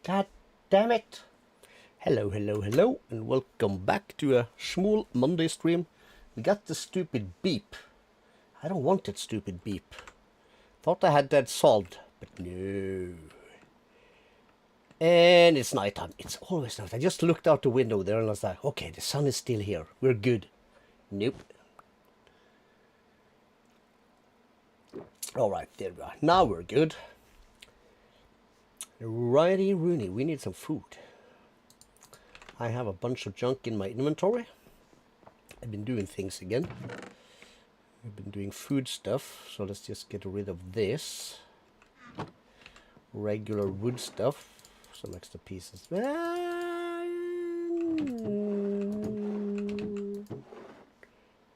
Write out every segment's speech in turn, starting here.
God damn it. Hello, hello, hello, and welcome back to a small Monday stream. We got the stupid beep. I don't want that stupid beep. Thought I had that solved, but no. And it's nighttime. It's always night. I just looked out the window there and I was like, okay, the sun is still here. We're good. Nope. Alright, there we are. Now we're good. Righty Rooney, we need some food. I have a bunch of junk in my inventory. I've been doing things again. I've been doing food stuff, so let's just get rid of this. Regular wood stuff. Some extra pieces.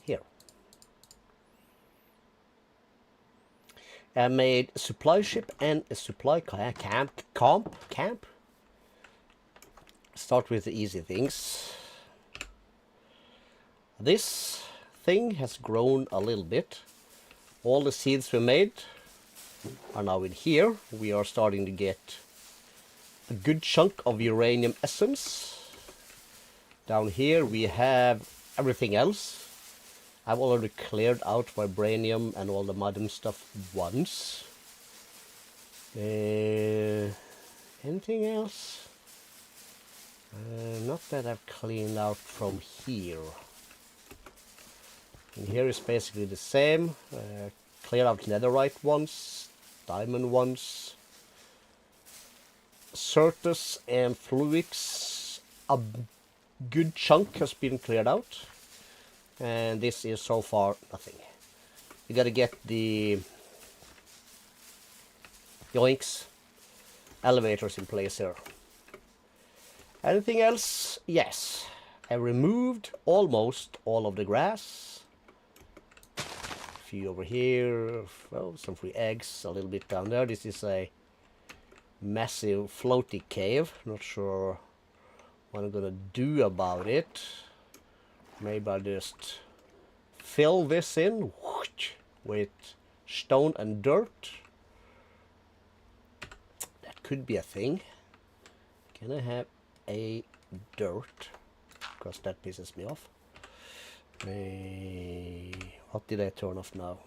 Here. I made a supply ship and a supply camp. Start with the easy things. This thing has grown a little bit. All the seeds we made are now in here. We are starting to get a good chunk of uranium essence. Down here we have everything else. I've already cleared out vibranium and all the modern stuff once. Anything else? Not that I've cleaned out from here. And here is basically the same. Clear out netherite ones, diamond ones, Certus and Fluix. A good chunk has been cleared out. And this is so far nothing. You gotta get the yoinks elevators in place here. Anything else? Yes. I removed almost all of the grass. A few over here. Well, some free eggs. A little bit down there. This is a massive floaty cave. Not sure what I'm gonna do about it. Maybe I'll just fill this in with stone and dirt. That could be a thing. Can I have a dirt? Because that pisses me off. What did I turn off now?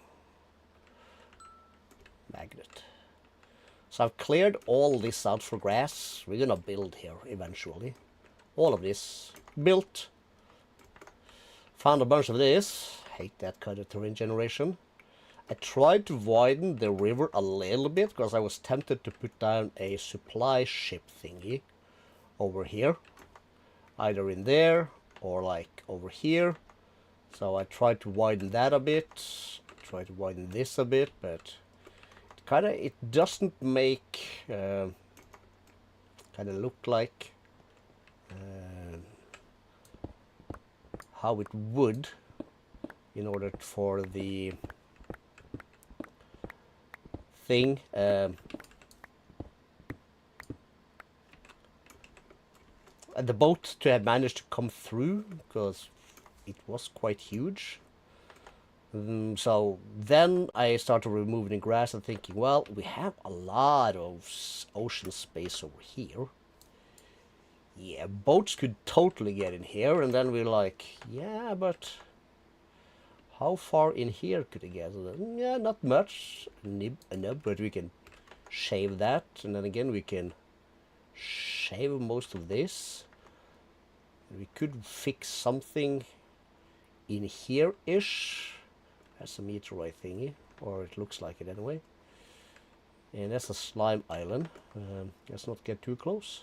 Magnet. So I've cleared all this out for grass. We're gonna build here eventually. All of this built. Found a bunch of this. Hate that kind of terrain generation. I tried to widen the river a little bit because I was tempted to put down a supply ship thingy over here. Either in there or like over here. So I tried to widen that a bit. Try to widen this a bit, but it doesn't make kind of look like how it would in order for the thing the boat to have managed to come through, because it was quite huge. So then I started removing the grass and thinking, well, we have a lot of ocean space over here. Yeah, boats could totally get in here. And then we're like, yeah, but how far in here could it get? Yeah, not much. Nib, but we can shave that. And then again, we can shave most of this. We could fix something in here-ish. That's a meteorite thingy, or it looks like it anyway. And that's a slime island. Let's not get too close.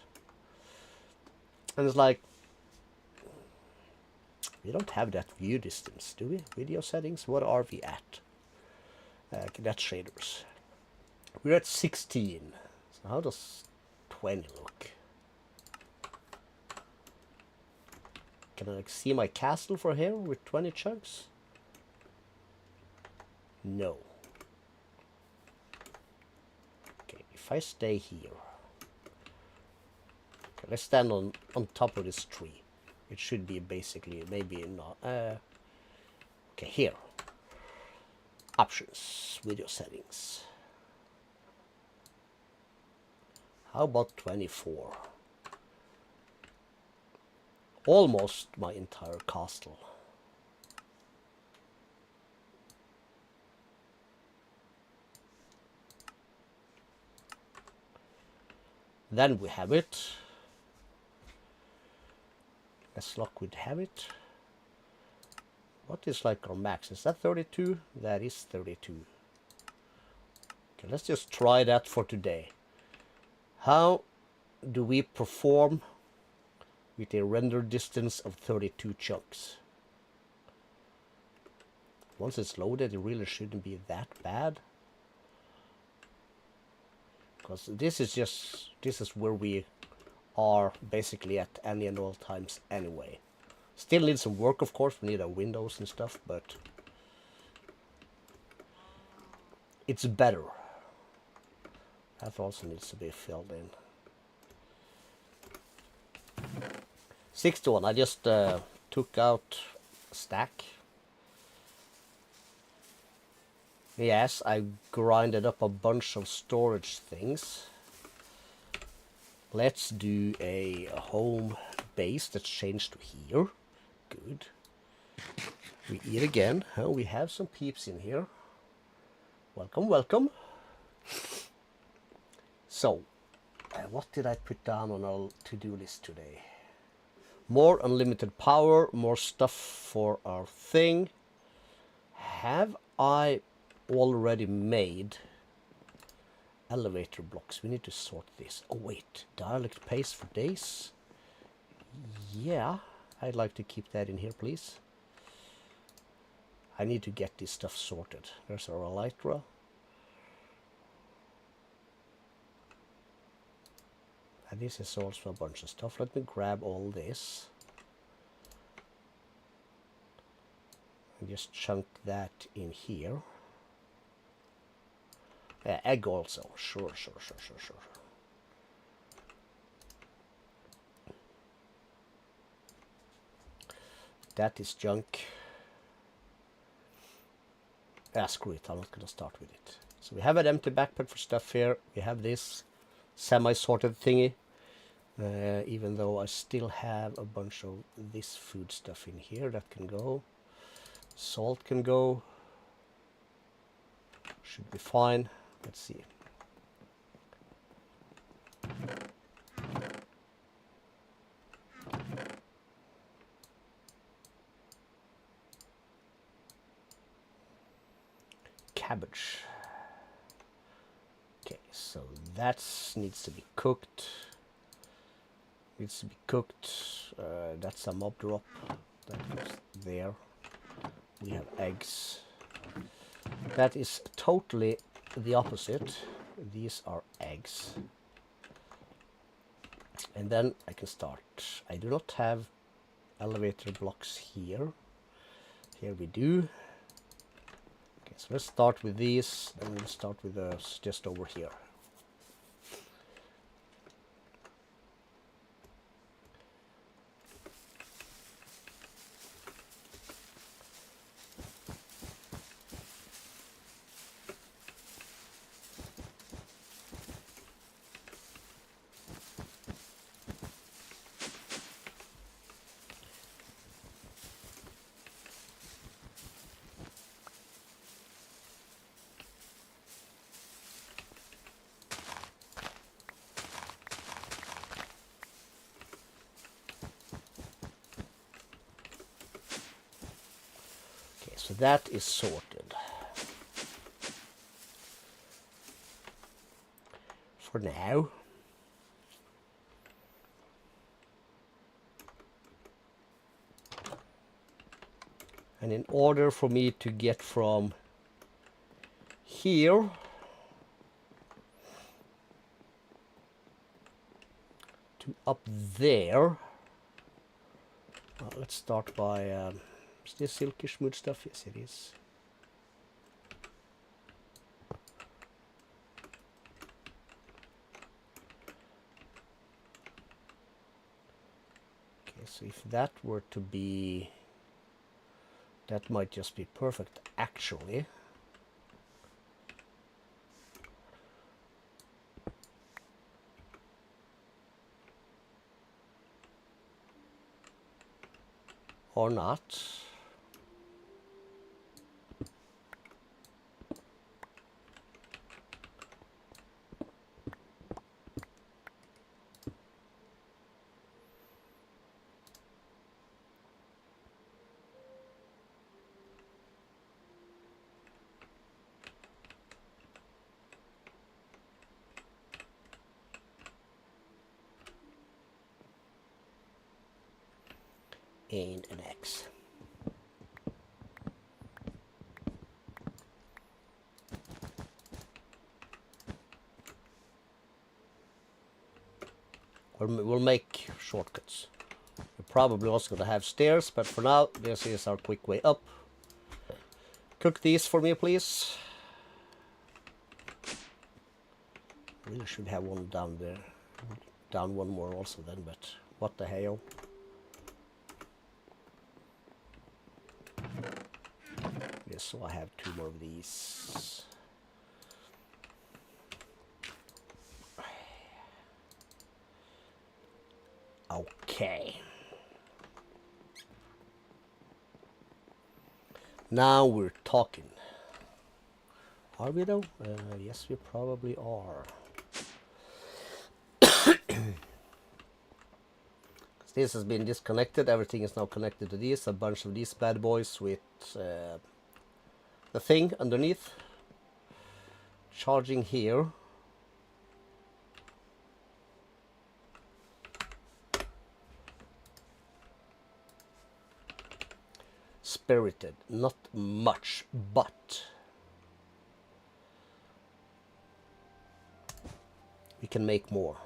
And it's like, we don't have that view distance, do we? Video settings, what are we at? That's shaders. We're at 16. So how does 20 look? Can I see my castle for here with 20 chunks? No. Okay, if I stay here. Okay, let's stand on top of this tree. It should be basically, maybe not. Okay, here. Options, video settings. How about 24? Almost my entire castle. Then we have it. As luck would have it. What is like our max? Is that 32? That is 32. Okay, let's just try that for today. How do we perform with a render distance of 32 chunks? Once it's loaded, it really shouldn't be that bad. Because this is where we are basically at any and all times anyway. Still needs some work, of course. We need our windows and stuff, but it's better. That also needs to be filled in. 61. I just took out a stack. Yes, I grinded up a bunch of storage things. Let's do a home base that's changed to here. Good. We eat again. Oh, we have some peeps in here. Welcome, welcome. So, what did I put down on our to-do list today? More unlimited power, more stuff for our thing. Have I already made elevator blocks? We need to sort this. Oh wait, dialect paste for days. Yeah, I'd like to keep that in here, please. I need to get this stuff sorted. There's our elytra. And this is also a bunch of stuff. Let me grab all this and just chunk that in here. Egg also. Sure. That is junk. Screw it. I'm not going to start with it. So we have an empty backpack for stuff here. We have this semi-sorted thingy. Even though I still have a bunch of this food stuff in here that can go. Salt can go. Should be fine. Let's see. Cabbage. Okay, so that needs to be cooked. Needs to be cooked. That's a mob drop. That goes there. We have eggs. That is totally the opposite. These are eggs. And then I can start. I do not have elevator blocks here. Here we do. Okay, so let's start with these, and we'll start with those just over here. So that is sorted. For now. And in order for me to get from here to up there, let's start by is this silky smooth stuff? Yes, it is. Okay, so if that were to be, that might just be perfect, actually. Or not. And an X. We'll make shortcuts. We're probably also going to have stairs, but for now, this is our quick way up. Cook these for me, please. Really should have one down there. Down one more also then, but what the hell. Yes, so I have 2 more of these. Okay. Now we're talking. Are we though? Yes, we probably are. This has been disconnected. Everything is now connected to this. A bunch of these bad boys with the thing underneath. Charging here. Spirited. Not much, but we can make more.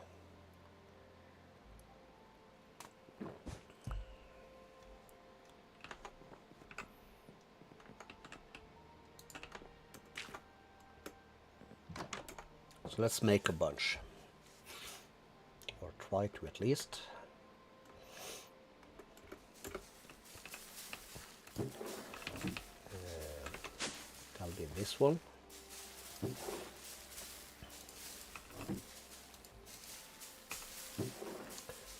So let's make a bunch. Or try to at least. I'll give this one.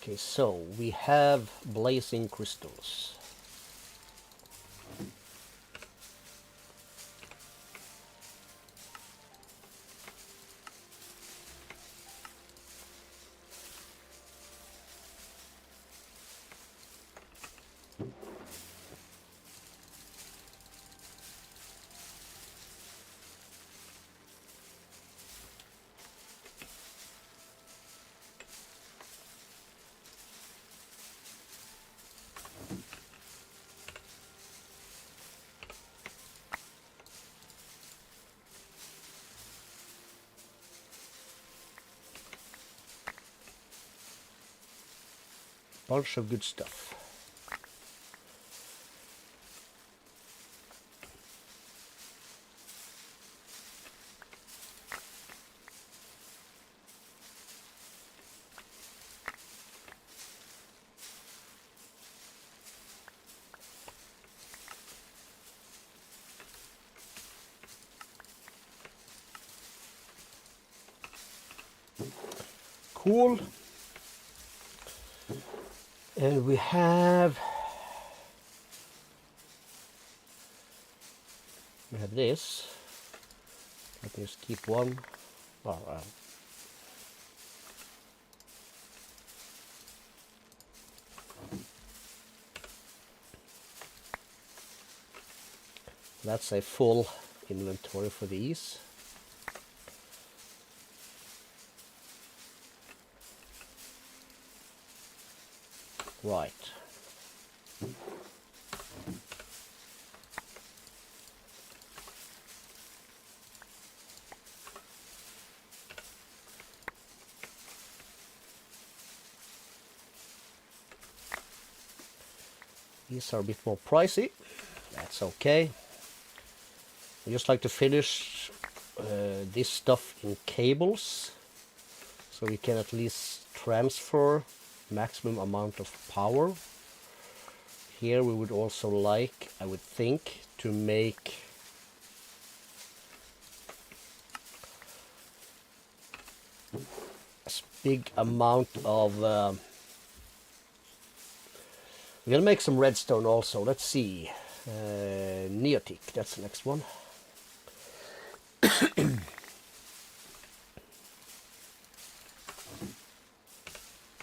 Okay, so we have blazing crystals. Bunch of good stuff. Cool. And we have this. Let me just keep one. Oh, that's a full inventory for these. Right. These are a bit more pricey. That's okay. I just like to finish this stuff in cables, so we can at least transfer maximum amount of power. Here we would also like, I would think, to make a big amount of We're gonna make some redstone also. Let's see. Neotic, that's the next one.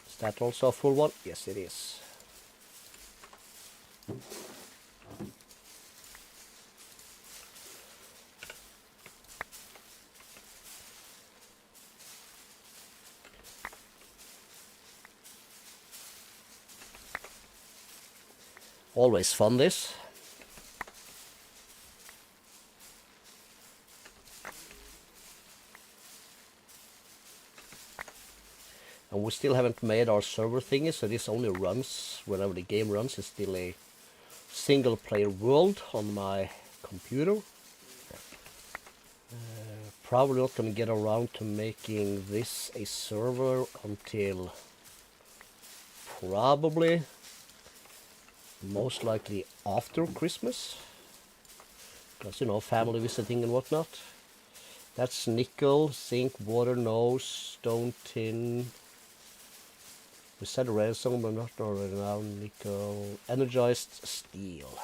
Is that also a full one? Yes, it is. Always fun, this. And we still haven't made our server thingy, so this only runs whenever the game runs. It's still a single player world on my computer. Probably not gonna get around to making this a server until probably most likely after Christmas, because, you know, family visiting and whatnot. That's nickel, zinc, water, nose, stone, tin. We said redstone, but not already now. Nickel, energized steel.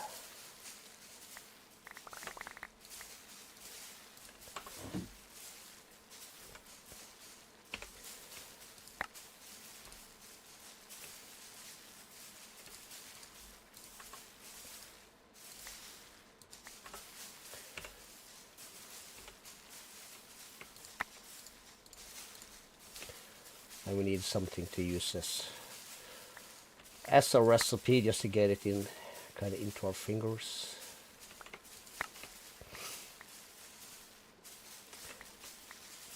And we need something to use this as a recipe, just to get it in, kind of into our fingers.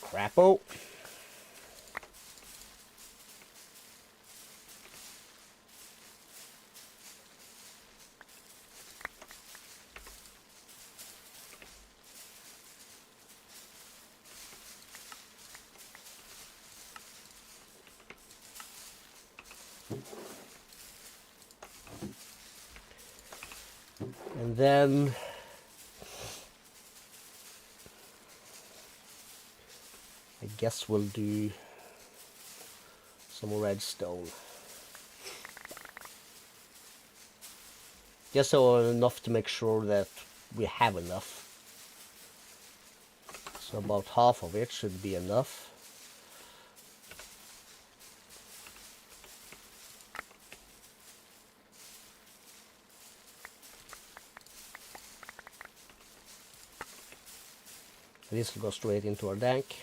Crapo. And then I guess we'll do some redstone. Just so enough to make sure that we have enough. So about half of it should be enough. This will go straight into our tank.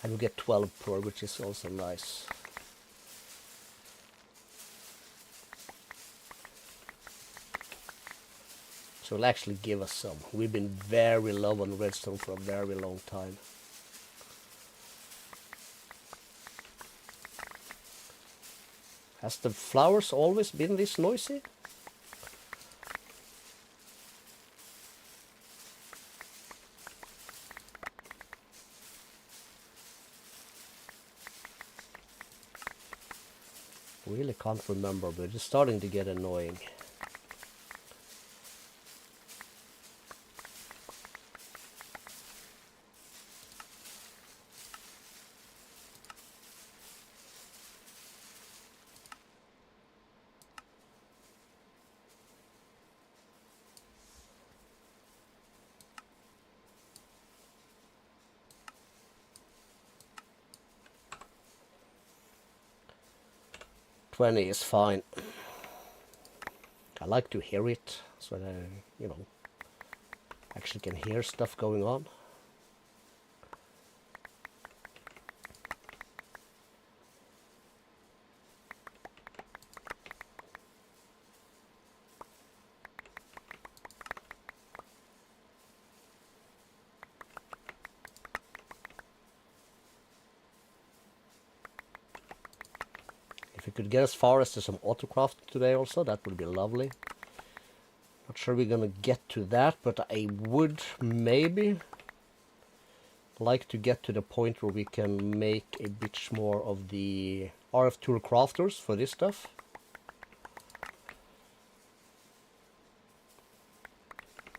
And we get 12 per, which is also nice. So it'll actually give us some. We've been very low on redstone for a very long time. Has the flowers always been this noisy? Really can't remember, but it's starting to get annoying. $20 is fine. I like to hear it, so that I, you know, actually can hear stuff going on. If we could get as far as to some autocraft today also, that would be lovely. Not sure we're gonna get to that, but I would maybe like to get to the point where we can make a bit more of the RF tool crafters for this stuff.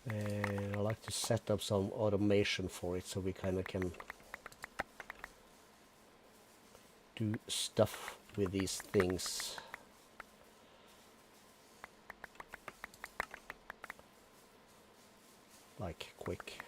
And I like to set up some automation for it so we kind of can do stuff with these things. Like quick.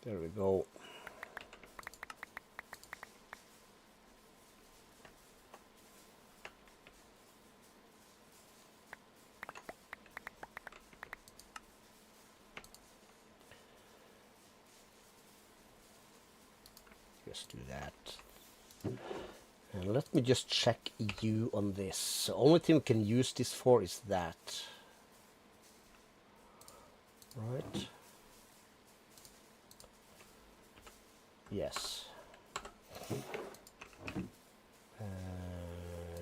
There we go. Just do that. And let me just check you on this. The only thing we can use this for is that. Right? Yes.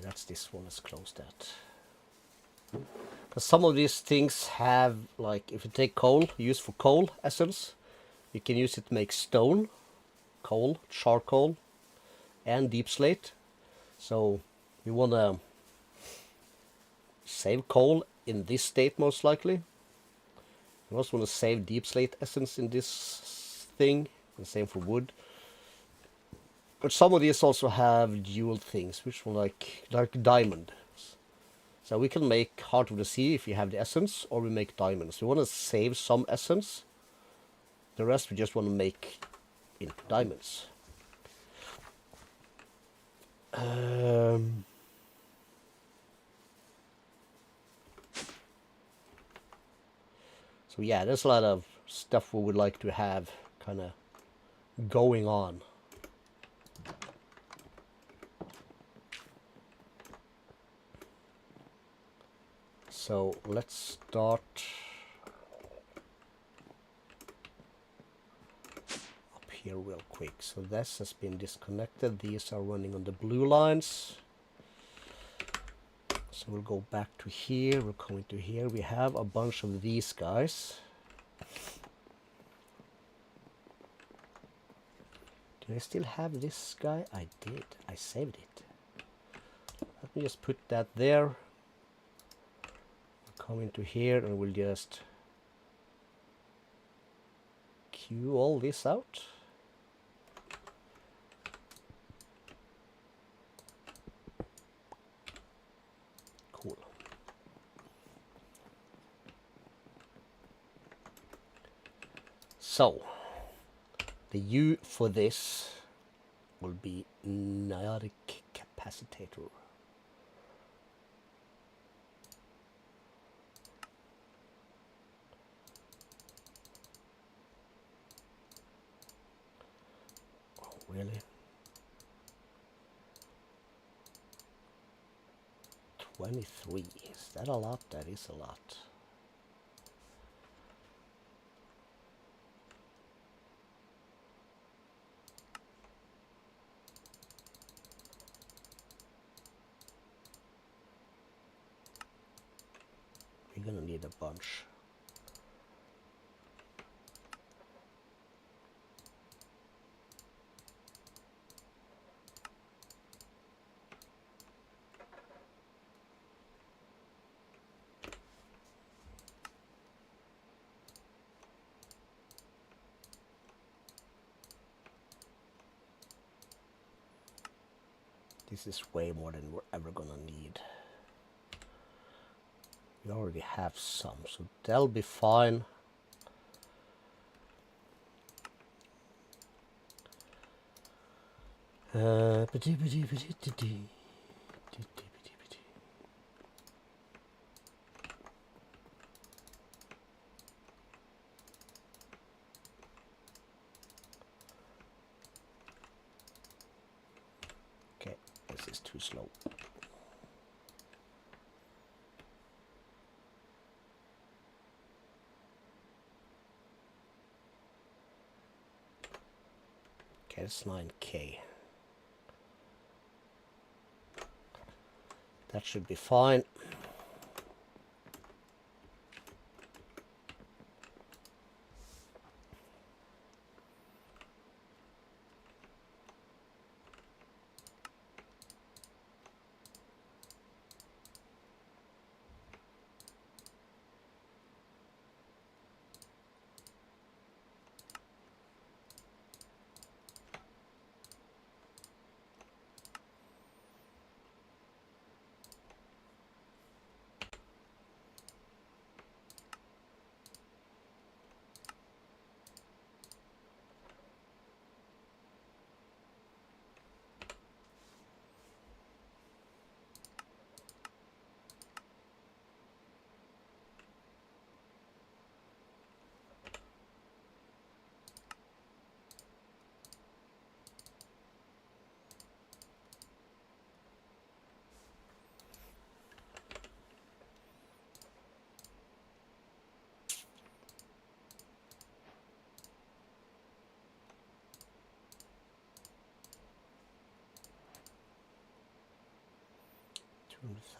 That's this one. Let's close that. Because some of these things have, like, if you take coal, used for coal essence, you can use it to make stone, coal, charcoal, and deep slate. So we want to save coal in this state most likely. We also want to save deep slate essence in this thing, and same for wood. But some of these also have dual things, which will like diamond. So we can make Heart of the Sea if you have the essence, or we make diamonds. We want to save some essence. The rest we just want to make in diamonds. So yeah, there's a lot of stuff we would like to have kind of going on. So let's start up here real quick. So this has been disconnected. These are running on the blue lines. So we'll go back to here. We're going to here. We have a bunch of these guys. Do I still have this guy? I did. I saved it. Let me just put that there. Come into here and we'll just queue all this out. Cool. So the U for this will be niotic capacitor. Really? 23. Is that a lot? That is a lot. We're gonna need a bunch. This is way more than we're ever gonna need. We already have some, so they'll be fine. Okay, this is too slow. Okay, that's 9K. That should be fine.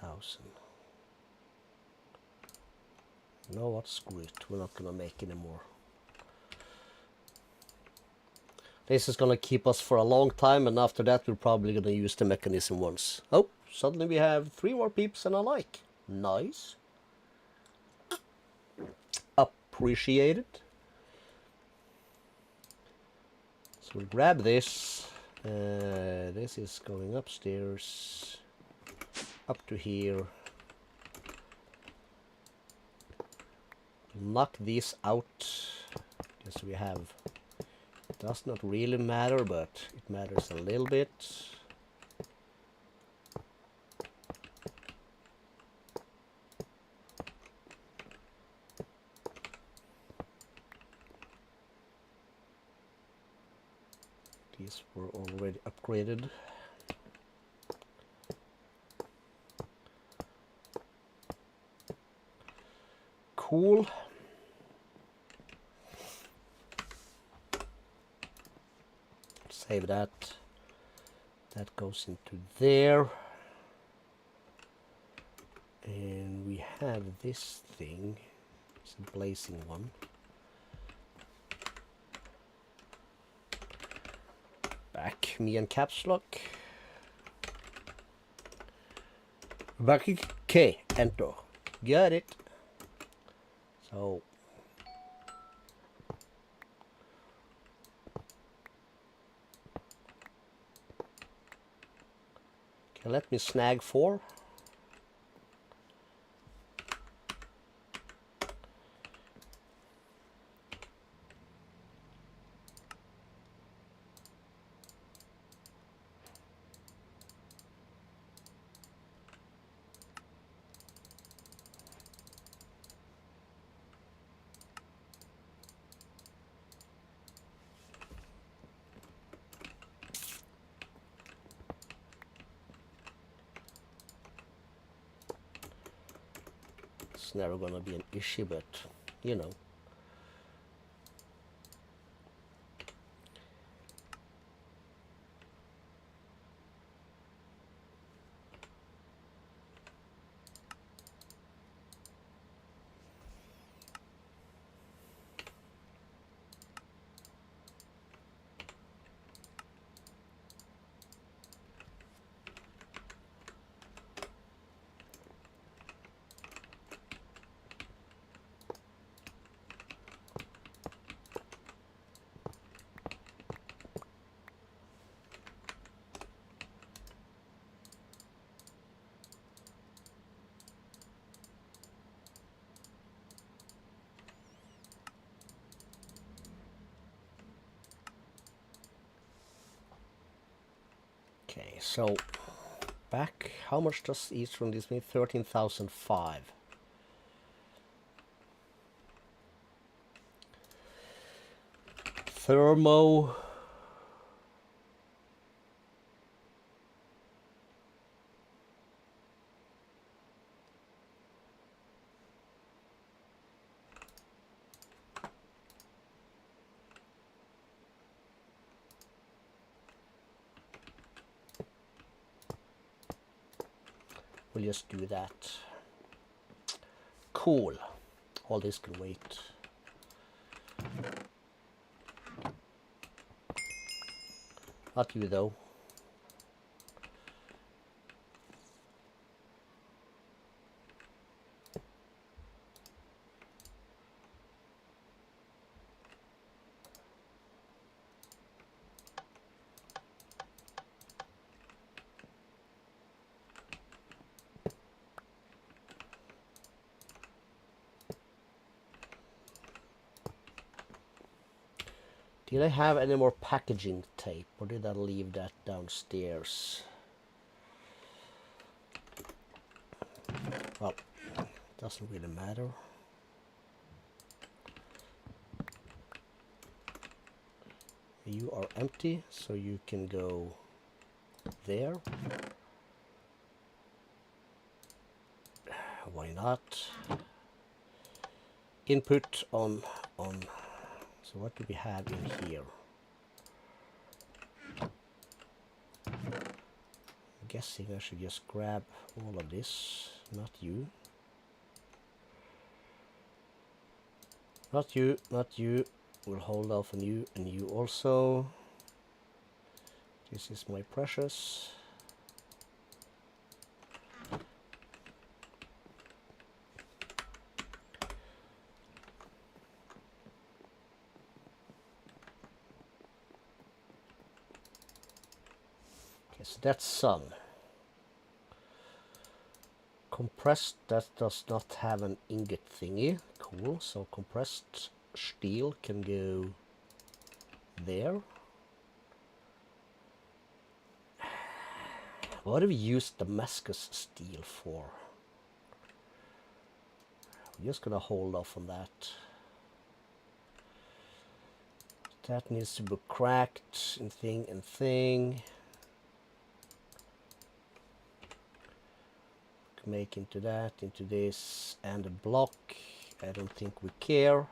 5,000. You know what? Screw it. We're not gonna make any more. This is gonna keep us for a long time, and after that we're probably gonna use the mechanism once. Oh, suddenly we have 3 more peeps than I like. Nice. Appreciate it. So we'll grab this. This is going upstairs. Up to here. Knock these out. Yes, we have. It does not really matter, but it matters a little bit. These were already upgraded. Cool. Save that. That goes into there. And we have this thing. It's a blazing one. Back, me and caps lock. Back, K, enter. Got it. So okay, let me snag 4. It's never gonna be an issue, but you know. Okay, so back, how much does each one of these mean? 13,005. Thermo. We'll just do that. Cool. All this can wait. Not you though. Did I have any more packaging tape, or did I leave that downstairs? Well, doesn't really matter. You are empty, so you can go there. Why not? Input on. So what do we have in here? guessing I should just grab all of this. Not you. Not you, not you. We'll hold off on you and you also. This is my precious. Okay, so that's sun. Compressed, that does not have an ingot thingy. Cool, so compressed steel can go there. What do we use Damascus steel for? I'm just gonna hold off on that. That needs to be cracked and thing. Make into that, into this, and a block. I don't think we care. I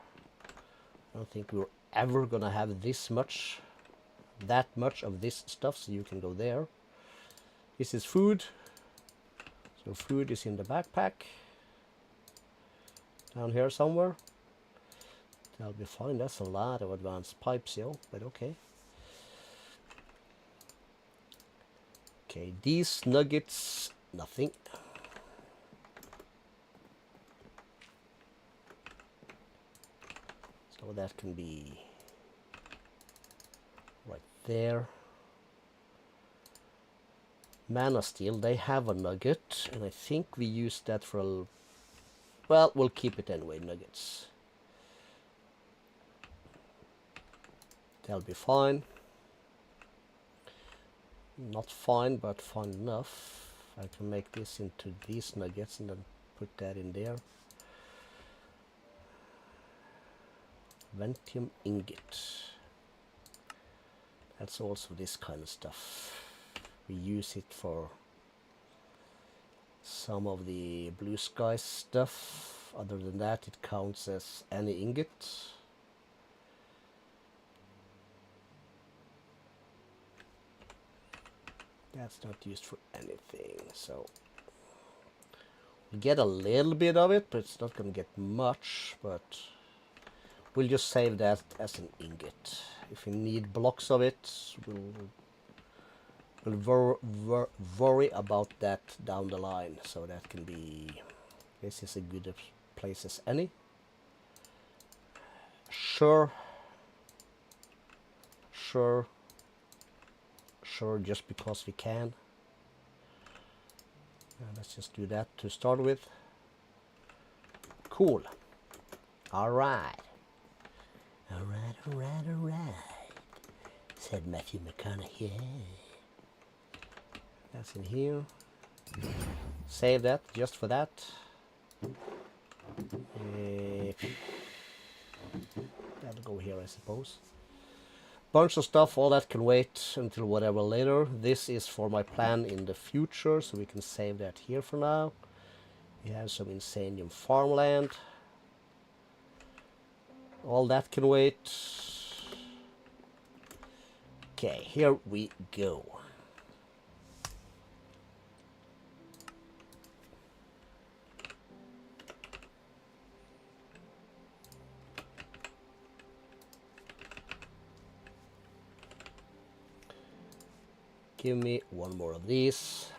don't think we're ever gonna have this much, that much of this stuff, so you can go there. This is food. So food is in the backpack. Down here somewhere. That'll be fine. That's a lot of advanced pipes, yo, but okay. Okay, these nuggets, nothing. So that can be right there. Mana steel, they have a nugget, and I think we use that for a... Well, we'll keep it anyway, nuggets. That'll be fine. Not fine, but fine enough. I can make this into these nuggets and then put that in there. Ventium ingot. That's also this kind of stuff. We use it for some of the blue sky stuff. Other than that, it counts as any ingot. That's not used for anything, so we get a little bit of it, but it's not going to get much. But we'll just save that as an ingot. If we need blocks of it, we'll worry about that down the line. So that can be, this is a good place as any. Sure, just because we can. Let's just do that to start with. Cool. All right, said Matthew McConaughey. That's in here. Save that just for that. That'll go here, I suppose. Bunch of stuff, all that can wait until whatever later. This is for my plan in the future, so we can save that here for now. We have some Insanium farmland. All that can wait. Okay, here we go. Give me one more of these.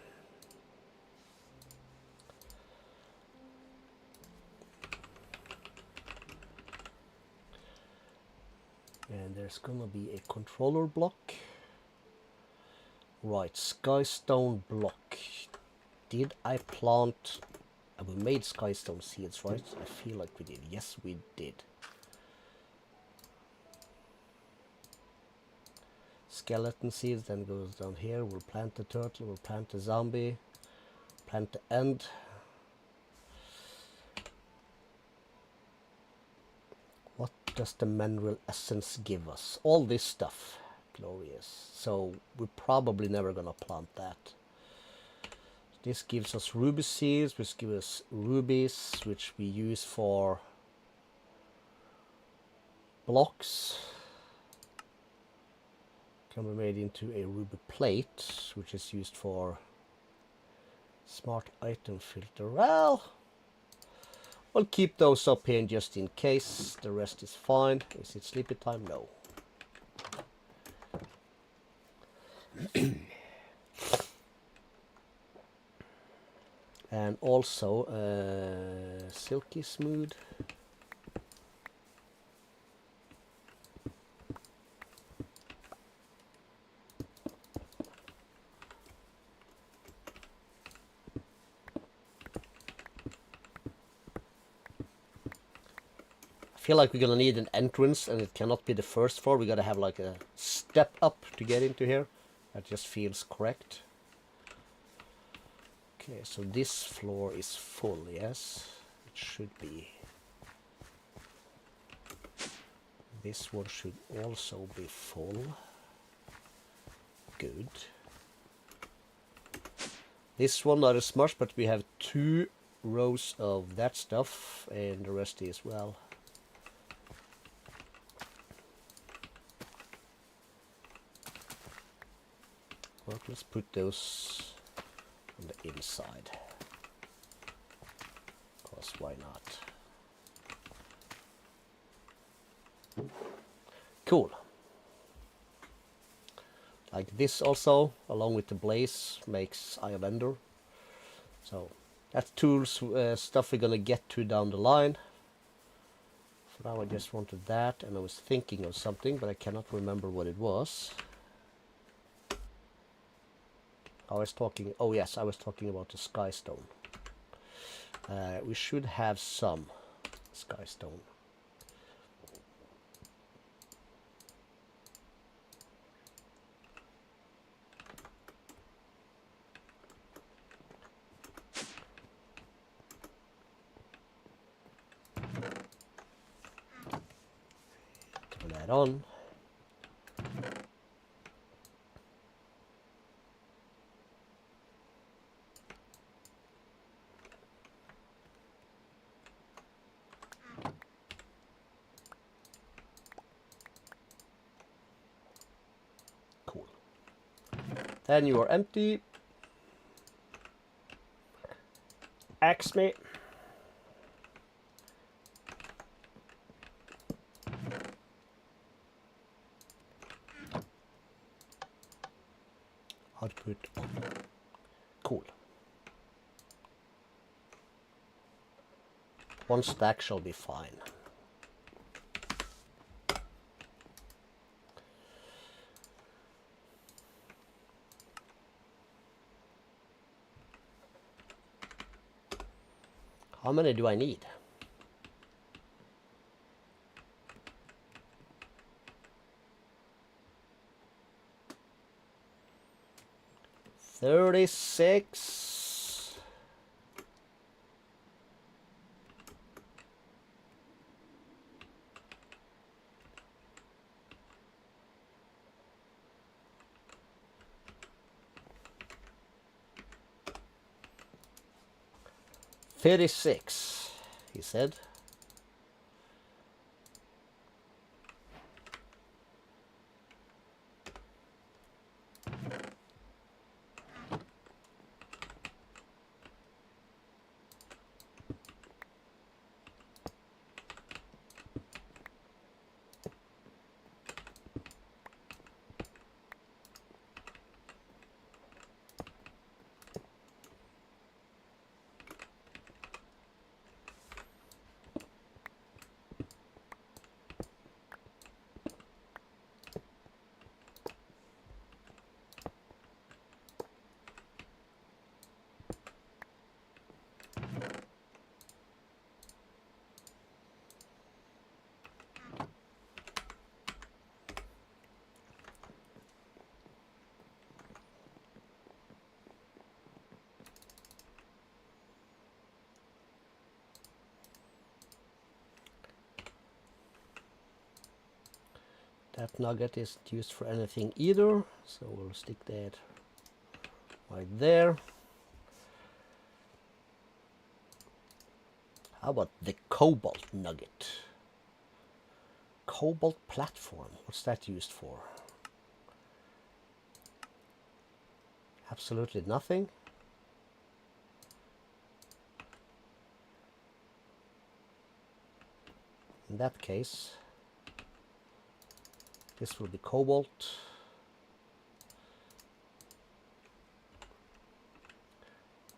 And there's gonna be a controller block. Right, skystone block. Did I plant... we made skystone seeds, right? I feel like we did. Yes, we did. Skeleton seeds then goes down here. We'll plant the turtle, we'll plant the zombie, plant the end. What does the mineral essence give us? All this stuff. Glorious. So we're probably never gonna plant that. This gives us ruby seeds, which give us rubies, which we use for blocks. Can be made into a ruby plate, which is used for Smart item filter. Well, we'll keep those up here just in case. The rest is fine. Is it sleepy time? No. And also silky smooth. I feel like we're gonna need an entrance, and it cannot be the first floor. We gotta have like a step up to get into here. That just feels correct. Okay, so this floor is full, yes? It should be. This one should also be full. Good. This one not as much, but we have 2 rows of that stuff, and the rest is, well... Well, let's put those on the inside. Because why not? Cool. Like this also, along with the blaze, makes Eye of Ender. So that's tools, stuff we're gonna get to down the line. For now I just wanted that, and I was thinking of something, but I cannot remember what it was. I was talking, oh yes, I was talking about the sky stone. We should have some sky stone. Turn that on. Then you are empty. Axe me. Output on. Cool. 1 stack shall be fine. How many do I need? $36. $36, he said. That nugget isn't used for anything either, so we'll stick that right there. How about the cobalt nugget? Cobalt platform, what's that used for? Absolutely nothing. In that case, this will be cobalt.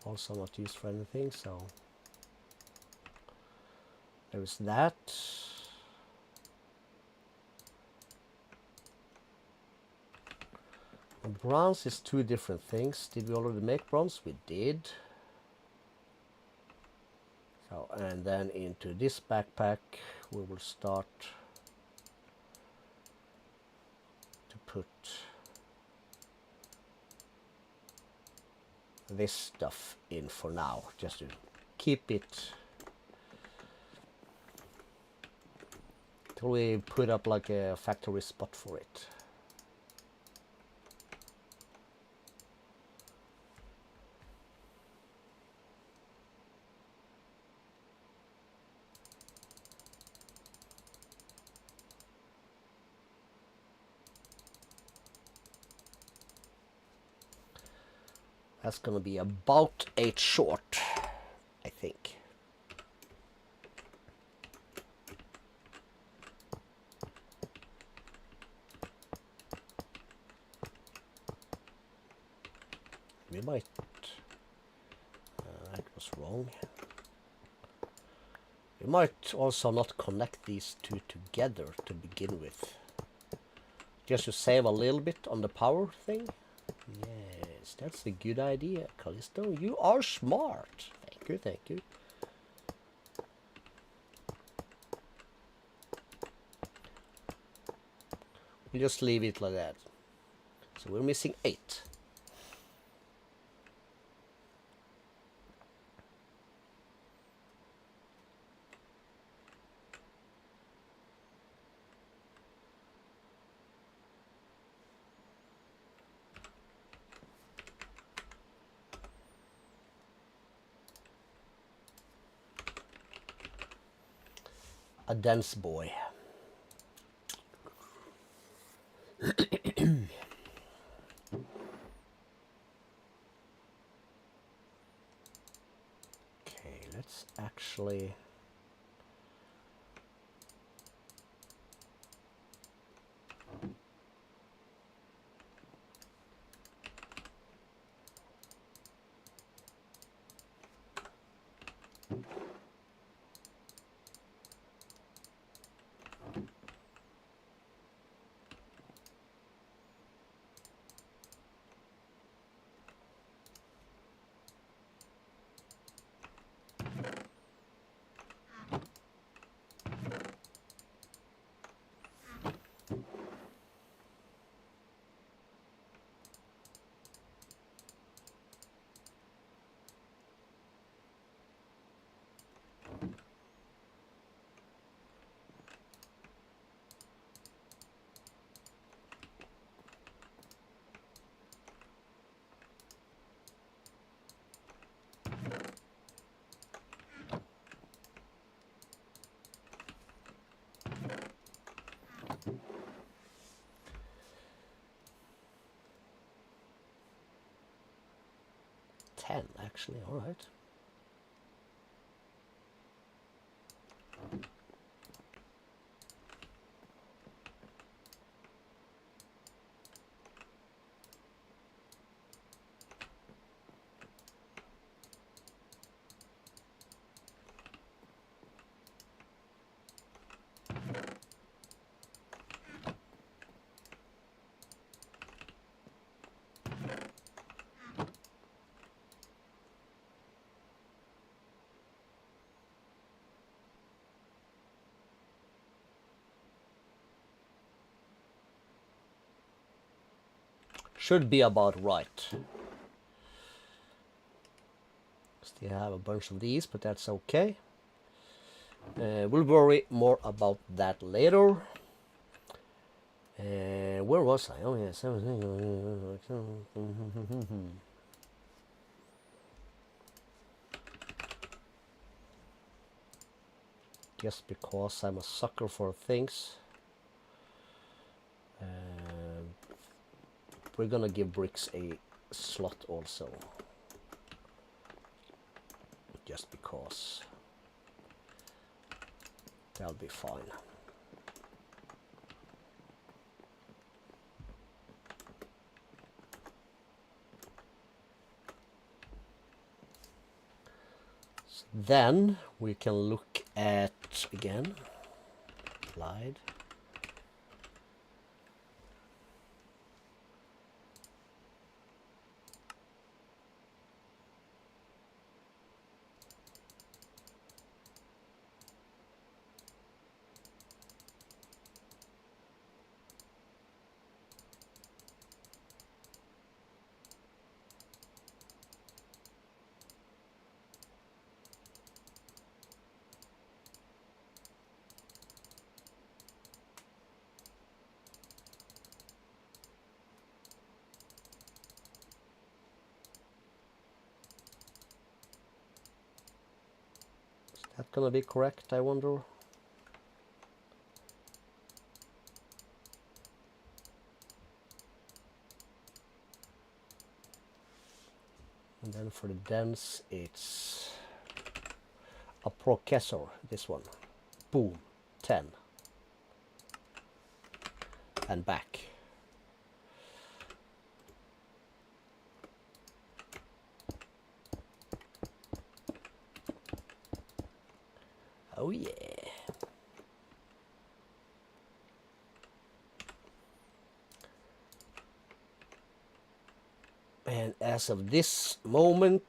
Also not used for anything, so there is that. And bronze is two different things. Did we already make bronze? We did. So, and then into this backpack we will start to put this stuff in for now, just to keep it till we put up like a factory spot for it. That's gonna be about 8 short, I think. We might. That was wrong. We might also not connect these two together to begin with. Just to save a little bit on the power thing. Yes, that's a good idea, Calisto. You are smart. Thank you, thank you. We'll just leave it like that. So we're missing 8. A dense boy. Okay, let's actually actually, all right. Should be about right. Still have a bunch of these, but that's okay. We'll worry more about that later. Where was I? Oh yeah, 17. Just because I'm a sucker for things. We're gonna give bricks a slot also. Just because. That'll be fine. So then we can look at, again, slide. That gonna be correct, I wonder? And then for the dense, it's a processor, this one. Boom, 10. And back. Oh yeah. And as of this moment,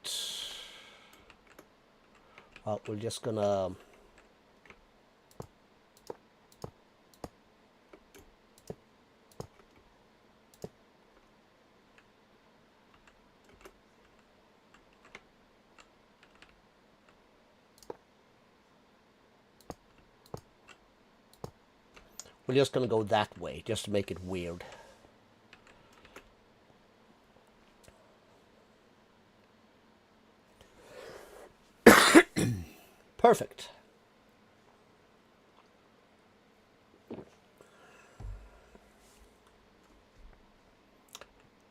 well, we're just gonna go that way, just to make it weird. Perfect.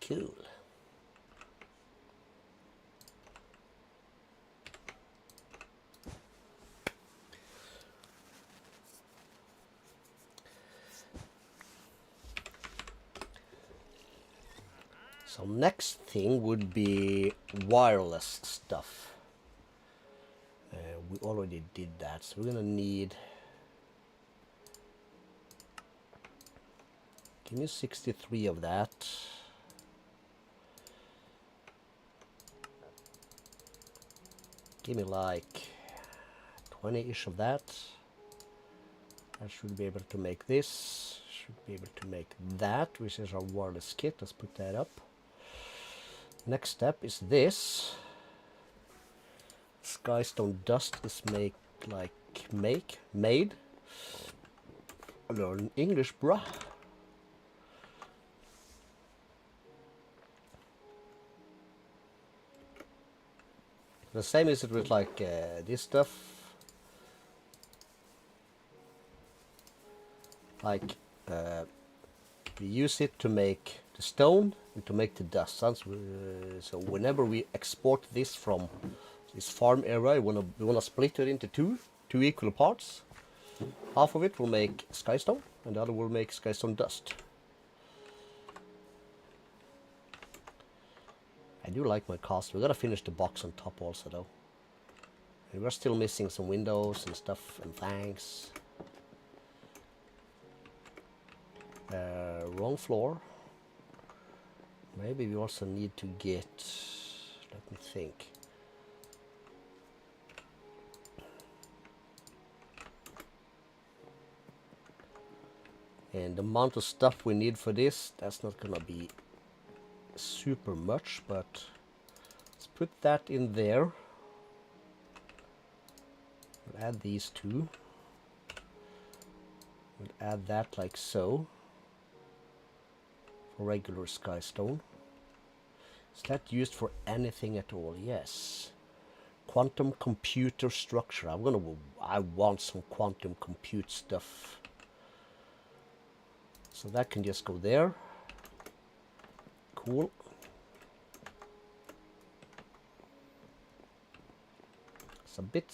Cool. So next thing would be wireless stuff. We already did that, so we're gonna need, give me 63 of that. Give me like 20-ish of that. I should be able to make this. Should be able to make that, which is our wireless kit. Let's put that up. Next step is this. Skystone dust is made. Learn English, bruh. The same is it with like this stuff. Like we use it to make the stone and to make the dust. So whenever we export this from this farm area, we wanna split it into two equal parts. Half of it will make skystone, and the other will make skystone dust. I do like my cast. We gotta finish the box on top also though. And we're still missing some windows and stuff and things. Wrong floor. Maybe we also need to get, let me think. And the amount of stuff we need for this, that's not gonna be super much, but let's put that in there. We'll add these two. We'll add that like so. For regular skystone. Is that used for anything at all? Yes. Quantum computer structure. I want some quantum compute stuff. So that can just go there. Cool. It's a bit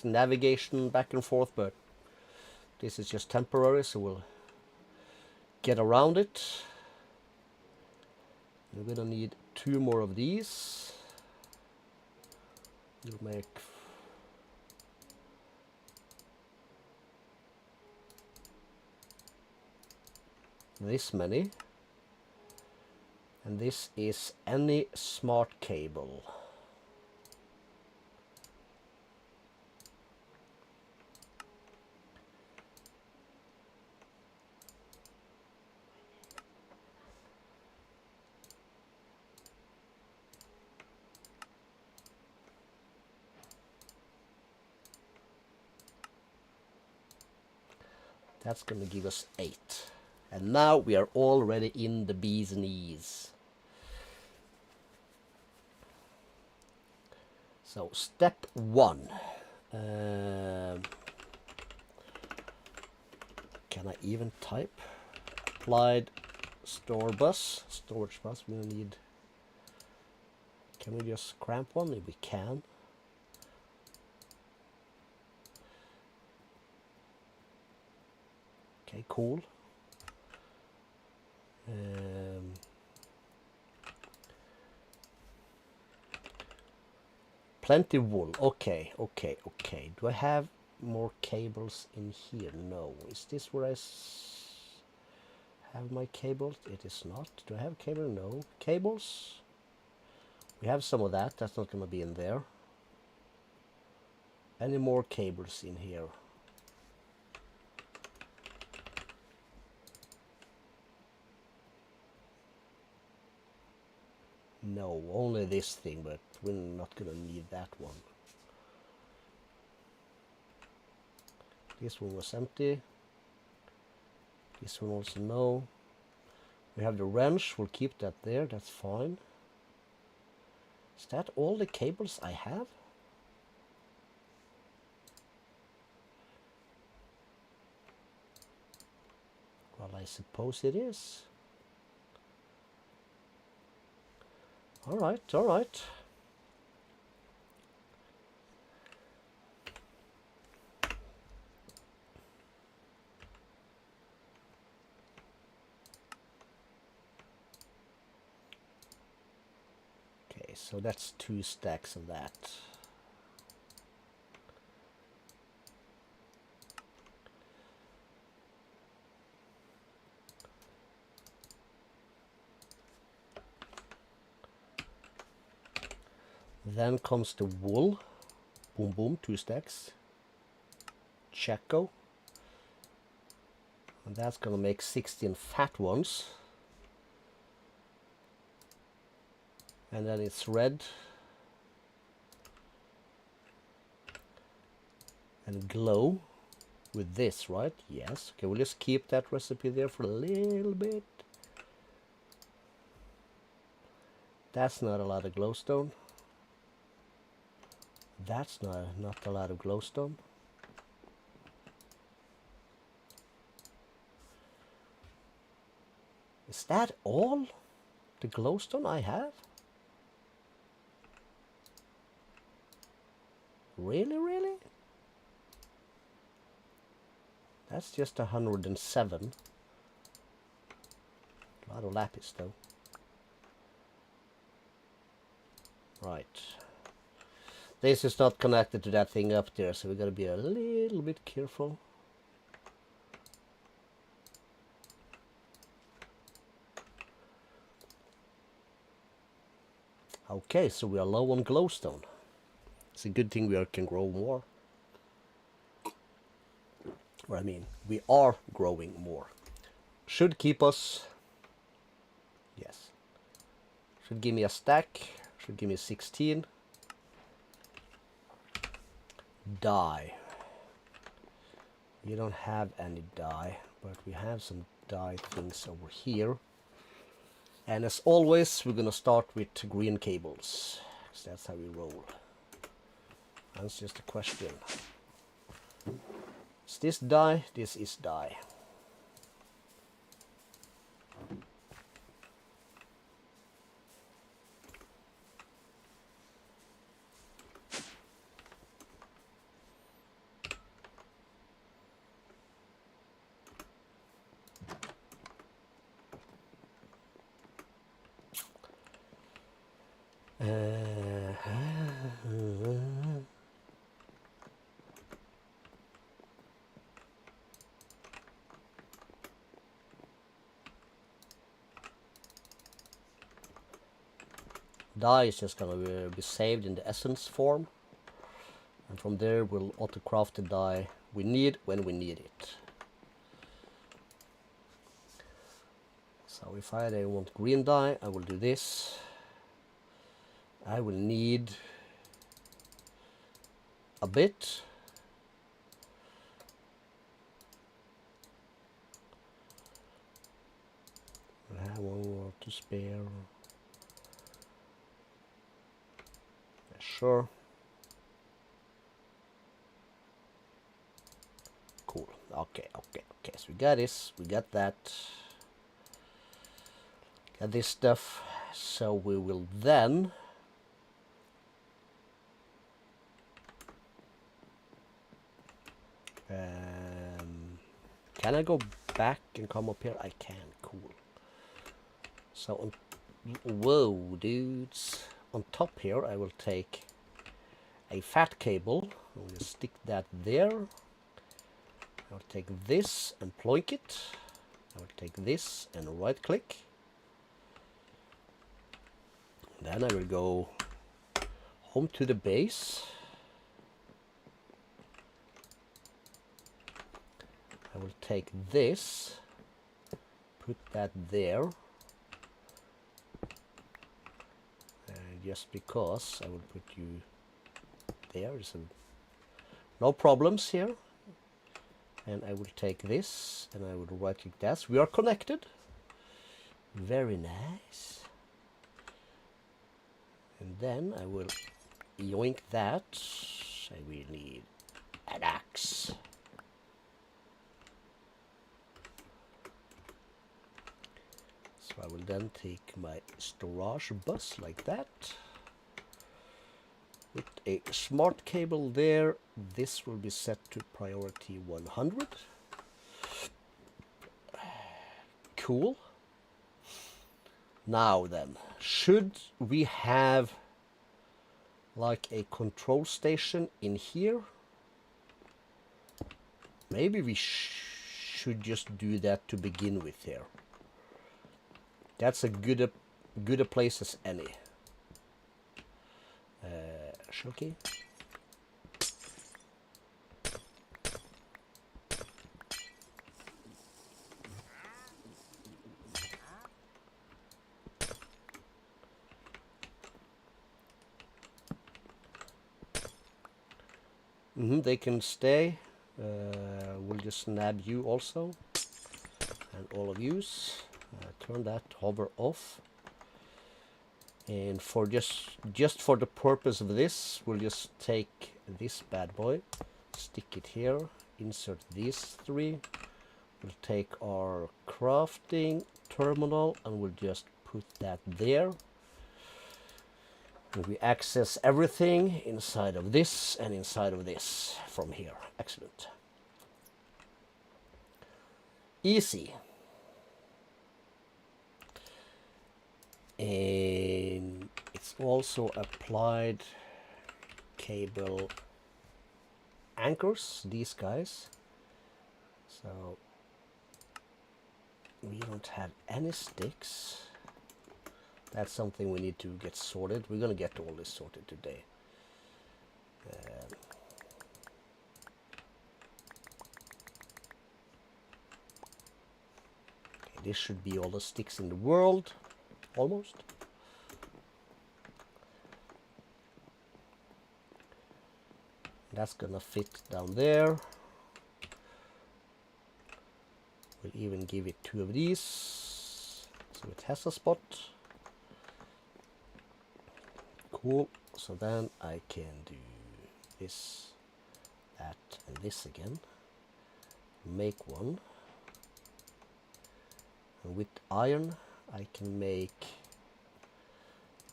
navigation back and forth, but This is just temporary, so we'll get around it. We're gonna need 2 more of these. We'll make this many. And this is any smart cable. That's going to give us 8. And now we are already in the bee's knees. So step 1. Can I even type? Applied storage bus. We need. Can we just cramp one? If we can. Okay, cool. Plenty wool. Okay. Do I have more cables in here? No. Is this where I have my cables? It is not. Do I have cable? No. Cables? We have some of that. That's not going to be in there. Any more cables in here? No, only this thing, but we're not going to need that one. This one was empty. This one also no. We have the wrench, we'll keep that there, that's fine. Is that all the cables I have? Well, I suppose it is. Alright. Okay, so that's 2 stacks of that. Then comes the wool. Boom, boom, 2 stacks. Checo. And that's gonna make 16 fat ones. And then it's red. And glow with this, right? Yes. Okay, we'll just keep that recipe there for a little bit. That's not a lot of glowstone. That's not a lot of glowstone. Is that all the glowstone I have? Really? That's just 107. A lot of lapis though. Right. This is not connected to that thing up there, so we gotta be a little bit careful. Okay, so we are low on glowstone. It's a good thing we can grow more. Or I mean, we are growing more. Should keep us... Yes. Should give me a stack. Should give me 16. Dye. We don't have any dye, but we have some dye things over here. And as always, we're gonna start with green cables, because that's how we roll. That's just a question. Is this dye? This is dye. die is just gonna be saved in the essence form, and from there we'll autocraft the die we need when we need it. So if I want green dye, I will do this. I will need a bit. I have one more to spare. Yeah, sure. Cool. Okay. So we got this. We got that. Got this stuff. So we will then can I go back and come up here? I can. Cool. So whoa, dudes. On top here, I will take a fat cable. I'm going to stick that there. I'll take this and ploink it. I'll take this and right click. Then I will go home to the base. I will take this, put that there. Just because I will put you there. No problems here. And I will take this and I will right click that. We are connected. Very nice. And then I will yoink that. I will need an axe. So I will then take my storage bus like that. With a smart cable there. This will be set to priority 100. Cool. Now then, should we have like a control station in here? Maybe we should just do that to begin with here. That's a good a place as any. Shoki. They can stay. We'll just nab you also, and all of yous. Turn that hover off. And for just for the purpose of this, we'll just take this bad boy, stick it here, insert these three. We'll take our crafting terminal and we'll just put that there. And we access everything inside of this and inside of this from here. Excellent. Easy. And it's also applied cable anchors, these guys. So we don't have any sticks. That's something we need to get sorted. We're gonna get all this sorted today. Okay, this should be all the sticks in the world. Almost. That's gonna fit down there. We'll even give it 2 of these, so it has a spot. Cool. So then I can do this, that, and this again. Make one. And with iron, I can make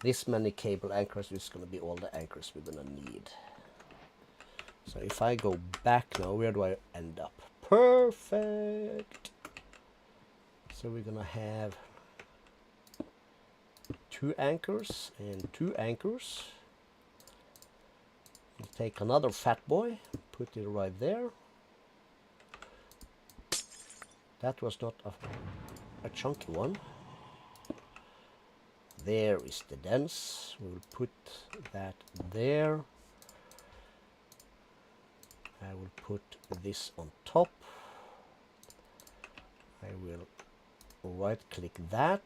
this many cable anchors, which is going to be all the anchors we're going to need. So if I go back now, where do I end up? Perfect! So we're going to have 2 anchors and 2 anchors. We'll take another fat boy, put it right there. That was not a chunky one. there is the dense. We will put that there. I will put this on top. I will right click that.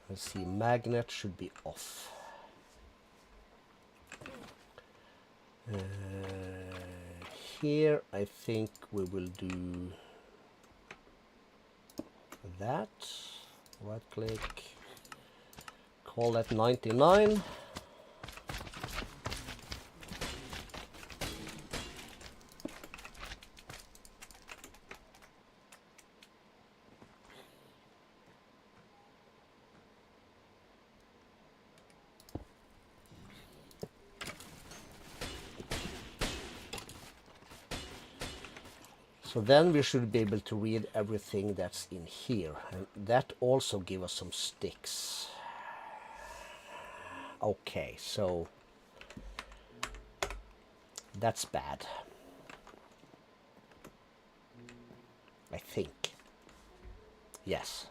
Let's see, magnet should be off. Here I think we will do that. Right click, call that 99. So then we should be able to read everything that's in here, and that also gives us some sticks. Okay, so that's bad, I think. Yes.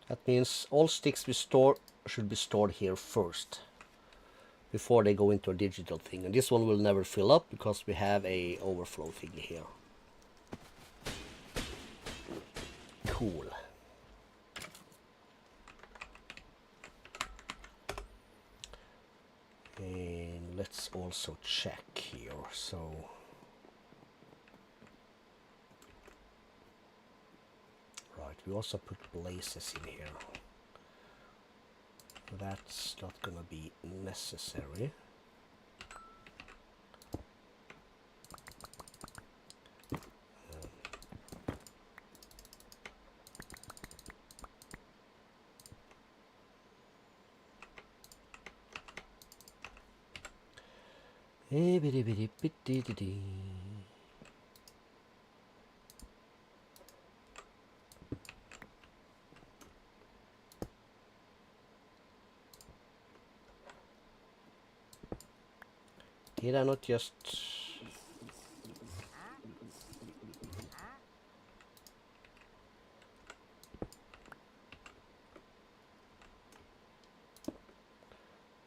That means all sticks we store should be stored here first, before they go into a digital thing. And this one will never fill up because we have a overflow thing here. Cool. And let's also check here. So right, we also put blazes in here. That's not gonna be necessary. Did I not just...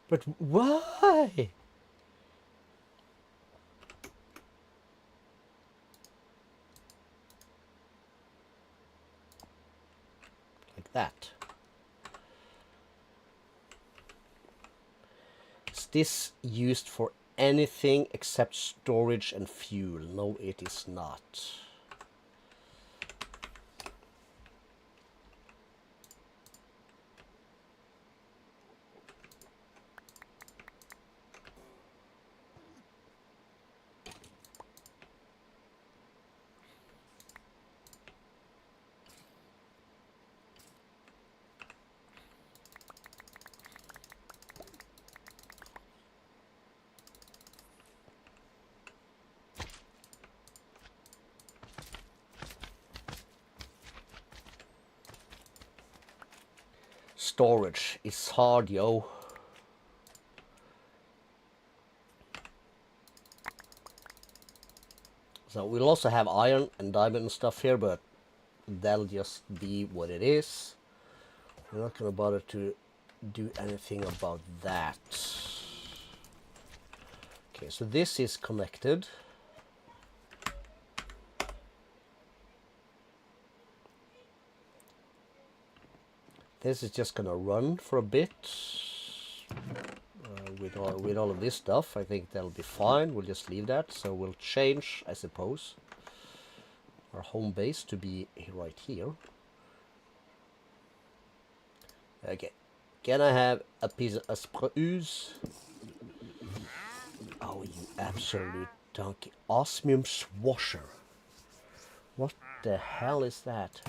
But why? Like that. Is this used for anything except storage and fuel? No, it is not. Storage is hard, yo. So we'll also have iron and diamond and stuff here, but that'll just be what it is. We're not gonna bother to do anything about that. Okay, so this is connected. This is just gonna run for a bit with all of this stuff. I think that'll be fine. We'll just leave that. So we'll change, I suppose, our home base to be right here. Okay, can I have a piece of spruce? Oh, you absolute donkey! Osmium swasher. What the hell is that?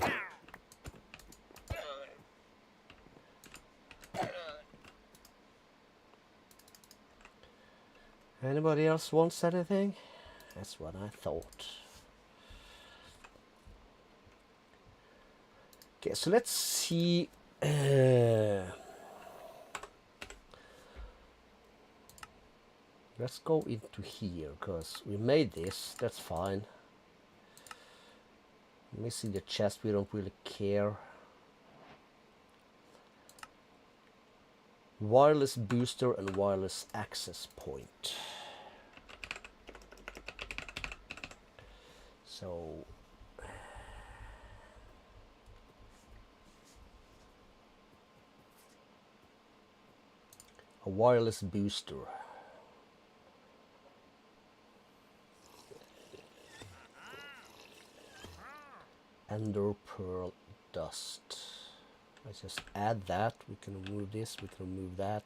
Anybody else wants anything? That's what I thought. Okay, so let's see. Let's go into here, because we made this. That's fine. Missing the chest, we don't really care. Wireless booster and wireless access point. So a wireless booster. Ender pearl dust. Let's just add that. We can remove this. We can remove that.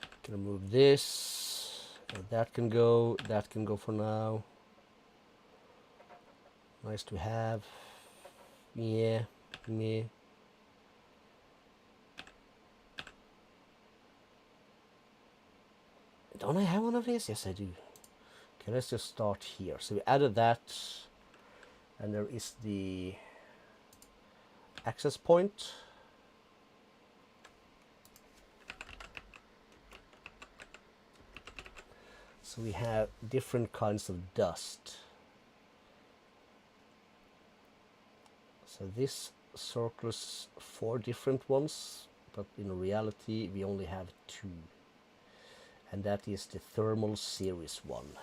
We can remove this. And that can go. That can go for now. Nice to have. Yeah. Yeah. Don't I have one of these? Yes, I do. Okay, let's just start here. So we added that. And there is the access point. So we have different kinds of dust. So this circles 4 different ones, but in reality we only have 2. And that is the thermal series one.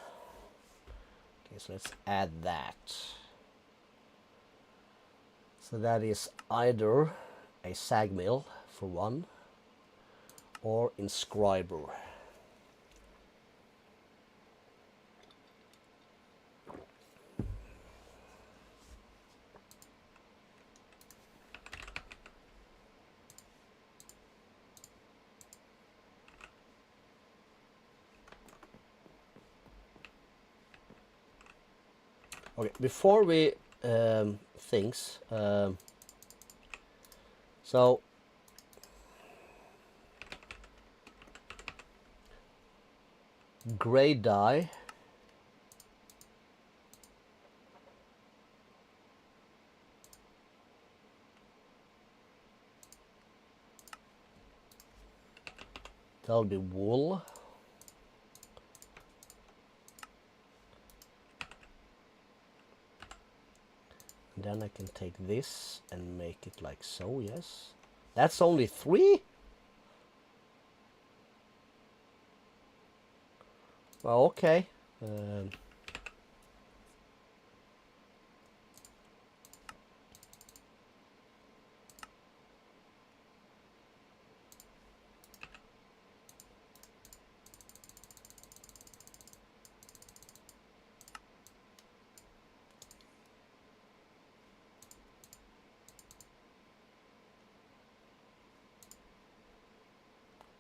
Okay, so let's add that. So that is either a sag mill for 1 or inscriber. Okay, before we so gray dye that'll be wool. Then I can take this and make it like so, yes. That's only 3? Well, okay.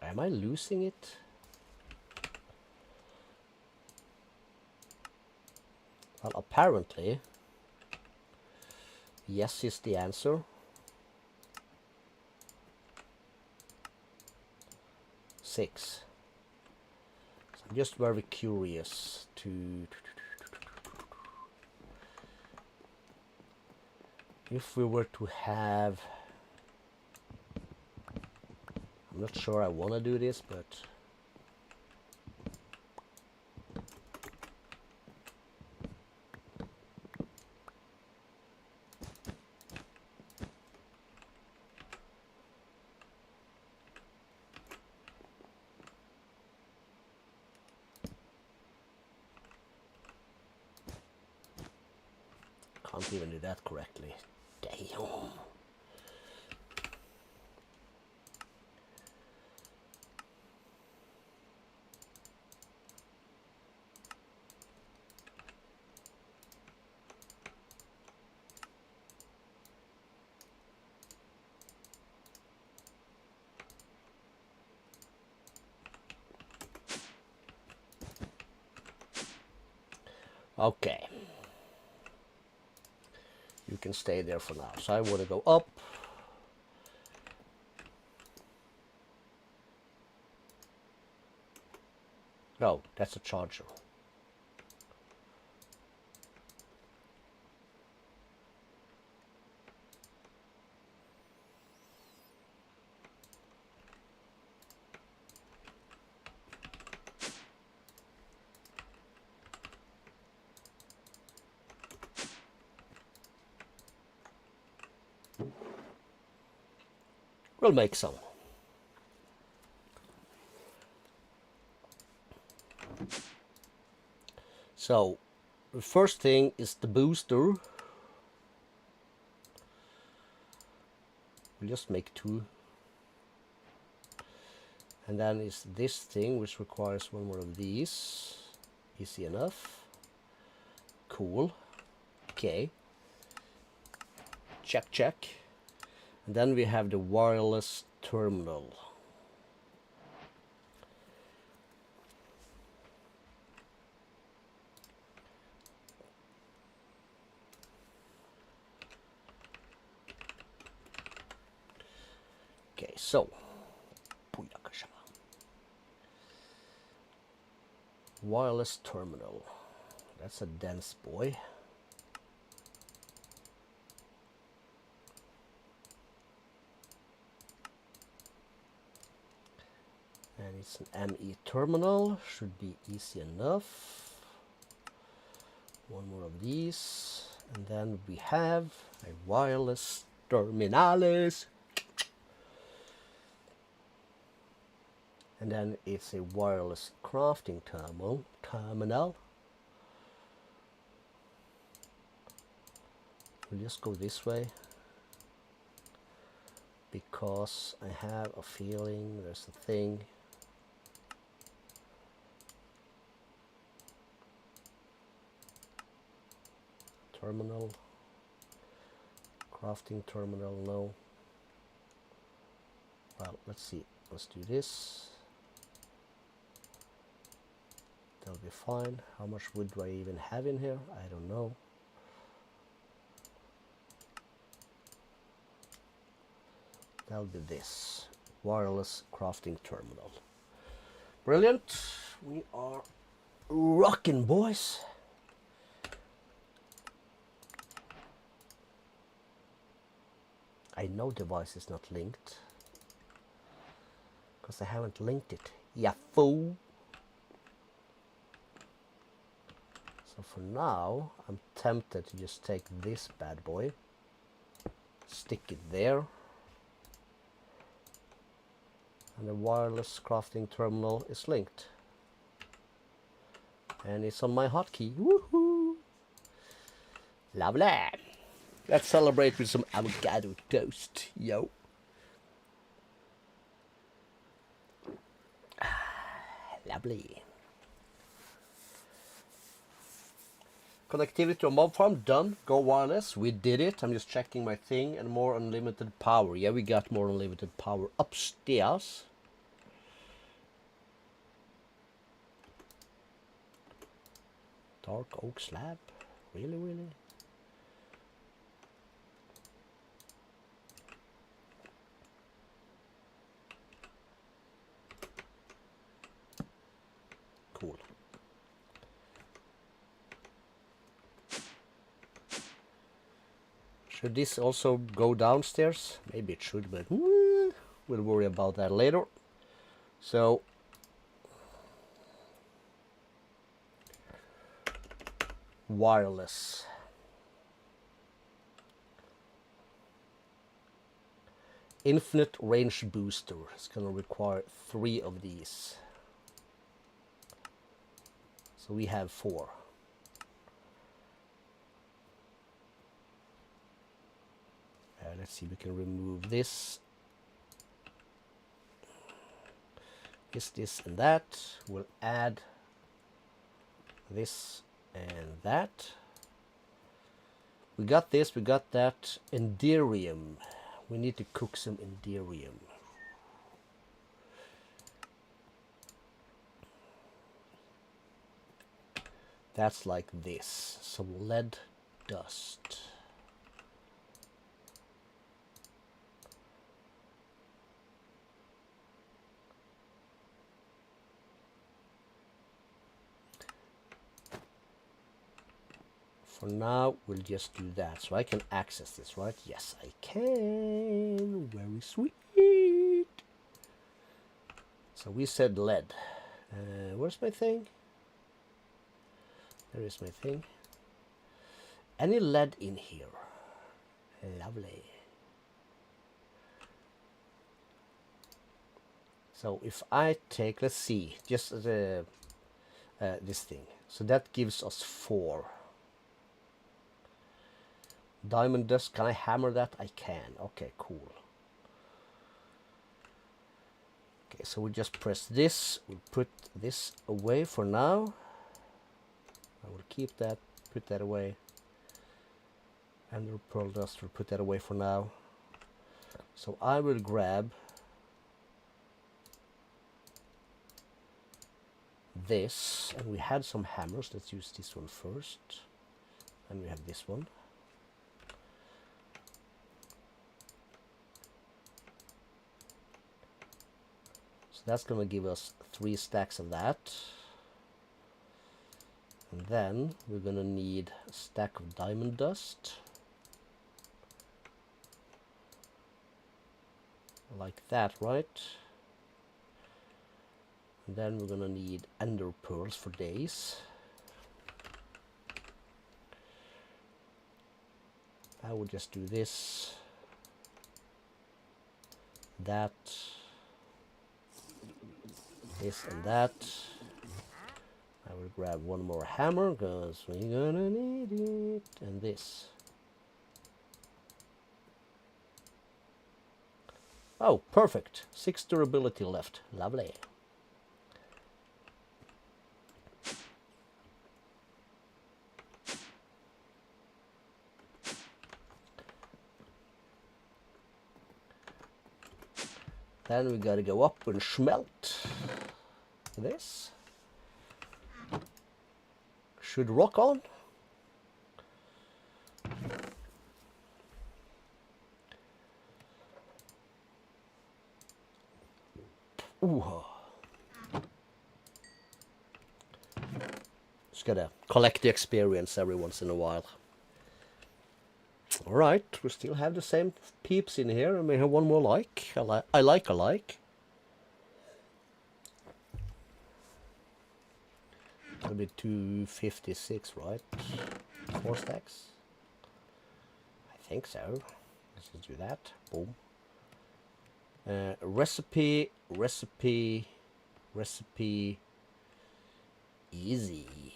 Am I losing it? Well, apparently, yes is the answer. 6. So I'm just very curious to... If we were to have... I'm not sure I want to do this, but... Can't even do that correctly. Damn. Okay. You can stay there for now. So I want to go up. No, that's a charger. We'll make some. So, the first thing is the booster. We'll just make 2. And then is this thing, which requires 1 more of these. Easy enough. Cool. Okay. Check, check. And then we have the wireless terminal. Okay, so wireless terminal. That's a dense boy. And it's an ME terminal. Should be easy enough. 1 more of these. And then we have a wireless terminalis. And then it's a wireless crafting terminal. We'll just go this way, because I have a feeling there's a thing. Terminal. Crafting terminal, no. Well, let's see. Let's do this. That'll be fine. How much wood do I even have in here? I don't know. That'll be this. Wireless crafting terminal. Brilliant. We are rocking, boys. I know device is not linked, because I haven't linked it. Ya fool. So for now, I'm tempted to just take this bad boy, stick it there, and the wireless crafting terminal is linked. And it's on my hotkey. Woohoo! Lovely! Let's celebrate with some avocado toast, yo. Lovely. Connectivity to mob farm done. Go wireless. We did it. I'm just checking my thing. And more unlimited power. Yeah, we got more unlimited power upstairs. Dark oak slab. Really, really? Cool. Should this also go downstairs? Maybe it should, but we'll worry about that later. So, wireless. Infinite range booster. It's going to require 3 of these. So we have 4. let's see, we can remove this. This, and that. We'll add this and that. We got this, we got that. Enderium. We need to cook some enderium. That's like this. Some lead dust. For now, we'll just do that. So I can access this, right? Yes, I can. Very sweet. So we said lead. Where's my thing? There is my thing. Any lead in here? Lovely. So if I take, let's see, just this thing. So that gives us 4. Diamond dust, can I hammer that? I can. Okay, cool. Okay, so we just press this. We'll put this away for now. I will keep that, put that away. And the pearl dust, we'll put that away for now. So I will grab this, and we had some hammers. Let's use this one first. And we have this one. So that's going to give us 3 stacks of that. And then we're going to need a stack of diamond dust. Like that, right? And then we're going to need ender pearls for days. I will just do this, that, this and that. I will grab one more hammer because we're gonna need it, and this. Oh, perfect. 6 durability left. Lovely. Then we gotta go up and smelt this. Should rock on. Ooh. Just gotta collect the experience every once in a while. All right, we still have the same peeps in here. I may have one more like. I like. That'll be 256, right? 4 stacks. I think so. Let's just do that. Boom. Recipe. Easy.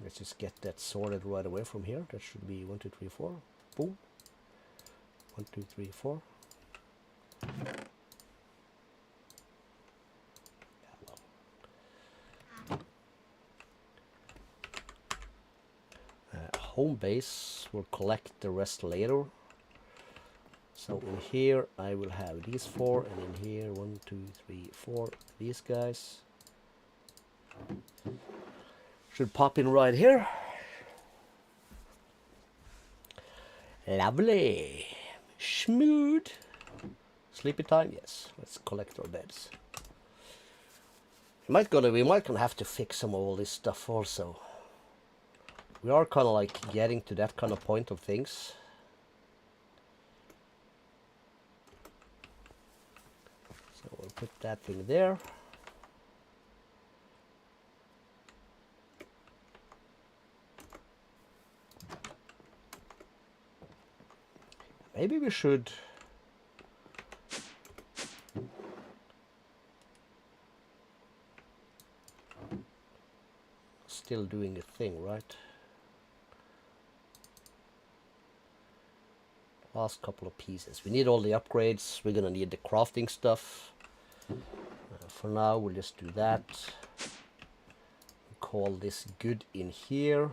Let's just get that sorted right away from here. That should be 1, 2, 3, 4. Boom. 1, 2, 3, 4. Home base. We'll collect the rest later. So in here I will have these 4, and in here 1, 2, 3, 4. These guys should pop in right here. Lovely. Smooth. Sleepy time? Yes. Let's collect our beds. We might gonna have to fix some of all this stuff also. We are kind of like getting to that kind of point of things. So we'll put that thing there. Maybe we should still doing a thing, right? last couple of pieces. We need all the upgrades. We're gonna need the crafting stuff. For now, we'll just do that. Call this good in here.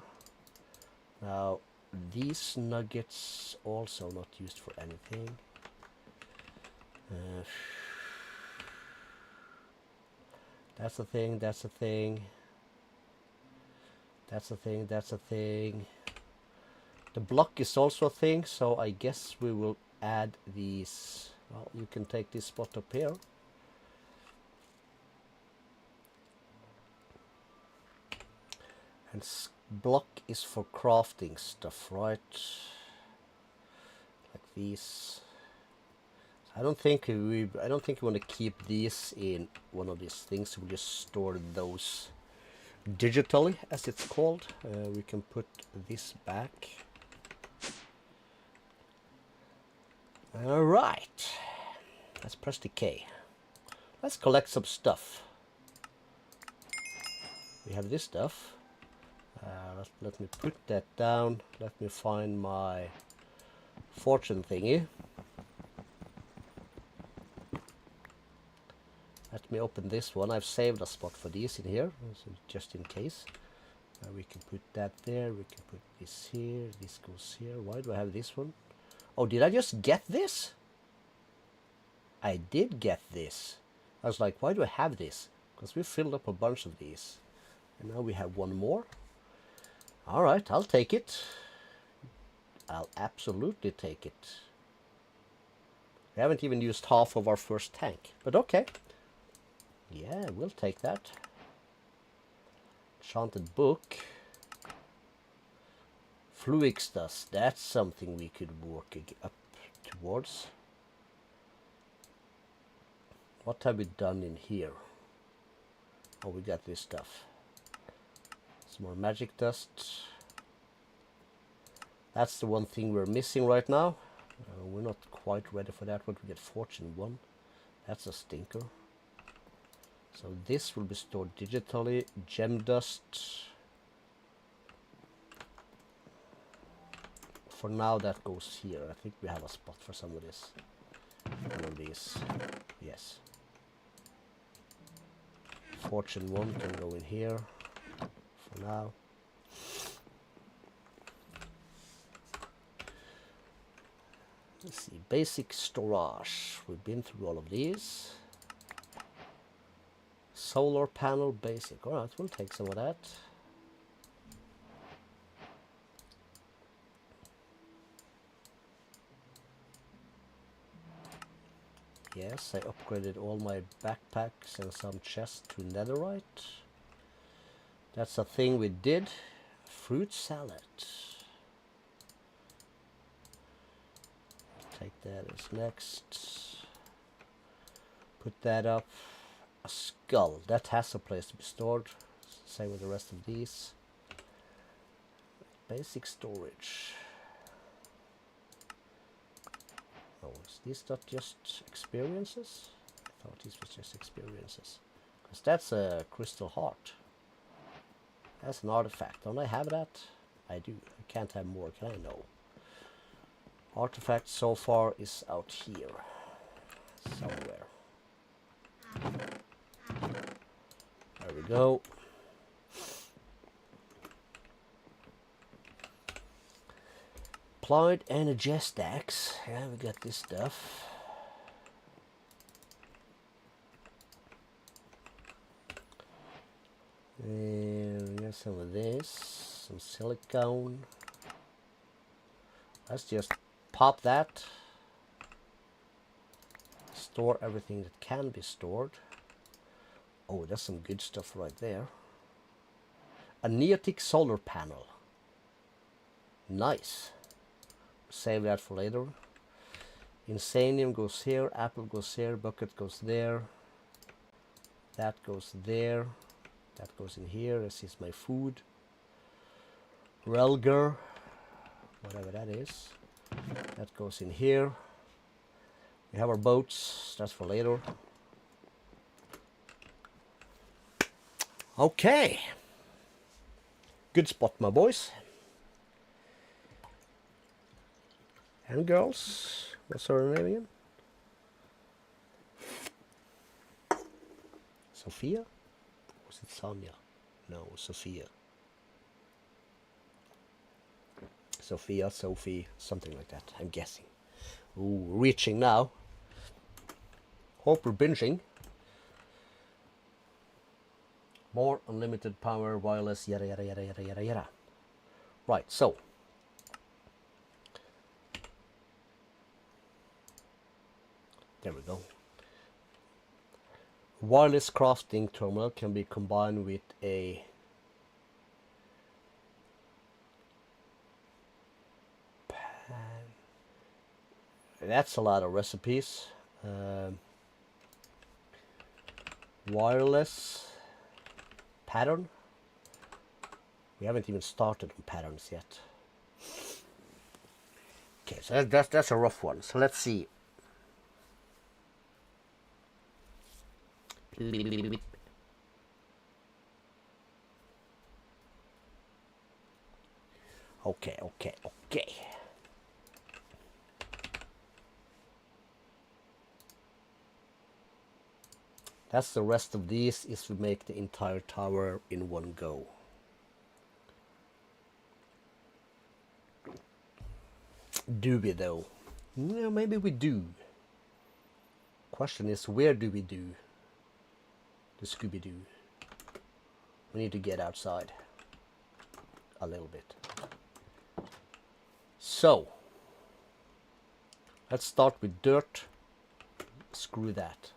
Now, these nuggets also not used for anything. That's a thing, that's a thing. That's a thing, that's a thing. The block is also a thing, so I guess we will add these. Well, you can take this spot up here. And block is for crafting stuff, right? Like these. I don't think we want to keep these in one of these things. We'll just store those digitally, as it's called. We can put this back. All right. Let's press the K. Let's collect some stuff. We have this stuff. Let me put that down. Let me find my fortune thingy. Let me open this one. I've saved a spot for these in here, so just in case. We can put that there. We can put this here. This goes here. Why do I have this one? Oh, did I just get this? I did get this. I was like, why do I have this? Because we filled up a bunch of these. And now we have one more. All right, I'll take it. I'll absolutely take it. We haven't even used half of our first tank, but okay. Yeah, we'll take that. Enchanted book. Fluix dust. That's something we could work up towards. What have we done in here? Oh, we got this stuff. Some more magic dust. That's the one thing we're missing right now. We're not quite ready for that, but we get fortune 1. That's a stinker. So this will be stored digitally. Gem dust. For now that goes here. I think we have a spot for some of this. One of these. Yes. Fortune 1 can go in here. For now. Let's see, basic storage. We've been through all of these. Solar panel basic. Alright, we'll take some of that. Yes, I upgraded all my backpacks and some chests to netherite. That's a thing we did. Fruit salad. Take that as next. Put that up. A skull. That has a place to be stored. Same with the rest of these. Basic storage. Oh, is this not just experiences? I thought this was just experiences. Because that's a crystal heart. That's an artifact. Don't I have that? I do. I can't have more, can I? No. Artifact so far is out here. Somewhere. There we go. Applied energy stacks. Yeah, we got this stuff. And we got some of this. Some silicone. Let's just pop that. Store everything that can be stored. Oh, that's some good stuff right there. A neotic solar panel. Nice. Save that for later. Insanium goes here. Apple goes here. Bucket goes there. That goes there. That goes in here. This is my food. Relger. Whatever that is. That goes in here. We have our boats. That's for later. Okay. Good spot, my boys. And girls, what's her name again? Sophia? Was it Sonia? No, Sophia. Sophia, Sophie, something like that, I'm guessing. Ooh, reaching now. Hope we're binging. More unlimited power, wireless, yada yada yada yada yada yada. Right, so. There we go. Wireless crafting terminal can be combined with a pan. That's a lot of recipes. Wireless pattern. We haven't even started on patterns yet. Okay, so that's a rough one. So let's see. Okay. That's the rest of these is to make the entire tower in one go. Do we though? No, maybe we do. Question is, where do we do the Scooby-Doo? We need to get outside a little bit. So, let's start with dirt. Screw that.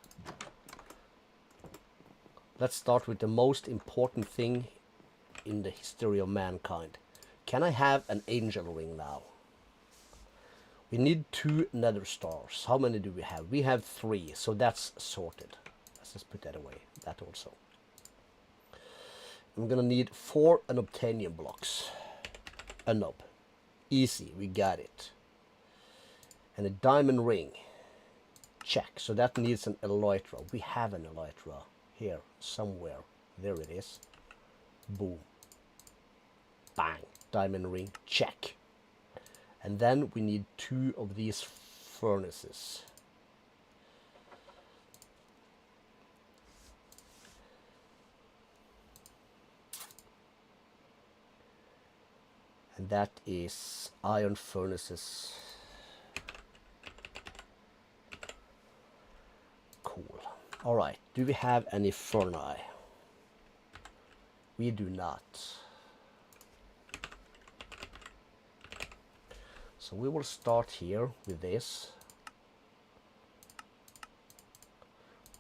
Let's start with the most important thing in the history of mankind. Can I have an angel ring now? We need 2 nether stars. How many do we have? We have 3, so that's sorted. Let's just put that away. That also. I'm gonna need 4 unobtainium blocks. A knob. Easy, we got it. And a diamond ring. Check. So that needs an elytra. We have an elytra here somewhere. There it is. Boom. Bang. Diamond ring. Check. And then we need 2 of these furnaces. And that is iron furnaces. Cool. All right. Do we have any furnace? We do not. So we will start here with this.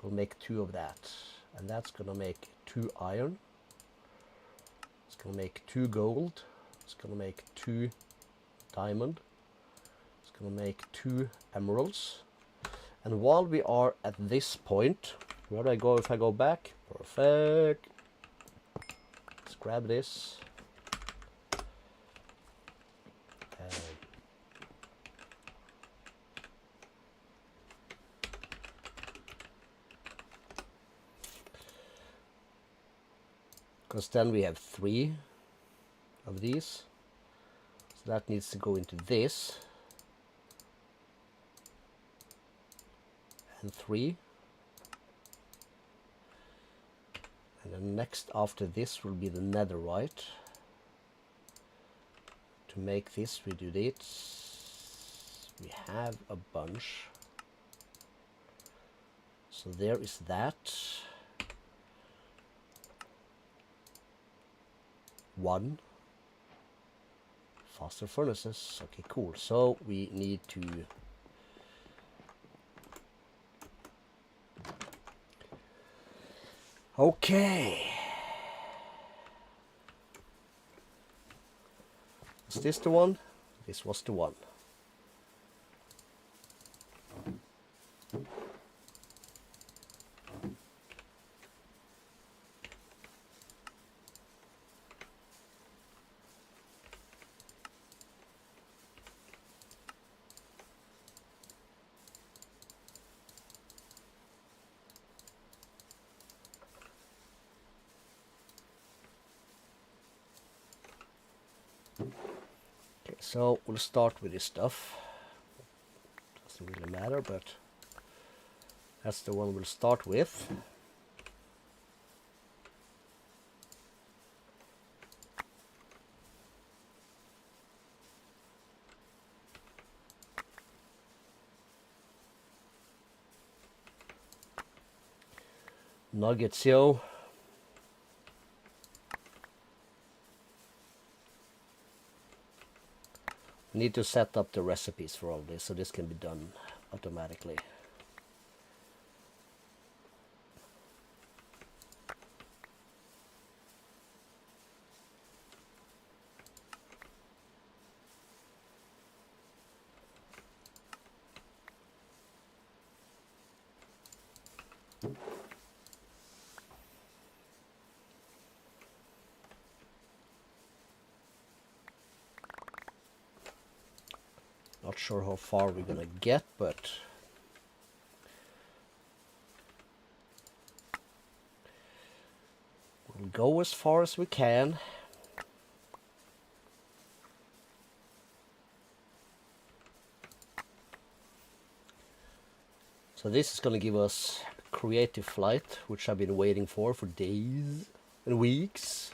We'll make 2 of that. And that's gonna make 2 iron. It's gonna make 2 gold. It's gonna make 2 diamond. It's gonna make 2 emeralds. And while we are at this point, where do I go if I go back? Perfect. Let's grab this. Because then we have 3 of these. So that needs to go into this. And 3. And then next after this will be the netherite. To make this we do this. We have a bunch. So there is that. 1. Faster furnaces. Okay, cool. So we need to okay. Is this the one? This was the one. So we'll start with this stuff. doesn't really matter, but that's the one we'll start with. Nuggets, yo. Need to set up the recipes for all this, so this can be done automatically. Not sure how far we're gonna get, but we'll go as far as we can. So this is gonna give us creative flight, which I've been waiting for days and weeks,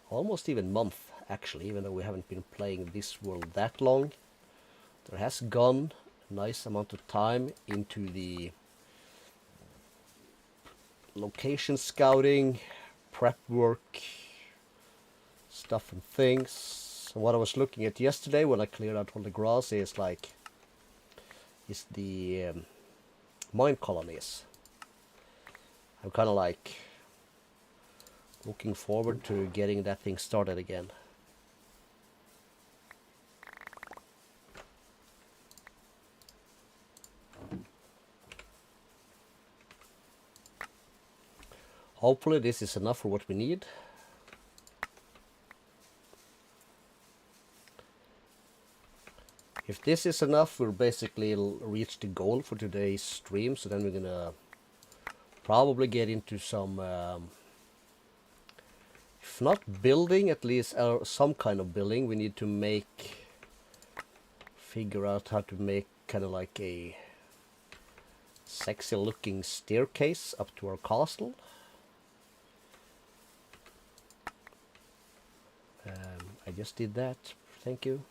almost even month actually, even though we haven't been playing this world that long. There has gone a nice amount of time into the location scouting, prep work, stuff and things. And what I was looking at yesterday when I cleared out all the grass is the mine colonies. I'm kind of like looking forward to getting that thing started again. Hopefully this is enough for what we need. If this is enough, we'll basically reach the goal for today's stream. So then we're gonna probably get into some, if not building, at least some kind of building. We need to figure out how to make kind of like a sexy looking staircase up to our castle. I just did that, thank you.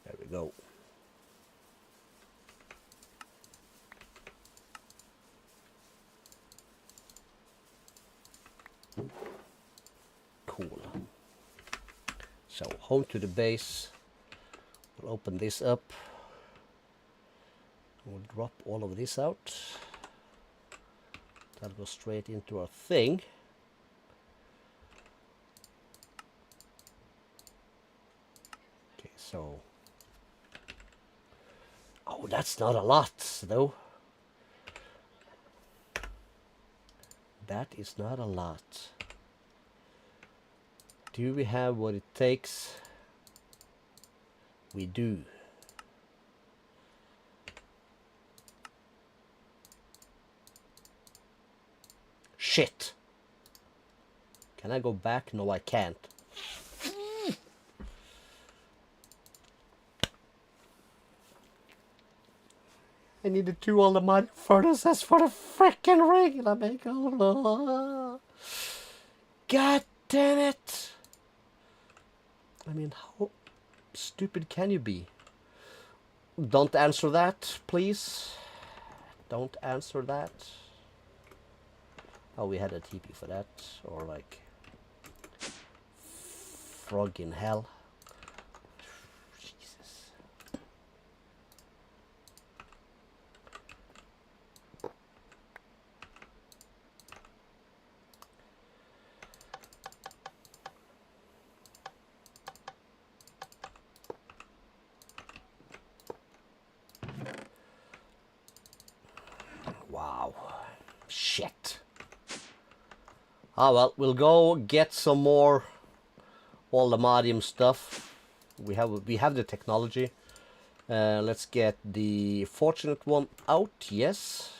There we go. Cool. So home to the base. We'll open this up. We'll drop all of this out. That'll go straight into our thing. Okay, so. Oh, that's not a lot, though. That is not a lot. Do we have what it takes? We do. Shit. Can I go back? No, I can't. I needed 2 aluminium furnaces for the frickin' ring. I make God damn it. I mean, how stupid can you be? Don't answer that, please. Don't answer that. Oh, we had a TP for that. Or like frog in hell. Jesus. Wow. Shit. Ah well, we'll go get some more aluminium stuff. We have the technology. Let's get the fortunate one out. Yes.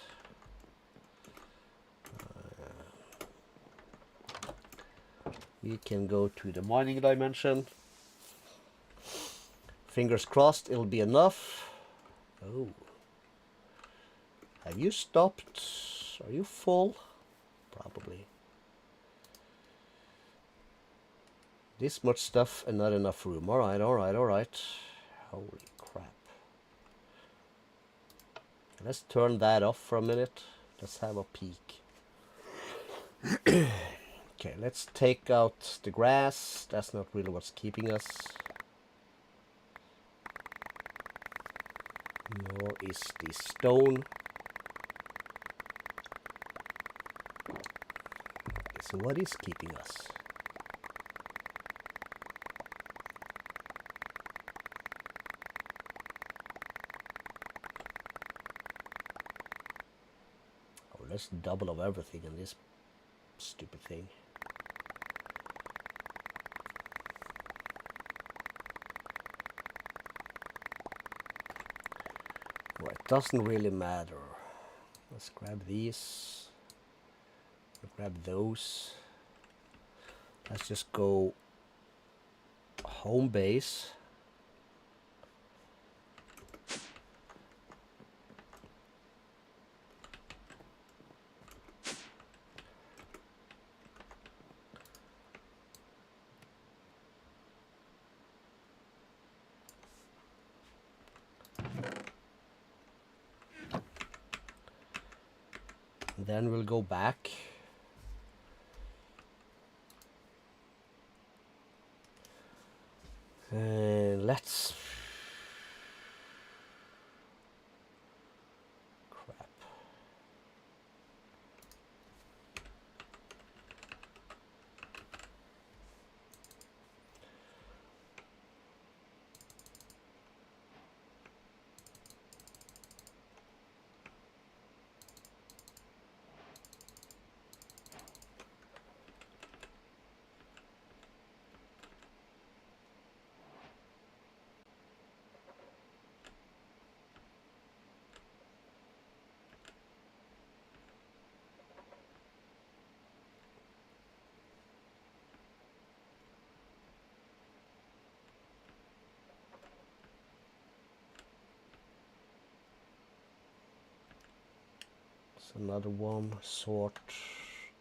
We can go to the mining dimension. Fingers crossed it'll be enough. Oh. Have you stopped? Are you full? Probably. This much stuff and not enough room. Alright, alright, alright. Holy crap. Let's turn that off for a minute. Let's have a peek. Okay, let's take out the grass. That's not really what's keeping us. Nor is the stone. So what is keeping us? Oh, let's double of everything in this stupid thing. Right, doesn't really matter. Let's grab these. Grab those. Let's just go home base. Then we'll go back. And let's... Crap. Another one, sort,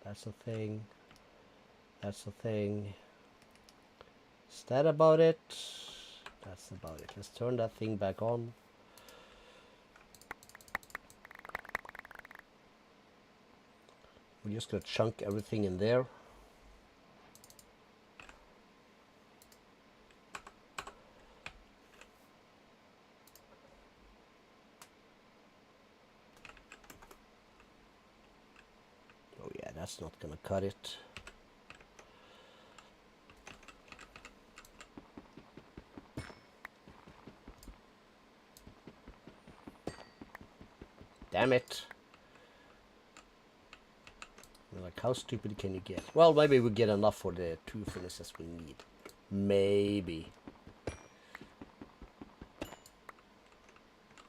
that's a thing, that's a thing. Is that about it? That's about it. Let's turn that thing back on. We're just gonna chunk everything in there. That's not gonna cut it. Damn it. Like, how stupid can you get? Well, maybe we get enough for the 2 finishes we need. Maybe.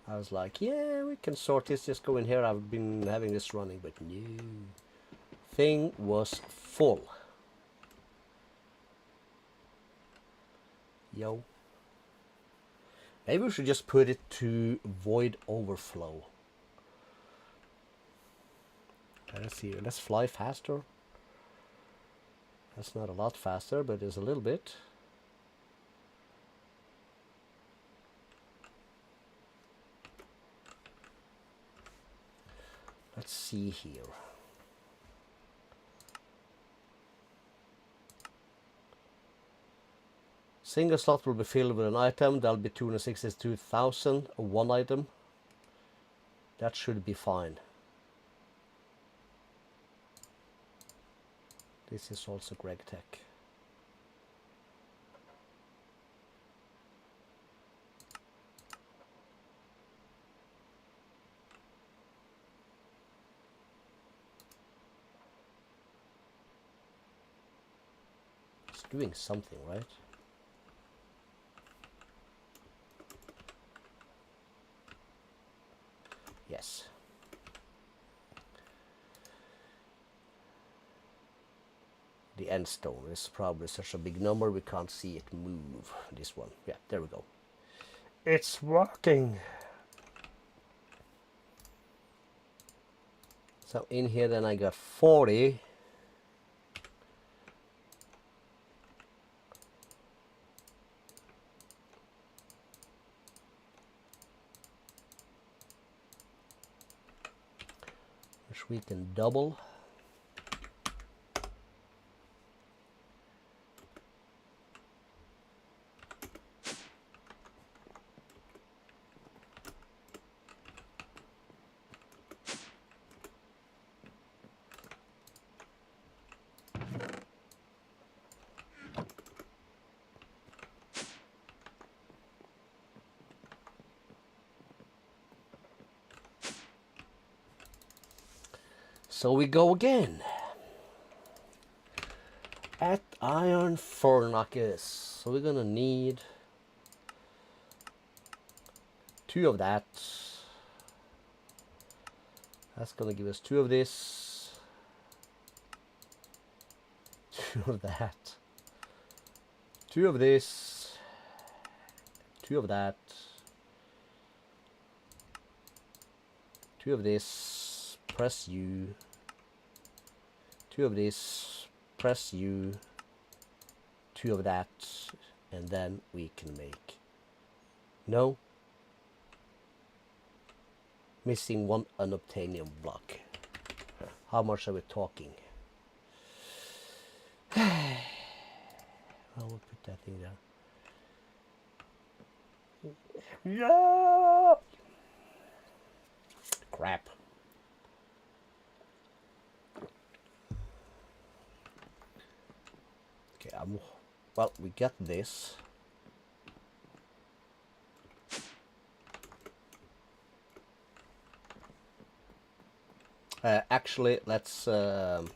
I was like, yeah, we can sort this, just go in here. I've been having this running, but no. Thing was full. Yo. Maybe we should just put it to void overflow. Let's see, let's fly faster. That's not a lot faster, but it's a little bit. Let's see here. Single slot will be filled with an item. That'll be 262,000 of one item. That should be fine. This is also Greg Tech. It's doing something, right? Yes. The end stone is probably such a big number we can't see it move. This one. Yeah, there we go. It's working. So in here then I got 40. Which we can double. So we go again. At iron furnaces. So we're gonna need 2 of that. That's gonna give us 2 of this. 2 of that. 2 of this. 2 of that. 2 of this. Press U. 2 of this. Press U. 2 of that. And then we can make. No. Missing 1 unobtainium block. How much are we talking? I will put that thing there. Yeah. Crap. Okay, well, we got this. Actually, let's well,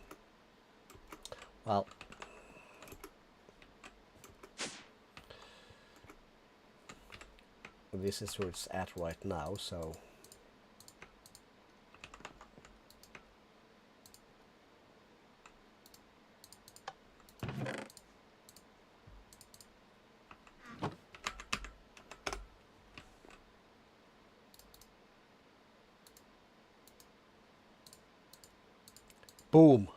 this is where it's at right now, so boom.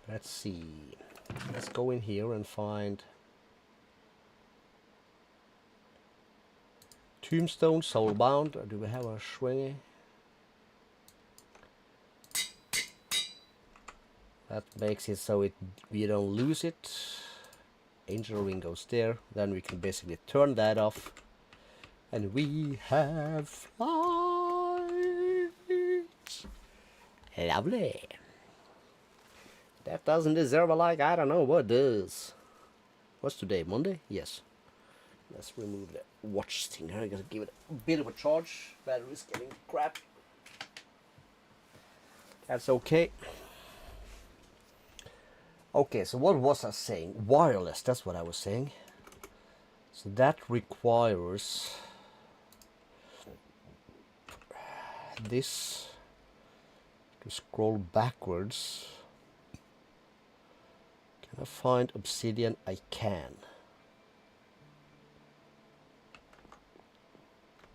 Let's see. Let's go in here and find Tombstone, Soulbound. Or do we have a swingy? That makes it so we don't lose it. Angel ring goes there. Then we can basically turn that off. And we have flight. Lovely. That doesn't deserve a like. I don't know what does. What's today? Monday? Yes. Let's remove the watch thing here. I gotta give it a bit of a charge. Battery's getting crap. That's okay. Okay, so what was I saying? Wireless, that's what I was saying. So that requires this to scroll backwards. Can I find obsidian? I can.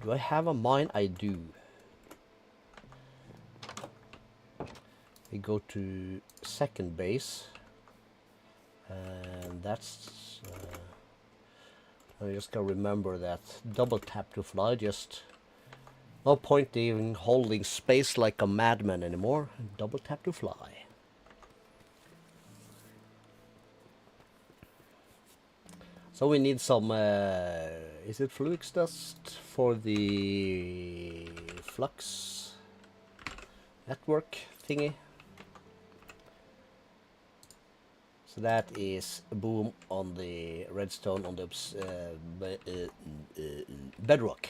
Do I have a mine? I do. We go to second base. And that's I just gotta remember that double tap to fly. Just no point even holding space like a madman anymore. Double tap to fly. So we need some is it flux dust for the flux network thingy? So that is boom on the redstone on the bedrock.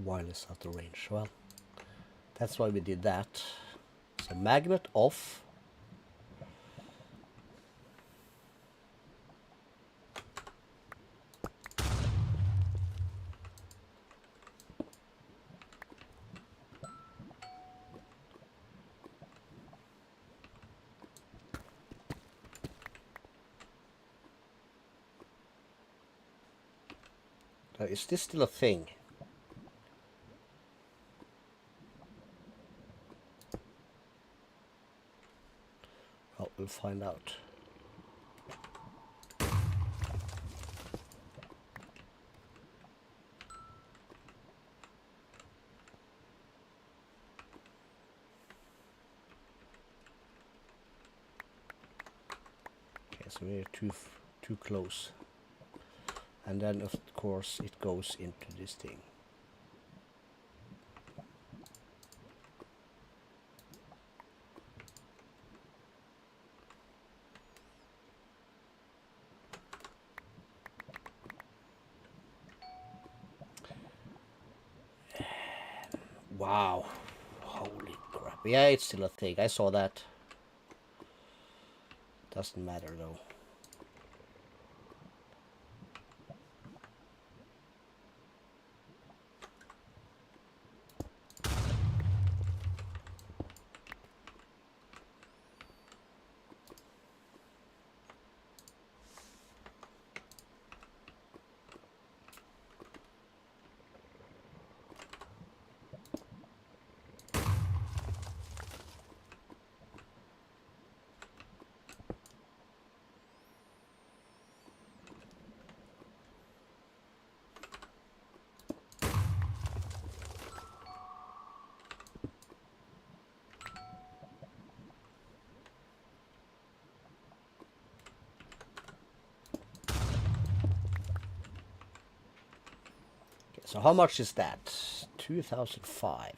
wireless out of range. Well, that's why we did that. So magnet off. Is this still a thing? Well, we'll find out. Okay, so we're too close. And then of course it goes into this thing. Wow. Holy crap. Yeah, it's still a thing. I saw that. Doesn't matter though. So how much is that? 2005.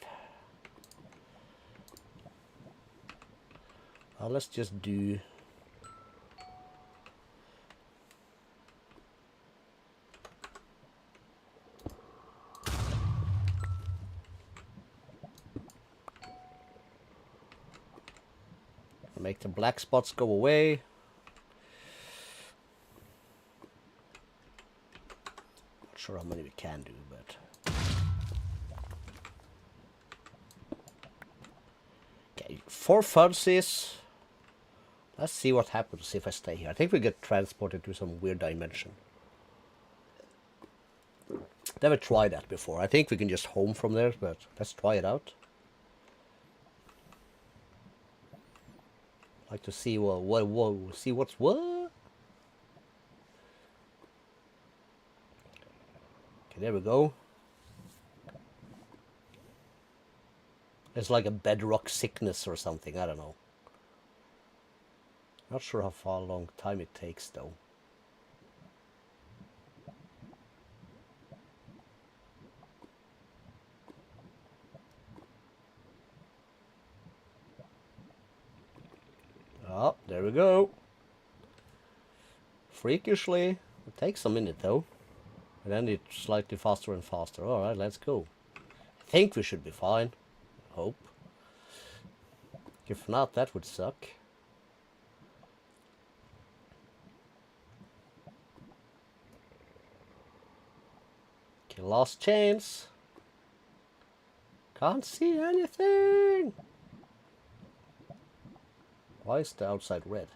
Well, let's just do... Make the black spots go away. Not sure how many we can do, but... Okay, 4 fuzzies. Let's see what happens if I stay here. I think we get transported to some weird dimension. Never tried that before. I think we can just home from there, but let's try it out. Like to see see what's what. Okay, there we go. It's like a bedrock sickness or something. I don't know. Not sure how far long time it takes though. Oh, there we go. Freakishly. It takes a minute though. And then it's slightly faster and faster. Alright, let's go. I think we should be fine. Hope. If not, that would suck. Okay, last chance. Can't see anything. Why is the outside red?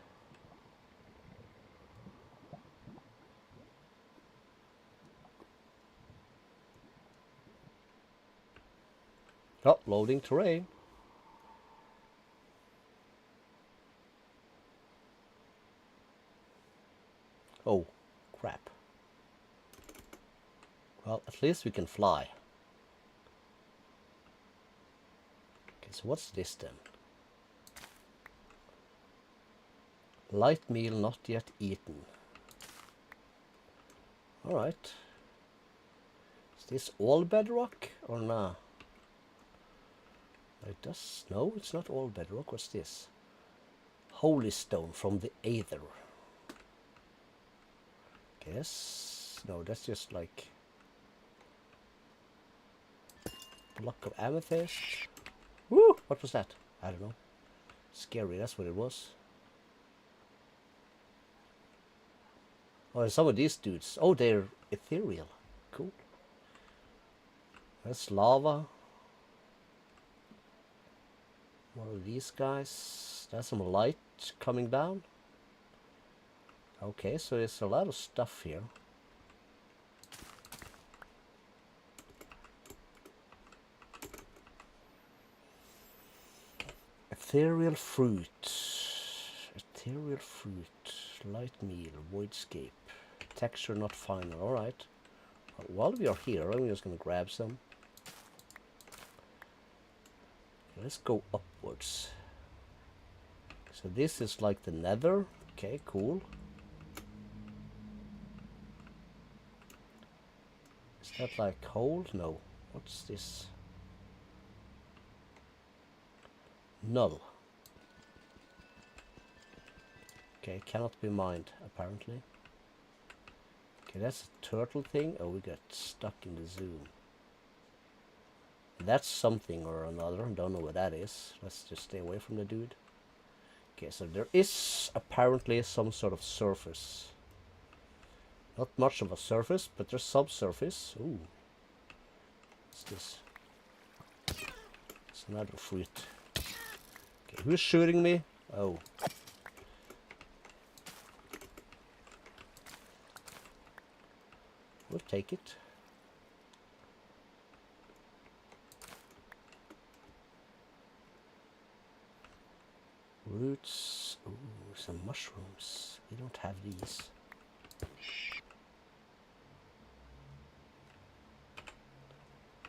Oh, loading terrain. Oh, crap. Well, at least we can fly. Okay, so what's this then? Light meal not yet eaten. Alright. Is this all bedrock or nah? It does. No, it's not all bedrock. What's this? Holy stone from the Aether. Guess. No, that's just like... Block of amethyst. Woo! What was that? I don't know. Scary, that's what it was. Oh, some of these dudes. Oh, they're ethereal. Cool. That's lava. One of these guys. There's some light coming down. Okay, so there's a lot of stuff here. Ethereal fruit. Ethereal fruit. Light meal. Voidscape. Texture not final. Alright. While we are here, I'm just going to grab some. Let's go upwards. So this is like the nether. Okay, cool. Is that like coal? No. What's this? Null. Okay, cannot be mined, apparently. Okay, that's a turtle thing. Oh, we got stuck in the zoom. That's something or another. Don't know what that is. Let's just stay away from the dude. Okay, so there is apparently some sort of surface. Not much of a surface, but there's subsurface. Ooh. What's this? It's another fruit. Okay, who's shooting me? Oh. We'll take it. Roots. Ooh, some mushrooms. We don't have these.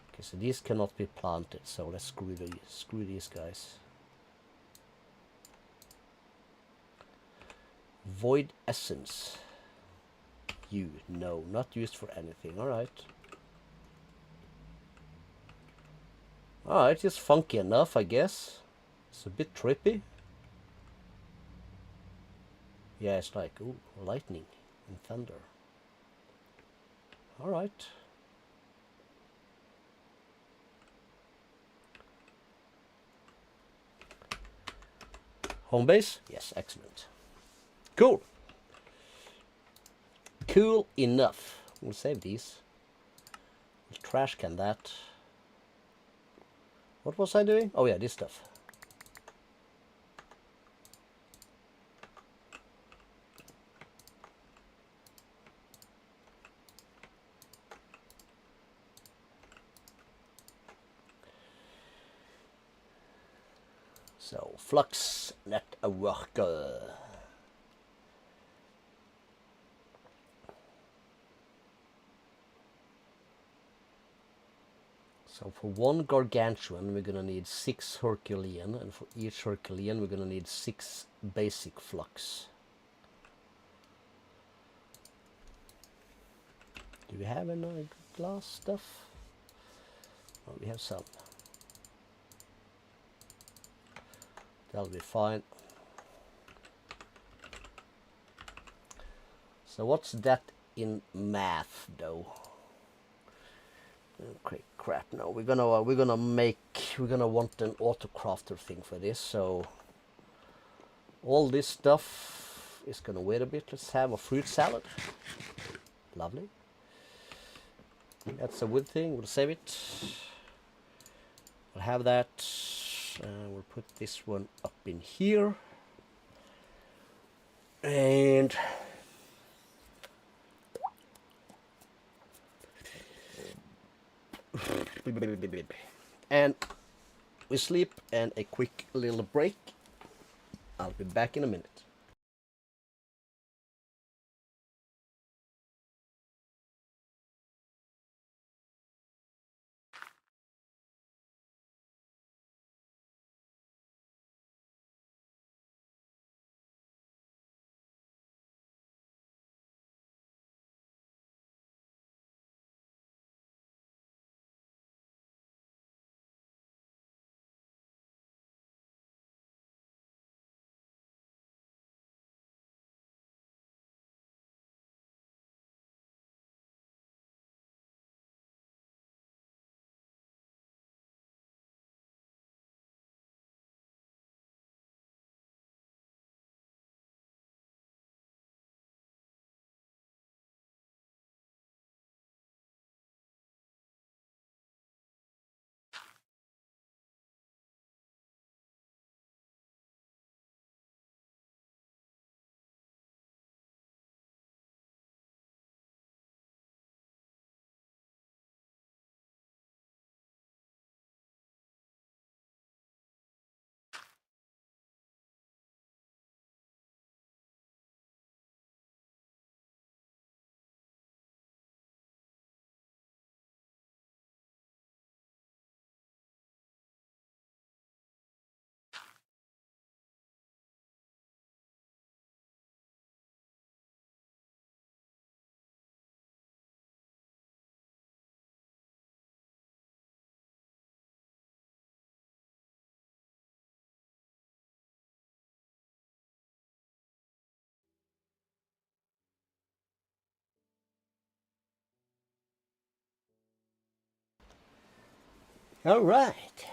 Okay, so these cannot be planted, so let's screw these guys. Void essence. You. No, not used for anything. Alright. Alright, it's funky enough, I guess. It's a bit trippy. Yeah, it's like, ooh, lightning and thunder. Alright. Home base? Yes, excellent. Cool. Cool enough. We'll save these. We'll trash can that. What was I doing? Oh yeah, this stuff. So, flux net a worker. So for one gargantuan, we're gonna need 6 Herculean, and for each Herculean, we're gonna need 6 basic flux. Do we have any glass stuff? Oh, we have some. That'll be fine. So what's that in math, though? Okay, crap. No, we're gonna want an auto crafter thing for this. So all this stuff is gonna wait a bit. Let's have a fruit salad. Lovely. That's a wood thing. We'll save it. We'll have that. We'll put this one up in here. And we sleep and a quick little break. I'll be back in a minute. All right.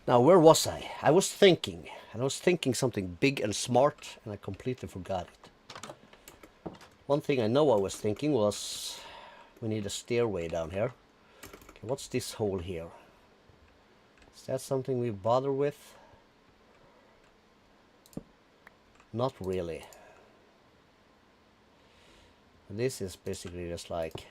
Now, where was I? I was thinking, and I was thinking something big and smart, and I completely forgot it. One thing I know I was thinking was we need a stairway down here. Okay, what's this hole here? Is that something we bother with? Not really. This is basically just like...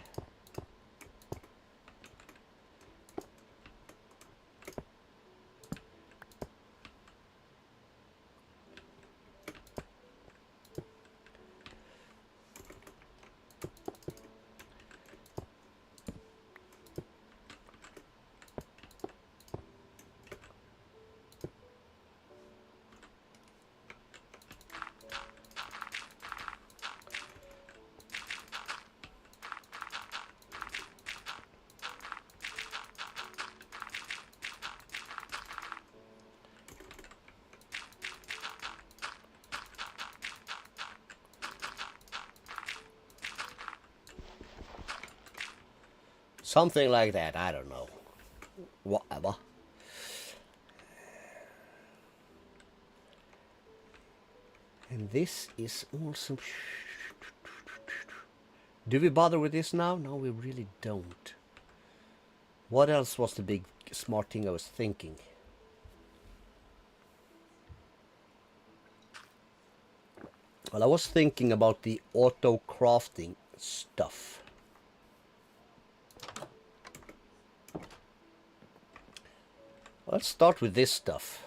something like that, I don't know. Whatever. And this is also... Do we bother with this now? No, we really don't. What else was the big smart thing I was thinking? Well, I was thinking about the auto crafting stuff. Let's start with this stuff.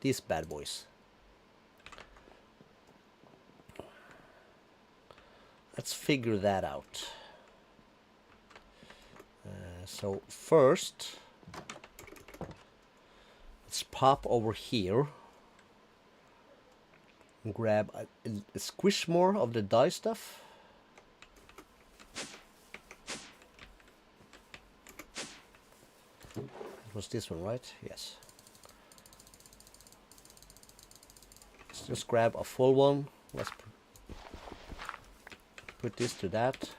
These bad boys. Let's figure that out. So first, let's pop over here and grab a squish more of the dye stuff. It was this one, right? Yes. Let's just grab a full one. Let's put this to that.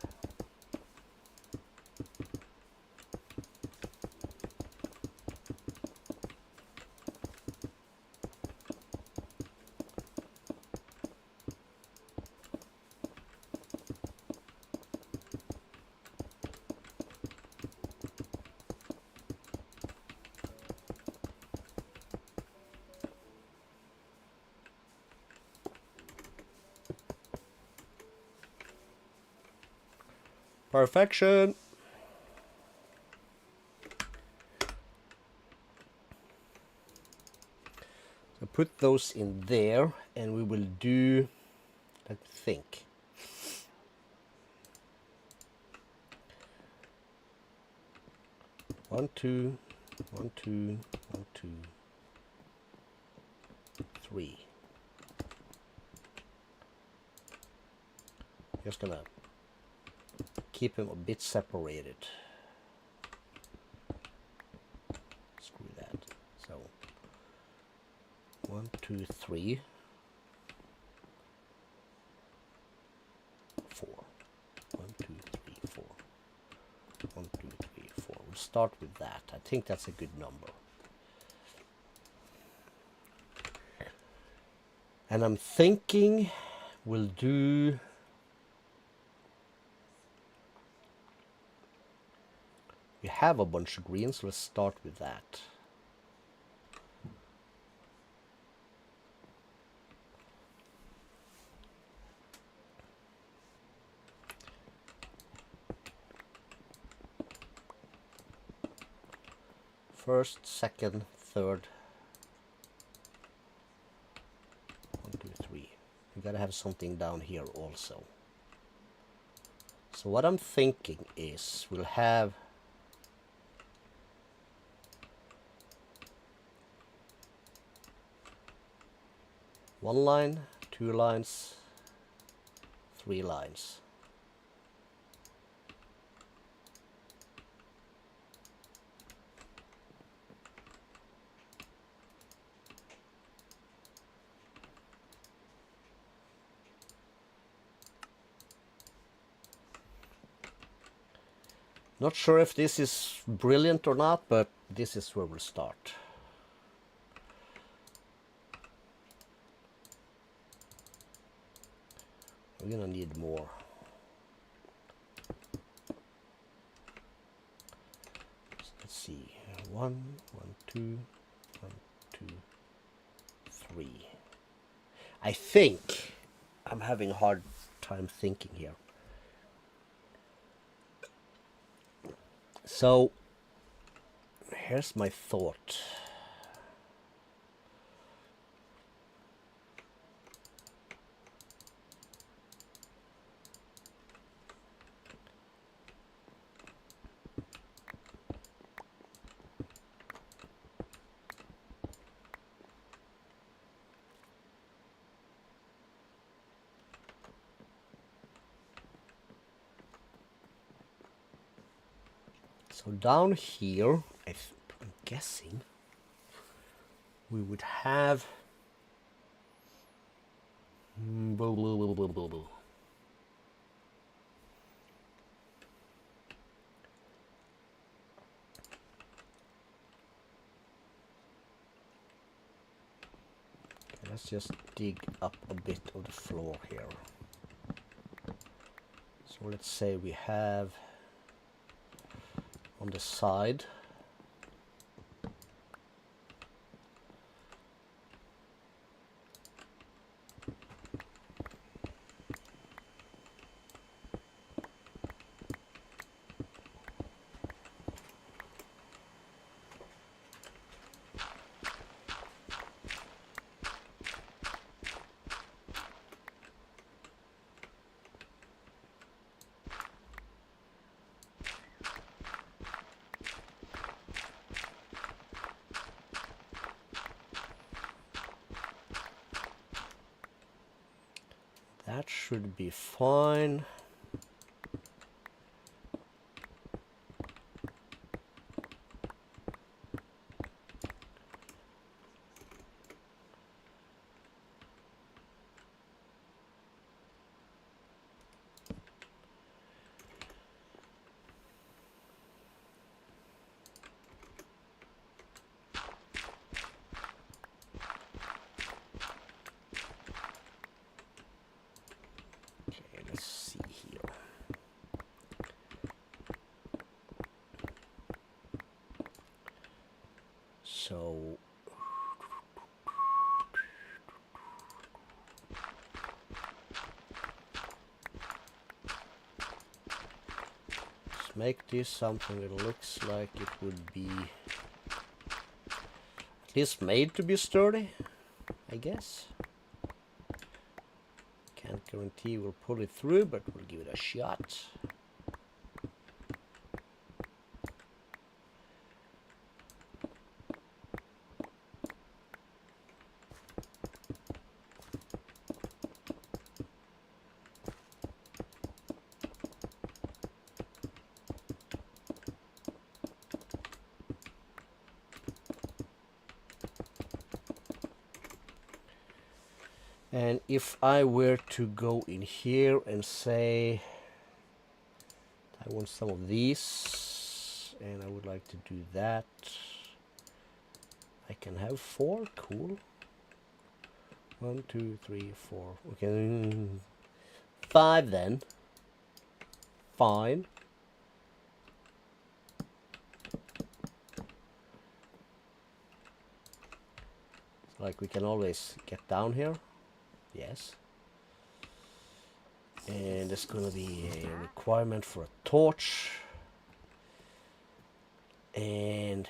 Perfection. So put those in there, and we will do, let me think. One, two, 3. Just gonna keep them a bit separated. Screw that. So 1, 2, 3, 4. 1, 2, 3, 4. 1, 2, 3, 4. We'll start with that. I think that's a good number. And I'm thinking we'll do... We have a bunch of greens, so let's start with that. First, second, third. 1, 2, 3. We gotta have something down here also. So what I'm thinking is we'll have one line, 2 lines, 3 lines. Not sure if this is brilliant or not, but this is where we'll start. We're gonna need more. Let's see. 1, 1, 2, 1, 2, 3. I think I'm having a hard time thinking here. So here's my thought. So down here, I'm guessing we would have blah, blah, blah, blah, blah, blah. Okay, let's just dig up a bit of the floor here. So let's say we have on the side that should be fine. So let's make this something that looks like it would be at least made to be sturdy, I guess. Can't guarantee we'll pull it through, but we'll give it a shot. And if I were to go in here and say I want some of these and I would like to do that, I can have 4. Cool. 1, 2, 3, 4. Okay, 5 then. Fine. Like we can always get down here. Yes. And there's gonna be a requirement for a torch. And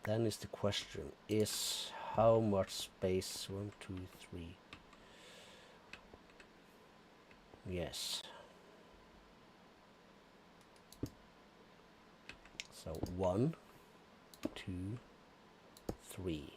then is the question is how much space? 1, 2, 3. Yes. So 1, 2, 3.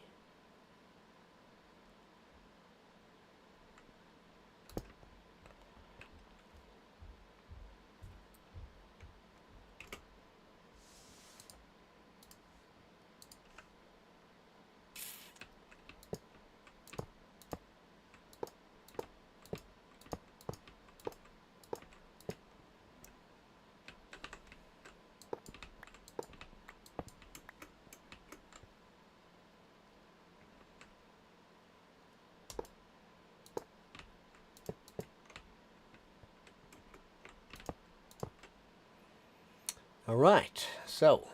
All right, so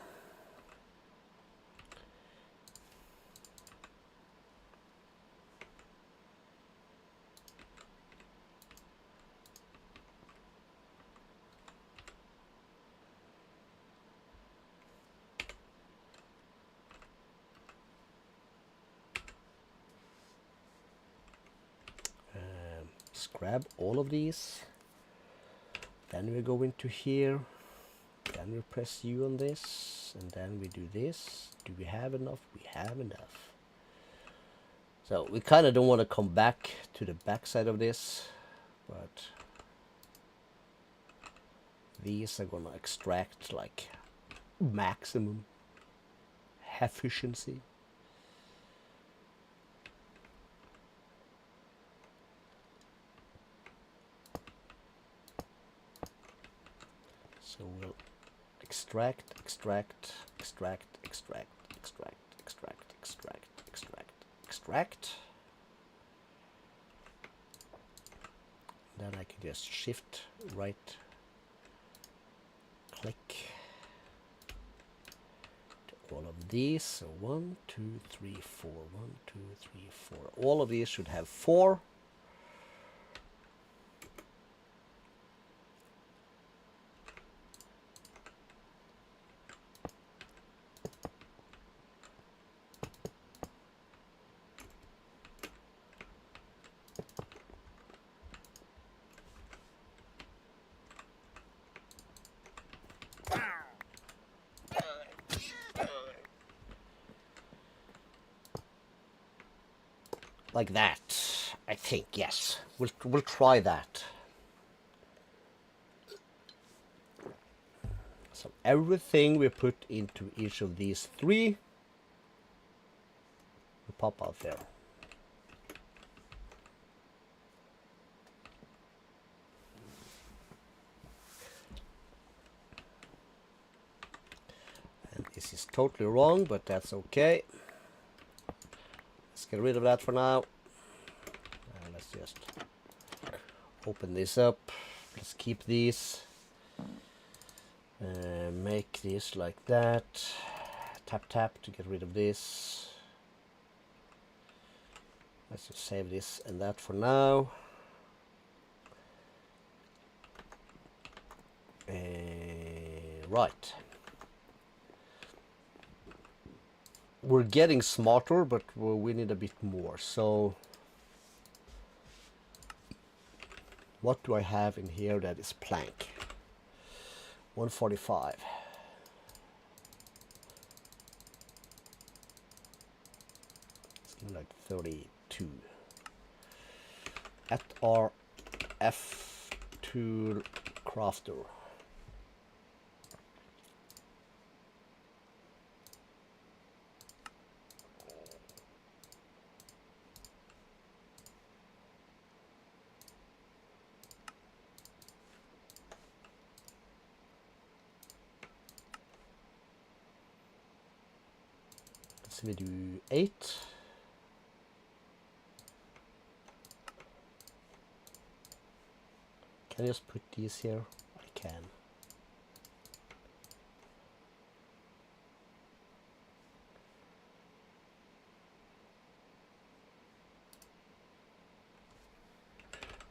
let's grab all of these. Then we go into here. Then we press U on this, and then we do this. Do we have enough? We have enough. So we kind of don't want to come back to the back side of this, but these are gonna extract like maximum efficiency. So we'll extract, extract, extract, extract, extract, extract, extract, extract, extract. Then I can just shift right click to all of these. So 1, 2, 3, 4, 1, 2, 3, 4. All of these should have 4. Like that, I think. Yes, we'll try that. So everything we put into each of these 3 will pop out there. And this is totally wrong, but that's okay. Let's get rid of that for now. Let's just open this up. Let's keep these. Make this like that. Tap tap to get rid of this. Let's just save this and that for now. Right. We're getting smarter, but we need a bit more. So what do I have in here that is plank? 145. It's like 32. At our F2 crafter. So we do 8. Can I just put these here? I can.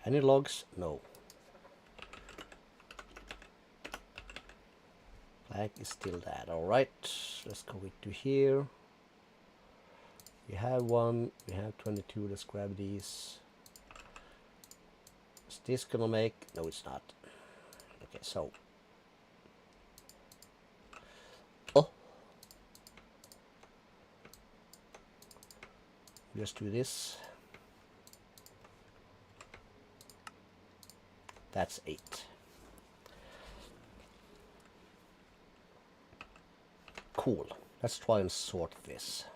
Any logs? No. Flag is still that. Alright, let's go into here. We have 1, we have 22. Let's grab these. Is this gonna make? No, it's not. Okay, so. Oh. Just do this. That's 8. Cool. Let's try and sort this.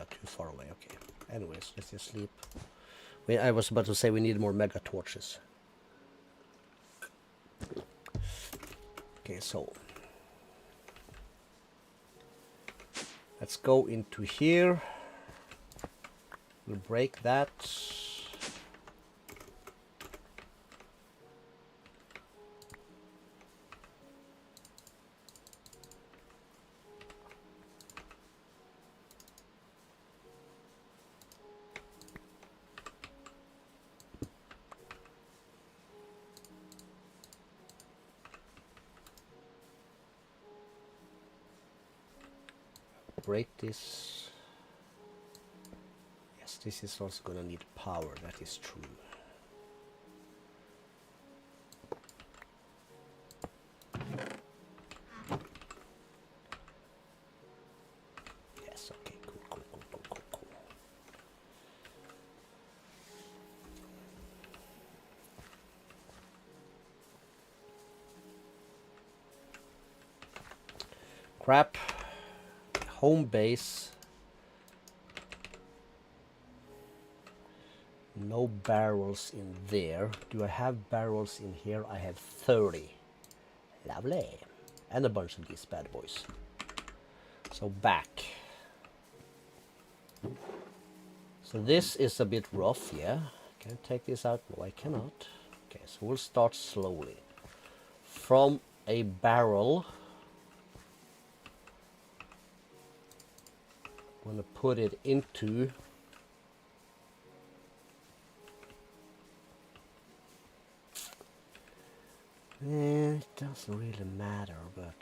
Too far away. Okay. Anyways, let's just sleep. I was about to say we need more mega torches. Okay, so let's go into here. We'll break that. Break this. Yes, this is also gonna need power, that is true. Yes, okay, cool. Crap. Home base. No barrels in there. Do I have barrels in here? I have 30. Lovely. And a bunch of these bad boys. So back. So this is a bit rough, yeah. Can I take this out? No, I cannot. Okay, so we'll start slowly. From a barrel, I'm gonna put it into it doesn't really matter, but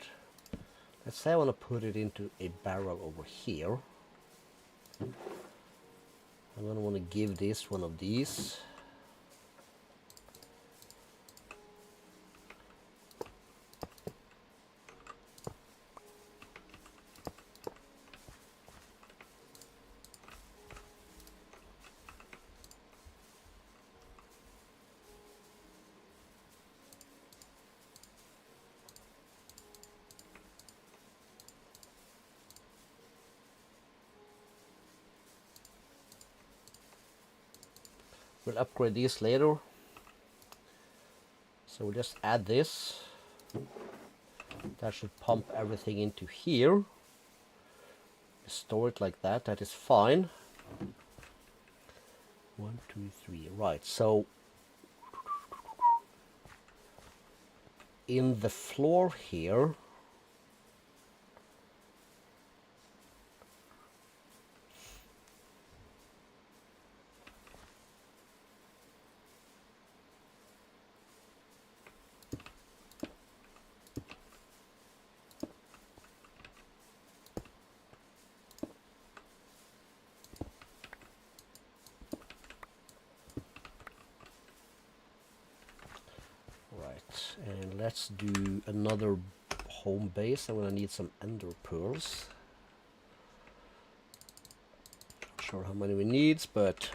let's say I want to put it into a barrel over here. I'm gonna want to give this one of these. We'll upgrade these later. So we'll just add this. That should pump everything into here. Store it like that. That is fine. 1, 2, 3. Right. So in the floor here, and let's do another home base. I'm gonna need some ender pearls. Not sure how many we need, but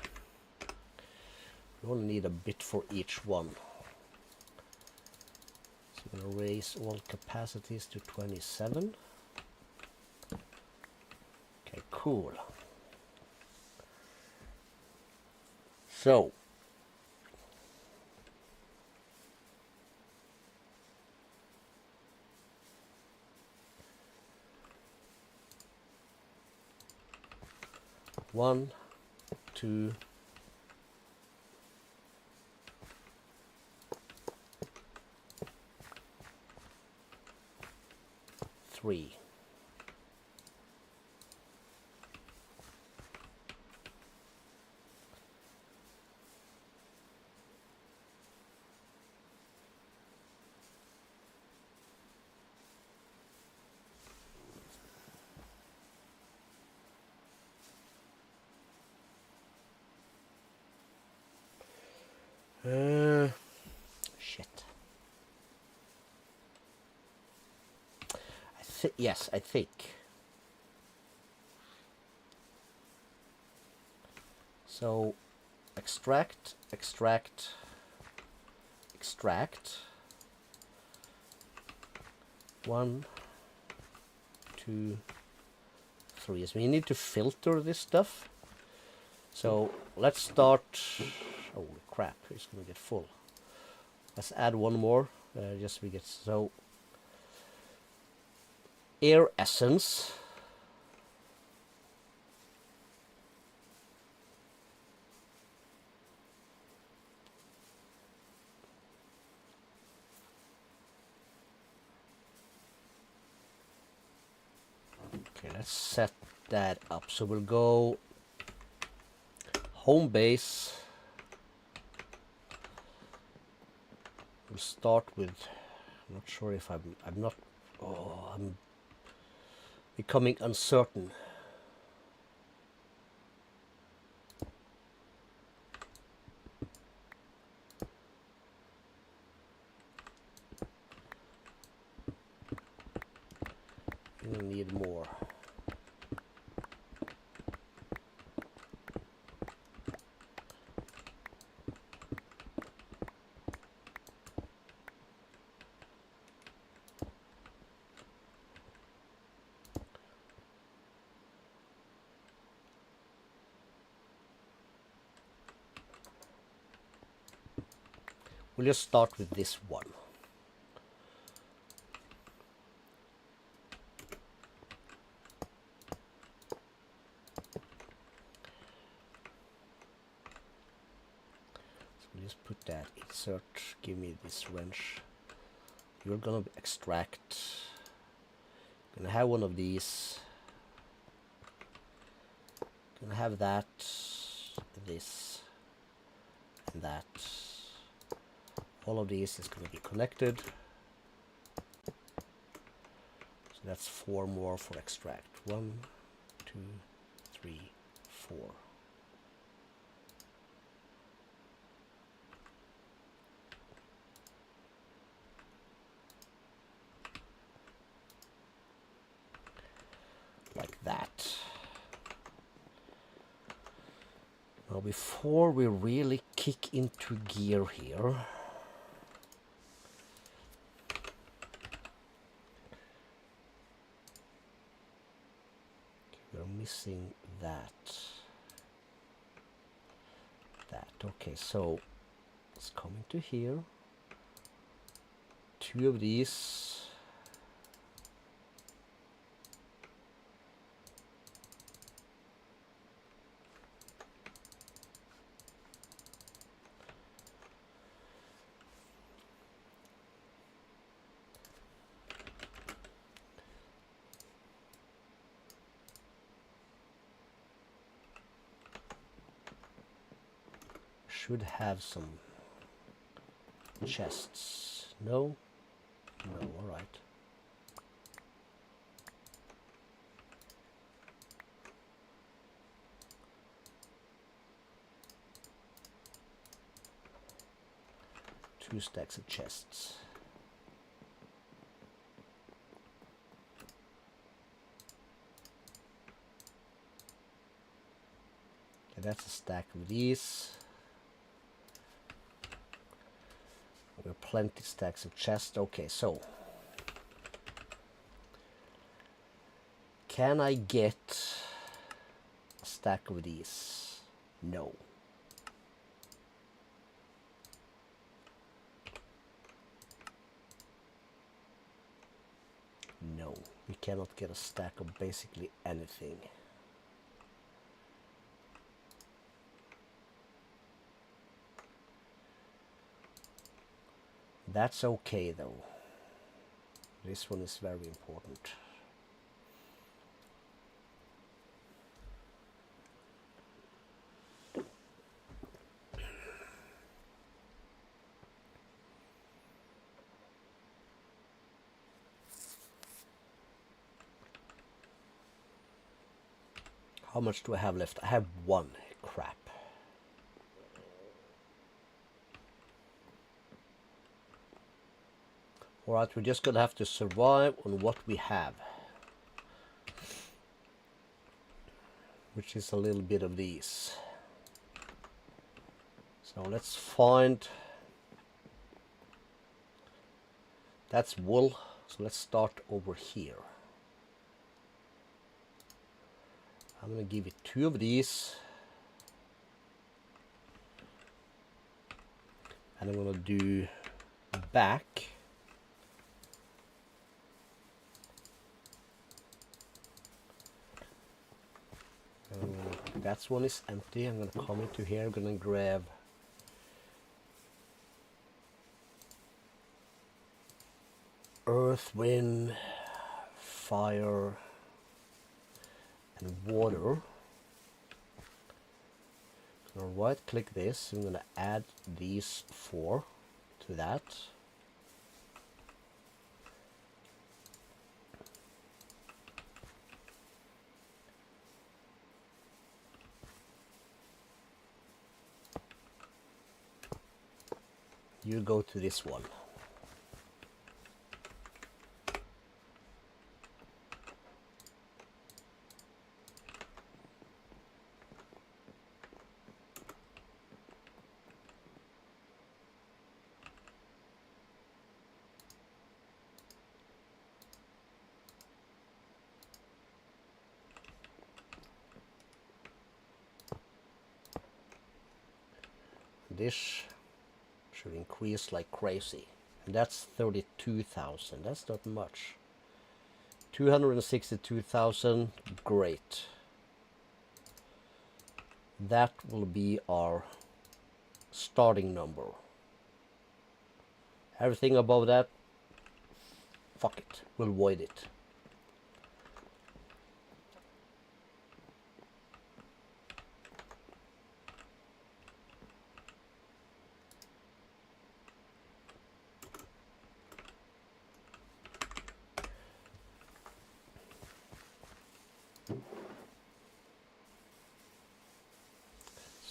we only need a bit for each one. So I'm gonna raise all capacities to 27. Okay, cool. So one, 2, 3. Shit. Yes, I think. So extract, extract, extract. 1, 2, 3. So we need to filter this stuff. So let's start. Holy crap, it's gonna get full. Let's add one more. Just we get so air essence. Okay, let's set that up. So we'll go home base. We'll start with, I'm not sure if I'm not, oh, I'm becoming uncertain. We'll need more. We'll just start with this one. So we'll just put that, insert, give me this wrench. You're gonna extract. Gonna have one of these. Gonna have that, this, and that. All of these is going to be connected. So that's 4 more for extract. 1, 2, 3, 4. Like that. Now before we really kick into gear here, we're missing that. Okay, so let's come into here. 2 of these. Should have some chests. No? No, alright. Two stacks of chests. Okay, that's a stack of these. There are plenty stacks of chests. Okay, so can I get a stack of these? No. No, we cannot get a stack of basically anything. That's okay though. This one is very important. How much do I have left? I have 1. Crap. Alright, we're just gonna have to survive on what we have. Which is a little bit of these. So let's find... That's wool. So let's start over here. I'm gonna give it 2 of these. And I'm gonna do back. That one is empty. I'm gonna come into here. I'm gonna grab earth, wind, fire, and water. I'm gonna right click this. I'm gonna add these 4 to that. You go to this one. This should increase like crazy. And that's 32,000. That's not much. 262,000. Great. That will be our starting number. Everything above that, fuck it. We'll void it.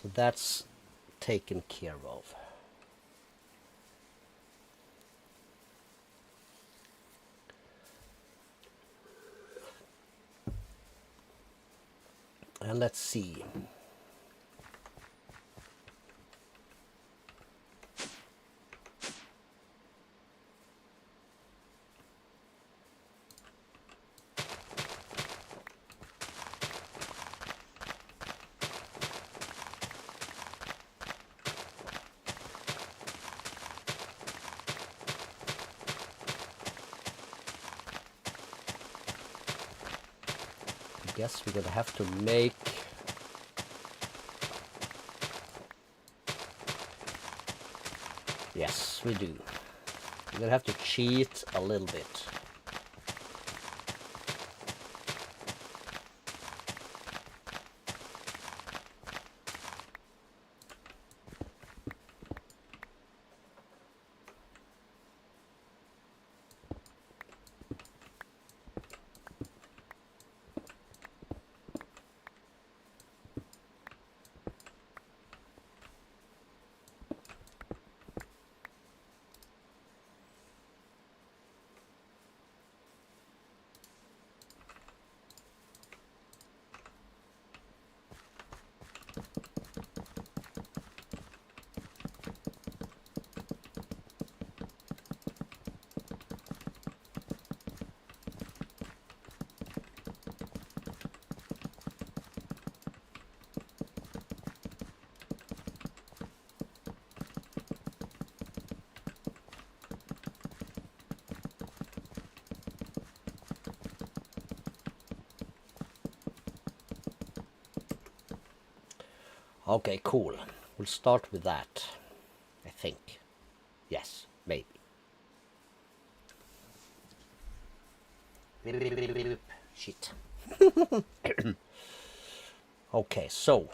So that's taken care of. And let's see. I guess we're gonna have to make yes, we do. We're gonna have to cheat a little bit. Okay, cool. We'll start with that, I think. Yes, maybe. Shit. Okay, so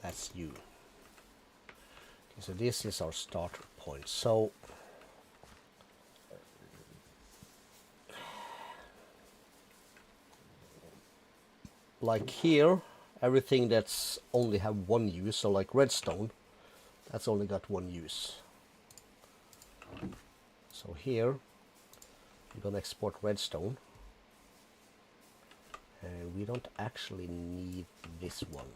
that's you. So this is our starter point. So like here, everything that's only have one use, so like redstone, that's only got one use. So here, we're gonna export redstone. And we don't actually need this one.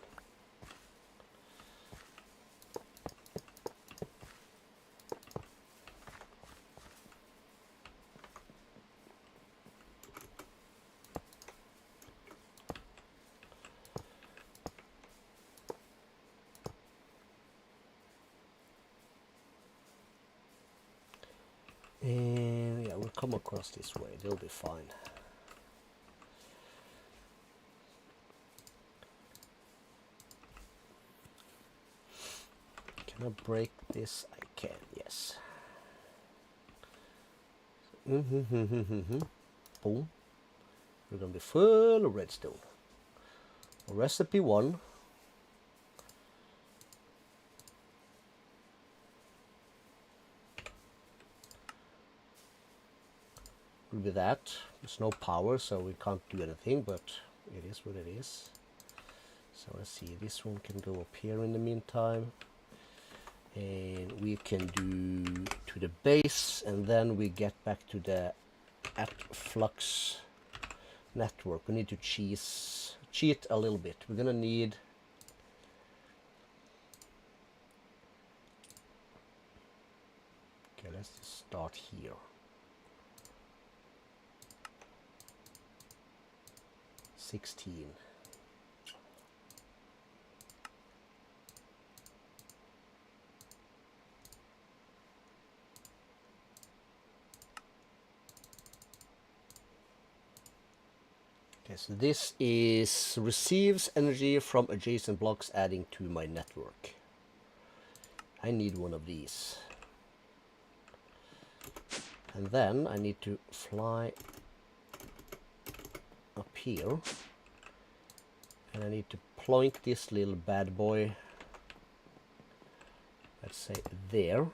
And yeah, we'll come across this way. They'll be fine. Can I break this? I can, yes. Boom. We're gonna be full of redstone. Recipe 1. Will be that. There's no power, so we can't do anything, but it is what it is. So let's see, this one can go up here in the meantime. And we can do to the base, and then we get back to the @flux network. We need to cheat a little bit. We're gonna need okay, let's just start here. 16. Okay, so this is receives energy from adjacent blocks adding to my network. I need one of these. And then I need to fly up here. And I need to point this little bad boy, let's say there.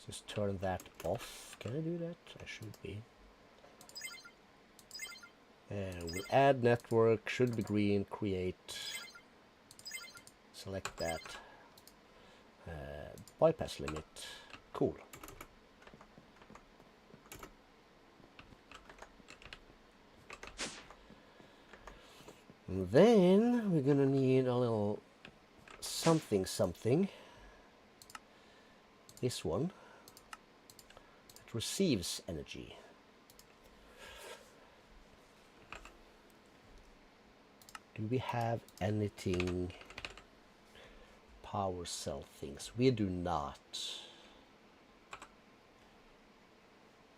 Just turn that off. Can I do that? I should be. And we'll add network, should be green, create. Select that. Bypass limit. Cool. And then we're gonna need a little something. This one. It receives energy. Do we have anything power cell things? We do not.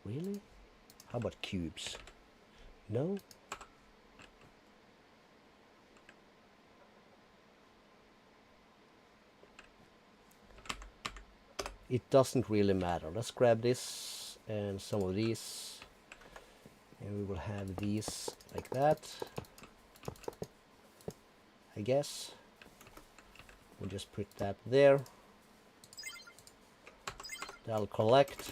Really? How about cubes? No? It doesn't really matter. Let's grab this and some of these. And we will have these like that. I guess. We'll just put that there. That'll collect.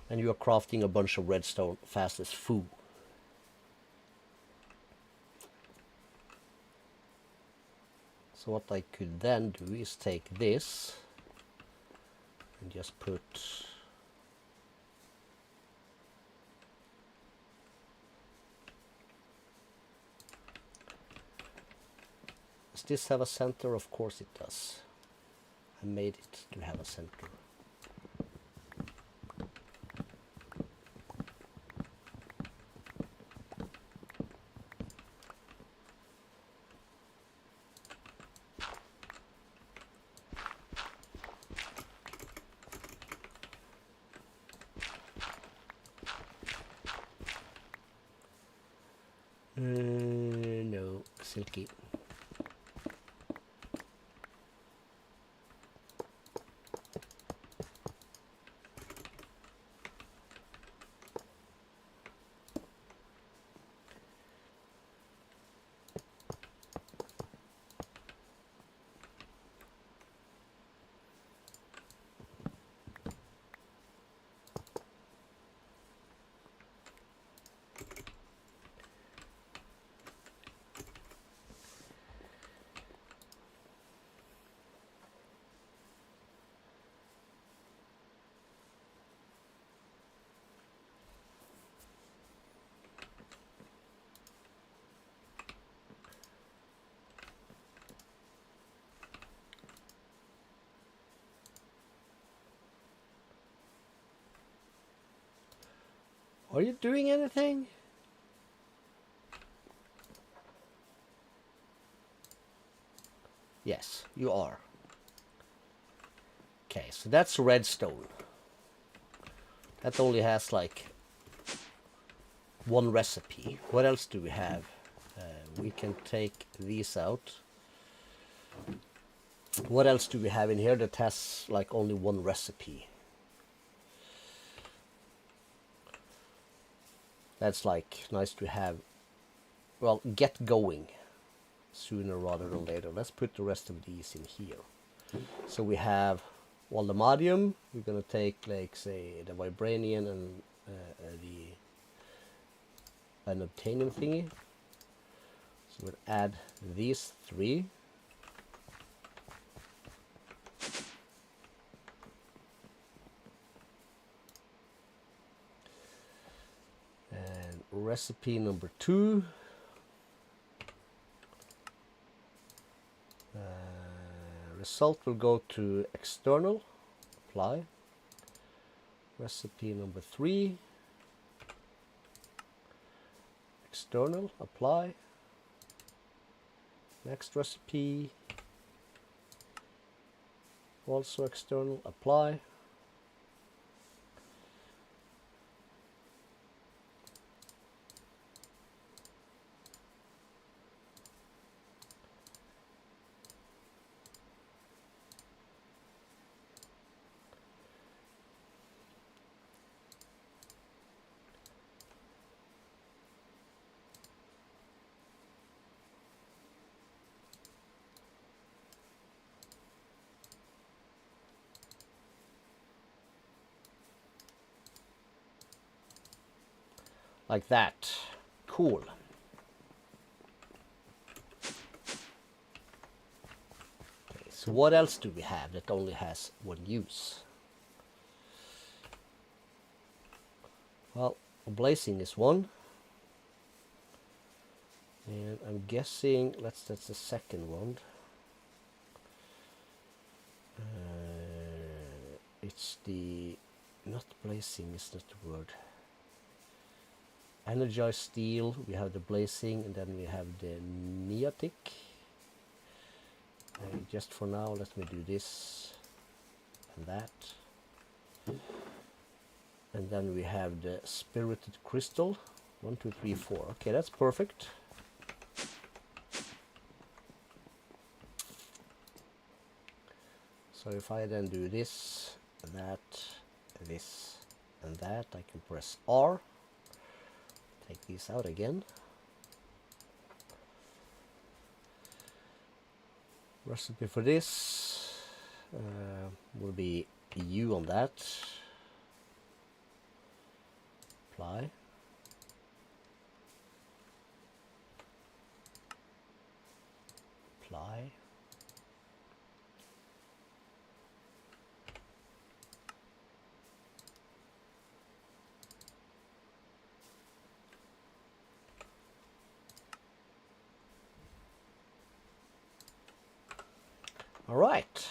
And you are crafting a bunch of redstone fast as foo. So what I could then do is take this and just put does this have a center? Of course it does. I made it to have a center. No, silky. Are you doing anything? Yes, you are. Okay, so that's redstone. That only has like one recipe. What else do we have? We can take these out. What else do we have in here that has like only one recipe? That's like nice to have. Well, get going sooner rather than later. Let's put the rest of these in here. So we have Waldemarium. We're gonna take like say the Vibranium and the unobtainium thingy. So we'll add these three. And recipe number 2. Result will go to external, apply. Recipe number 3, external, apply. Next recipe, also external, apply. Like that. Cool. Okay, so what else do we have that only has one use? Well, blazing is one. And I'm guessing that's the second one. It's the, not blazing is not the word. Energized steel, we have the blazing, and then we have the neotic. Just for now, let me do this and that. And then we have the spirited crystal. 1, 2, 3, 4. Okay, that's perfect. So if I then do this, that, this, and that, I can press R. Take these out again. Recipe for this will be U on that. Apply. Apply. All right.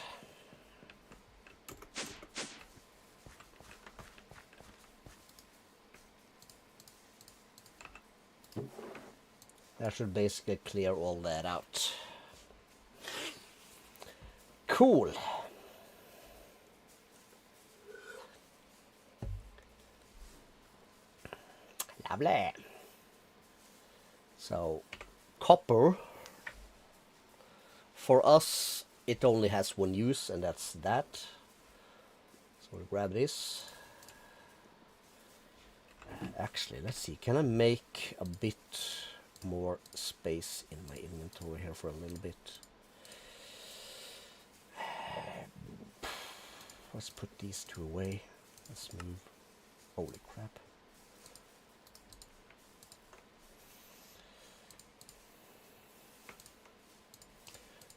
That should basically clear all that out. Cool. Lovely. So, copper, for us, it only has one use, and that's that. So we'll grab this. Actually, let's see, can I make a bit more space in my inventory here for a little bit? Let's put these two away. Let's move. Holy crap.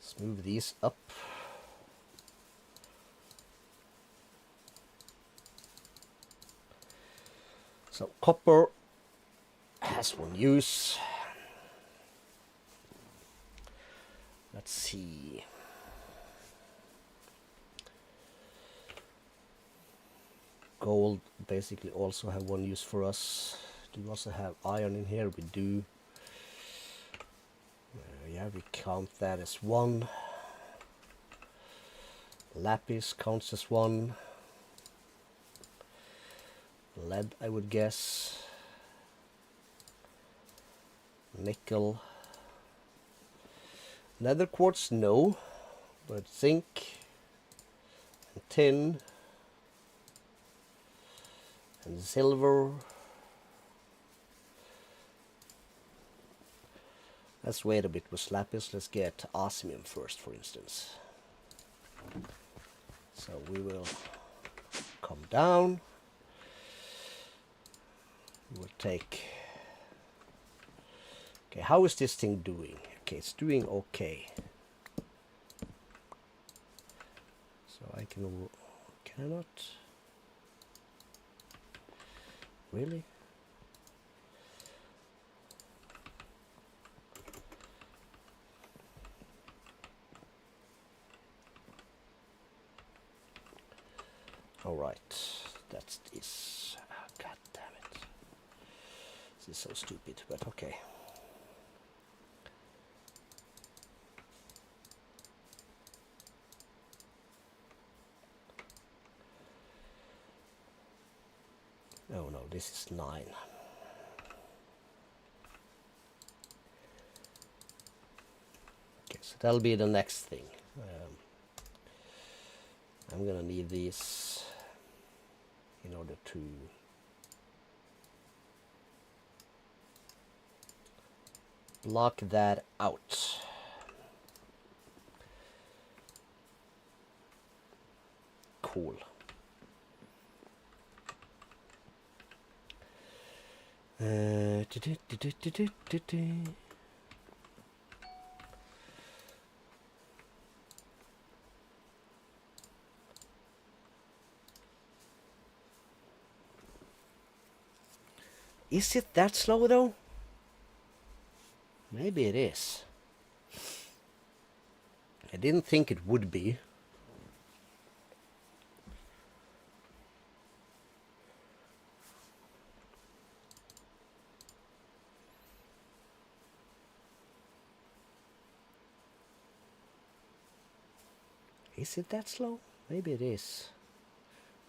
Let's move these up. So copper has one use. Let's see. Gold basically also have one use for us. Do we also have iron in here? We do. Yeah, we count that as one. Lapis counts as one. Lead, I would guess. Nickel. Nether quartz, no. But zinc and tin and silver. Let's wait a bit with lapis. Let's get osmium first, for instance. So we will come down. We'll take... Okay, how is this thing doing? Okay, it's doing okay. So I cannot... Really? Alright, that's this. Oh, God damn it. This is so stupid, but okay. Oh no, this is 9. Okay, so that'll be the next thing. I'm gonna need these in order to block that out. Cool. Is it that slow though? Maybe it is. I didn't think it would be. Is it that slow? Maybe it is.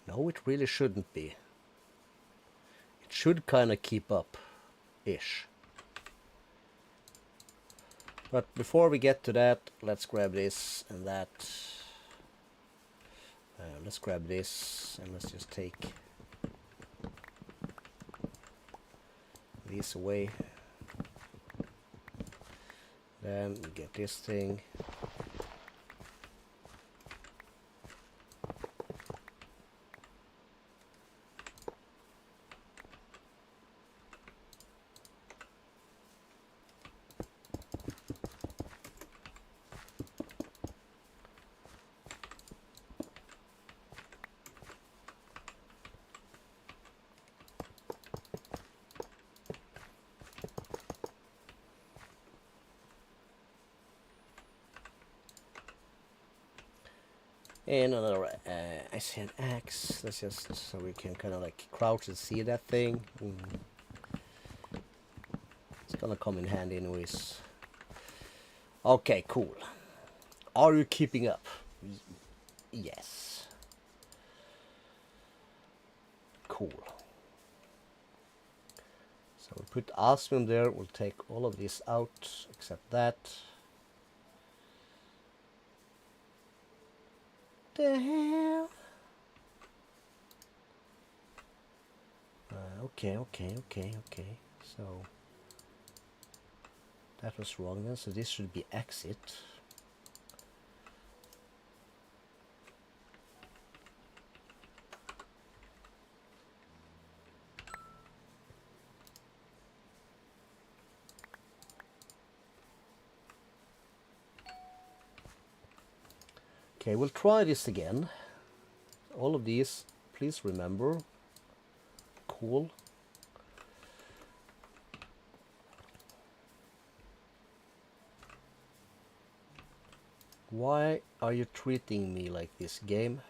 No, it really shouldn't be. It should kind of keep up-ish. But before we get to that, let's grab this and that. Let's grab this and let's just take these away. Then get this thing. And another I see an axe. Let's just so we can kind of like crouch and see that thing. It's gonna come in handy anyways. Okay, cool. Are you keeping up? Yes. Cool. So we put osmium there. We'll take all of this out except that. The hell? Okay. So that was wrong then. So this should be exit. Okay, we'll try this again. All of these, please remember. Cool. Why are you treating me like this, game?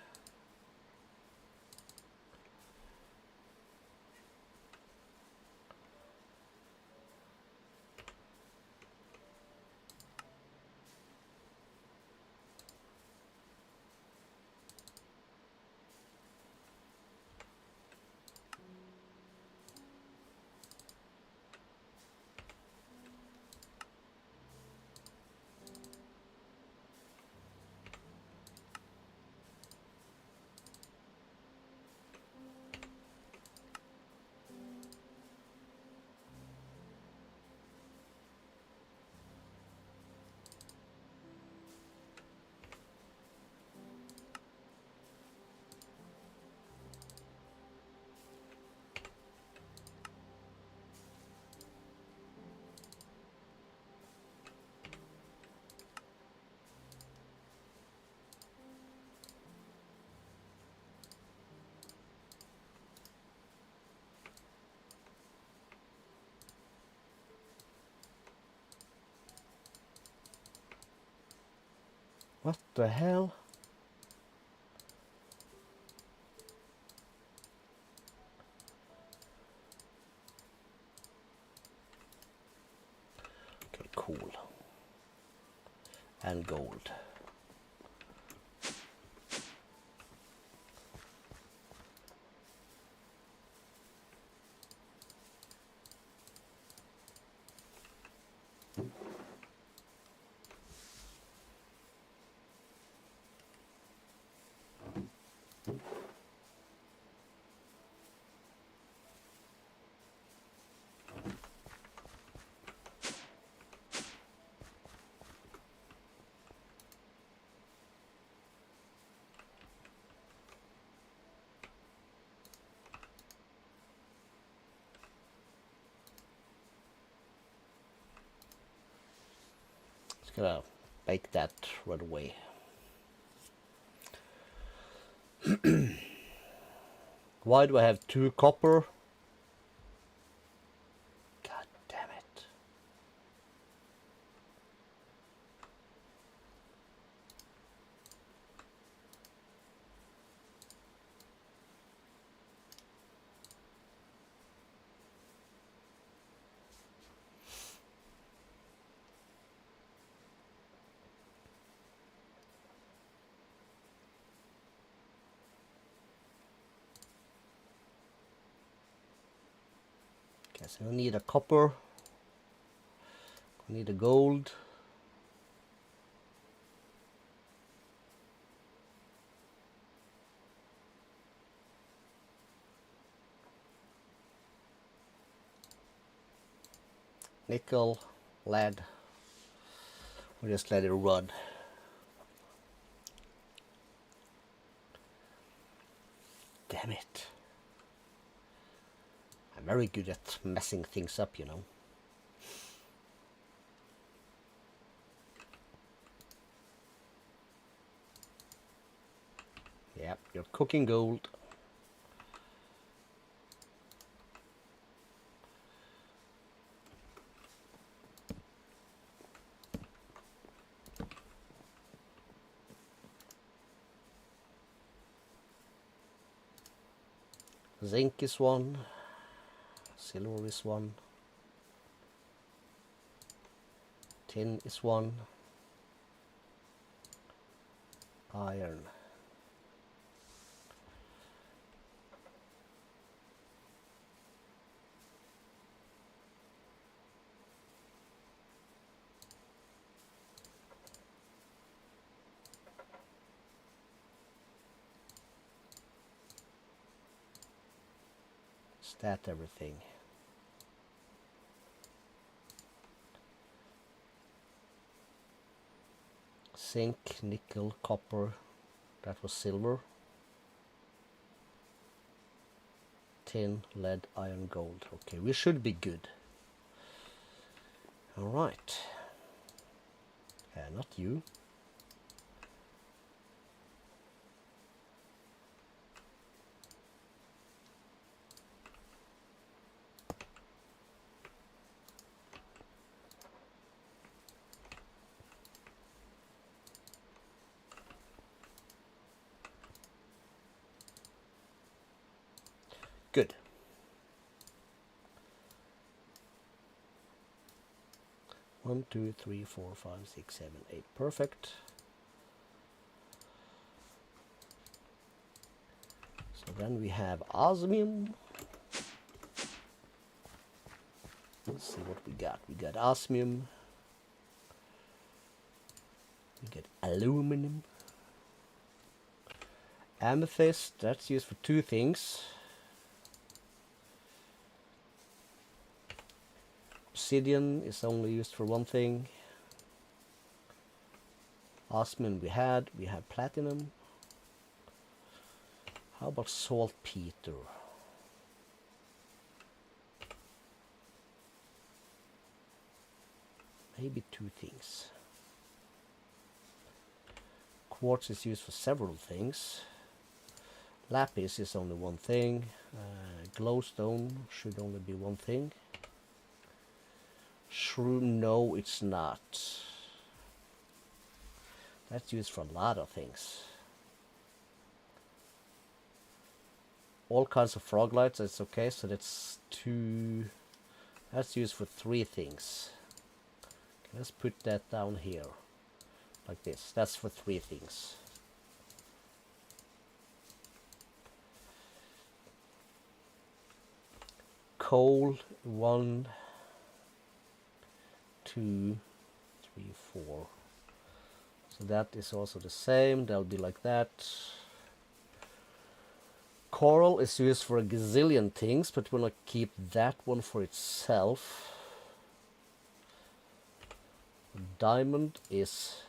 What the hell? Okay, cool. And gold. Just gonna bake that right away. Why do I have 2 copper? God damn it. Guess I need a copper. I need a gold. Nickel, lead. We'll just let it run. Damn it. I'm very good at messing things up, you know. Yep, you're cooking gold. Zinc is 1. Silver is 1. Tin is 1. Iron. Stat everything. Zinc, nickel, copper. That was silver. Tin, lead, iron, gold. Okay, we should be good. All right. Not you. Good. One, two, three, 4, 5, 6, 7, 8. Perfect. So then we have osmium. Let's see what we got. We got osmium. We get aluminum. Amethyst, that's used for 2 things. Obsidian is only used for 1 thing. Osmium we have platinum. How about saltpeter? Maybe 2 things. Quartz is used for several things. Lapis is only 1 thing. Glowstone should only be 1 thing. Shroom, no, it's not. That's used for a lot of things. All kinds of frog lights, that's okay, so that's 2. That's used for 3 things. Okay, let's put that down here. Like this. That's for 3 things. Coal, 1, 2, 3, 4. So that is also the same. That'll be like that. Coral is used for a gazillion things, but we're gonna keep that one for itself. Diamond is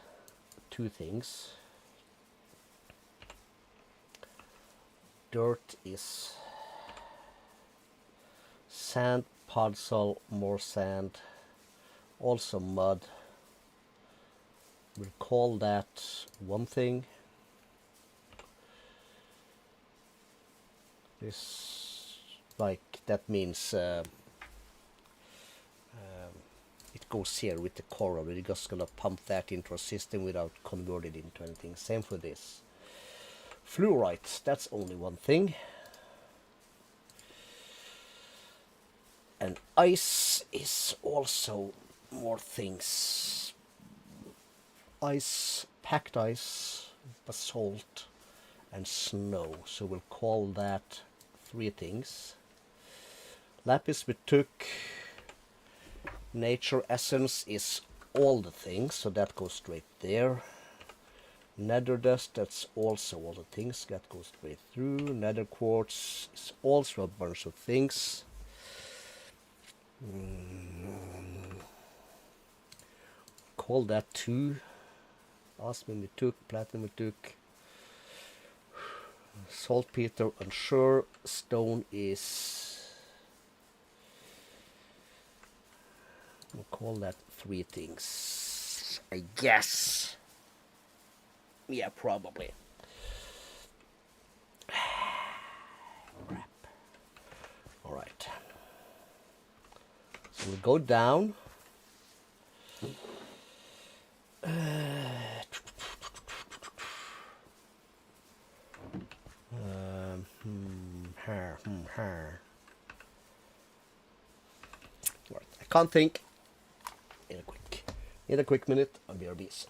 2 things. Dirt is sand, podzol, more sand, also mud. We'll call that 1 thing. This, like, that means it goes here with the coral. We're just gonna pump that into our system without converting it into anything. Same for this. Fluorite, that's only 1 thing. And ice is also more things. Ice, packed ice, basalt, and snow. So we'll call that 3 things. Lapis we took. Nature essence is all the things, so that goes straight there. Nether dust, that's also all the things, that goes straight through. Nether quartz is also a bunch of things. Call that 2. Osmium we took, platinum we took. Saltpeter, unsure. Stone is, we'll call that 3 things, I guess. Yeah, probably. Crap. Alright. So we'll go down. Right. I can't think. Need a quick minute on BRBs.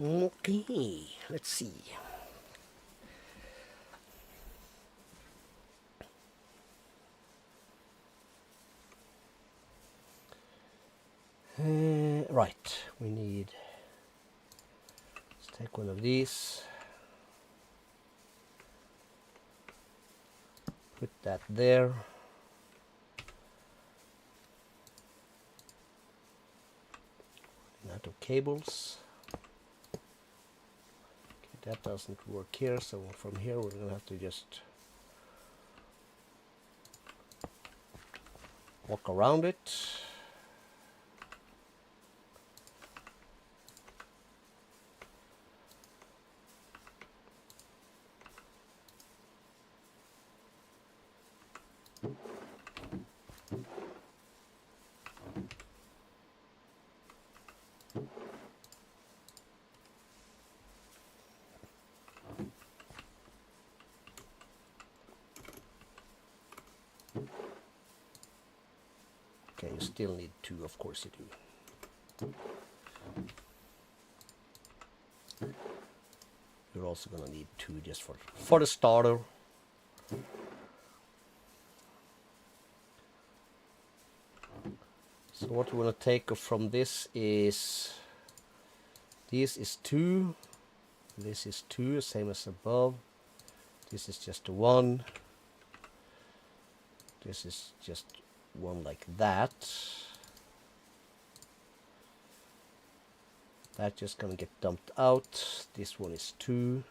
Okay, let's see. Right, we need, let's take one of these, put that there. Out of cables. Okay, that doesn't work here, so from here we're gonna have to just walk around it. Okay, you still need two, of course you do. You're also gonna need two just for the starter. So what we're gonna take from this is 2, this is 2, same as above. This is just a 1. This is just 1 like that. That's just gonna get dumped out. This one is 2.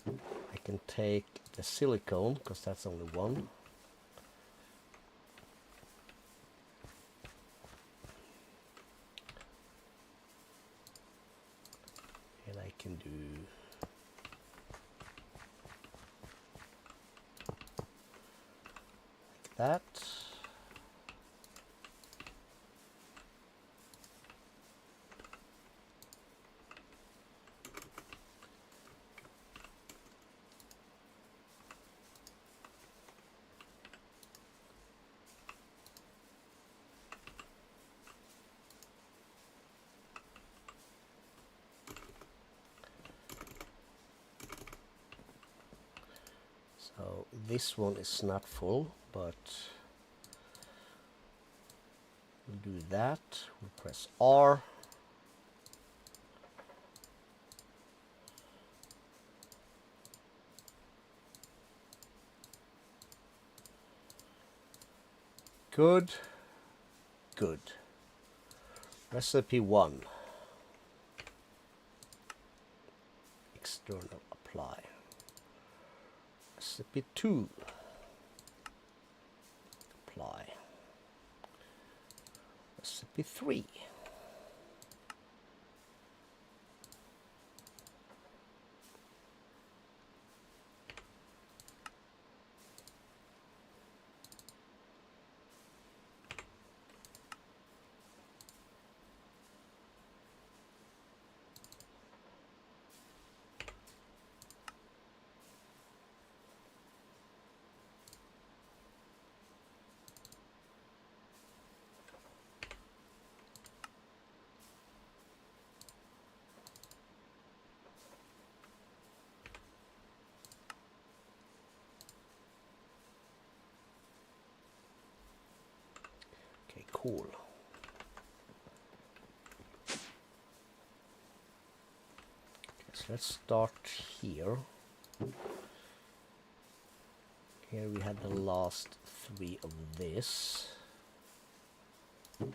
I can take the silicone because that's only 1. And I can do like that. So this one is not full, but we'll do that. We'll press R. Good. Good. Recipe 1. External apply. Recipe 2. Apply. Recipe 3. Okay, cool. Okay, so let's start here. Here we had the last 3 of this. And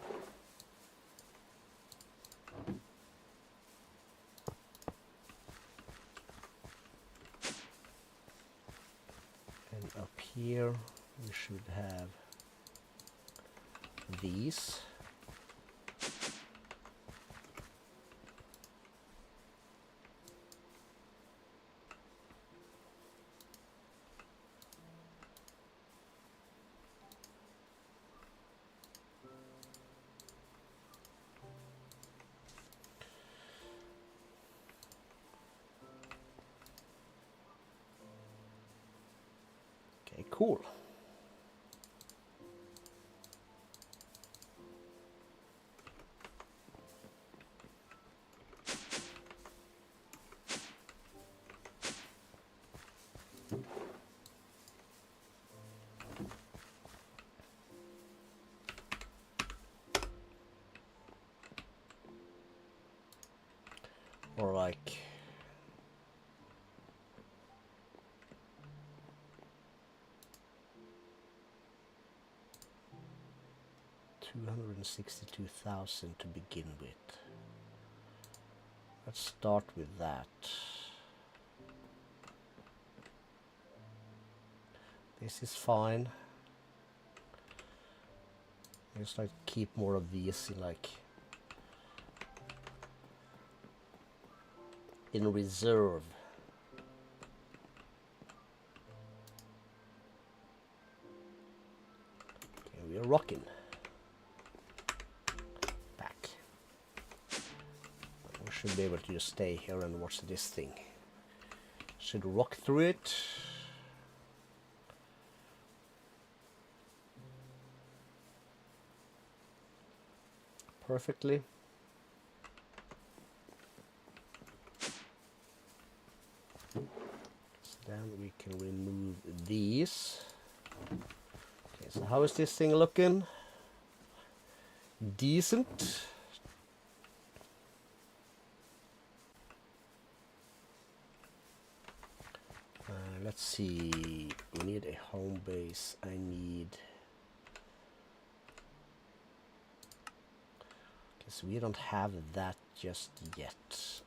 up here we should have these. Okay, cool. or like 262,000 to begin with. Let's start with that. This is fine. Just like keep more of these in like in reserve. Okay, we are rocking. Back. We should be able to just stay here and watch this thing. Should rock through it. Perfectly. So then we can remove these. Okay, so how is this thing looking? Decent. Let's see. We need a home base. I need. So we don't have that just yet.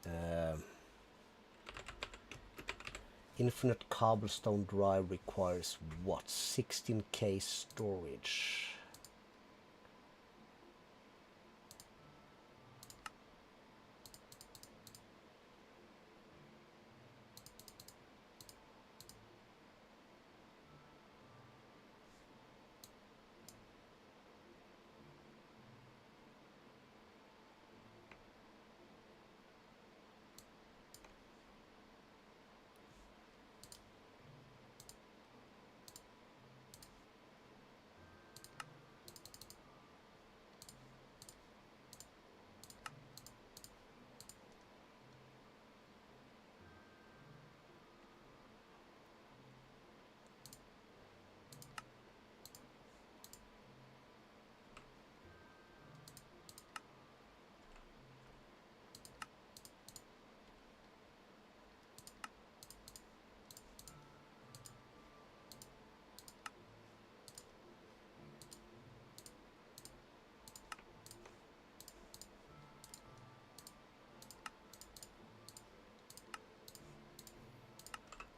Infinite cobblestone drive requires what? 16K storage.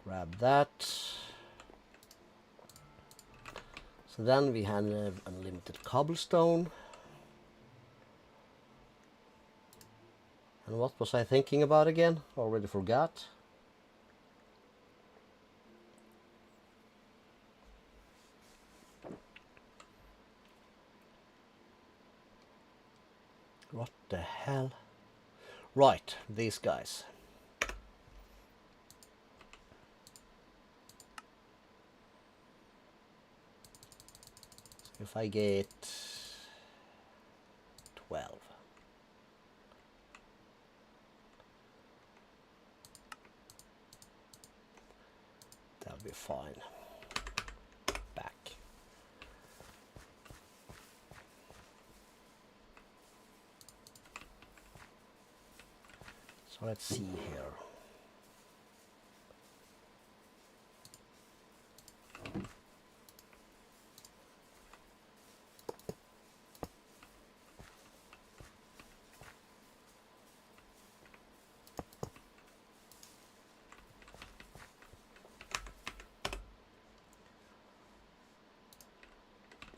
Grab that. So then we have unlimited cobblestone. And what was I thinking about again? Already forgot. What the hell? Right, these guys. So if I get 12. That'll be fine. Back. So let's see here.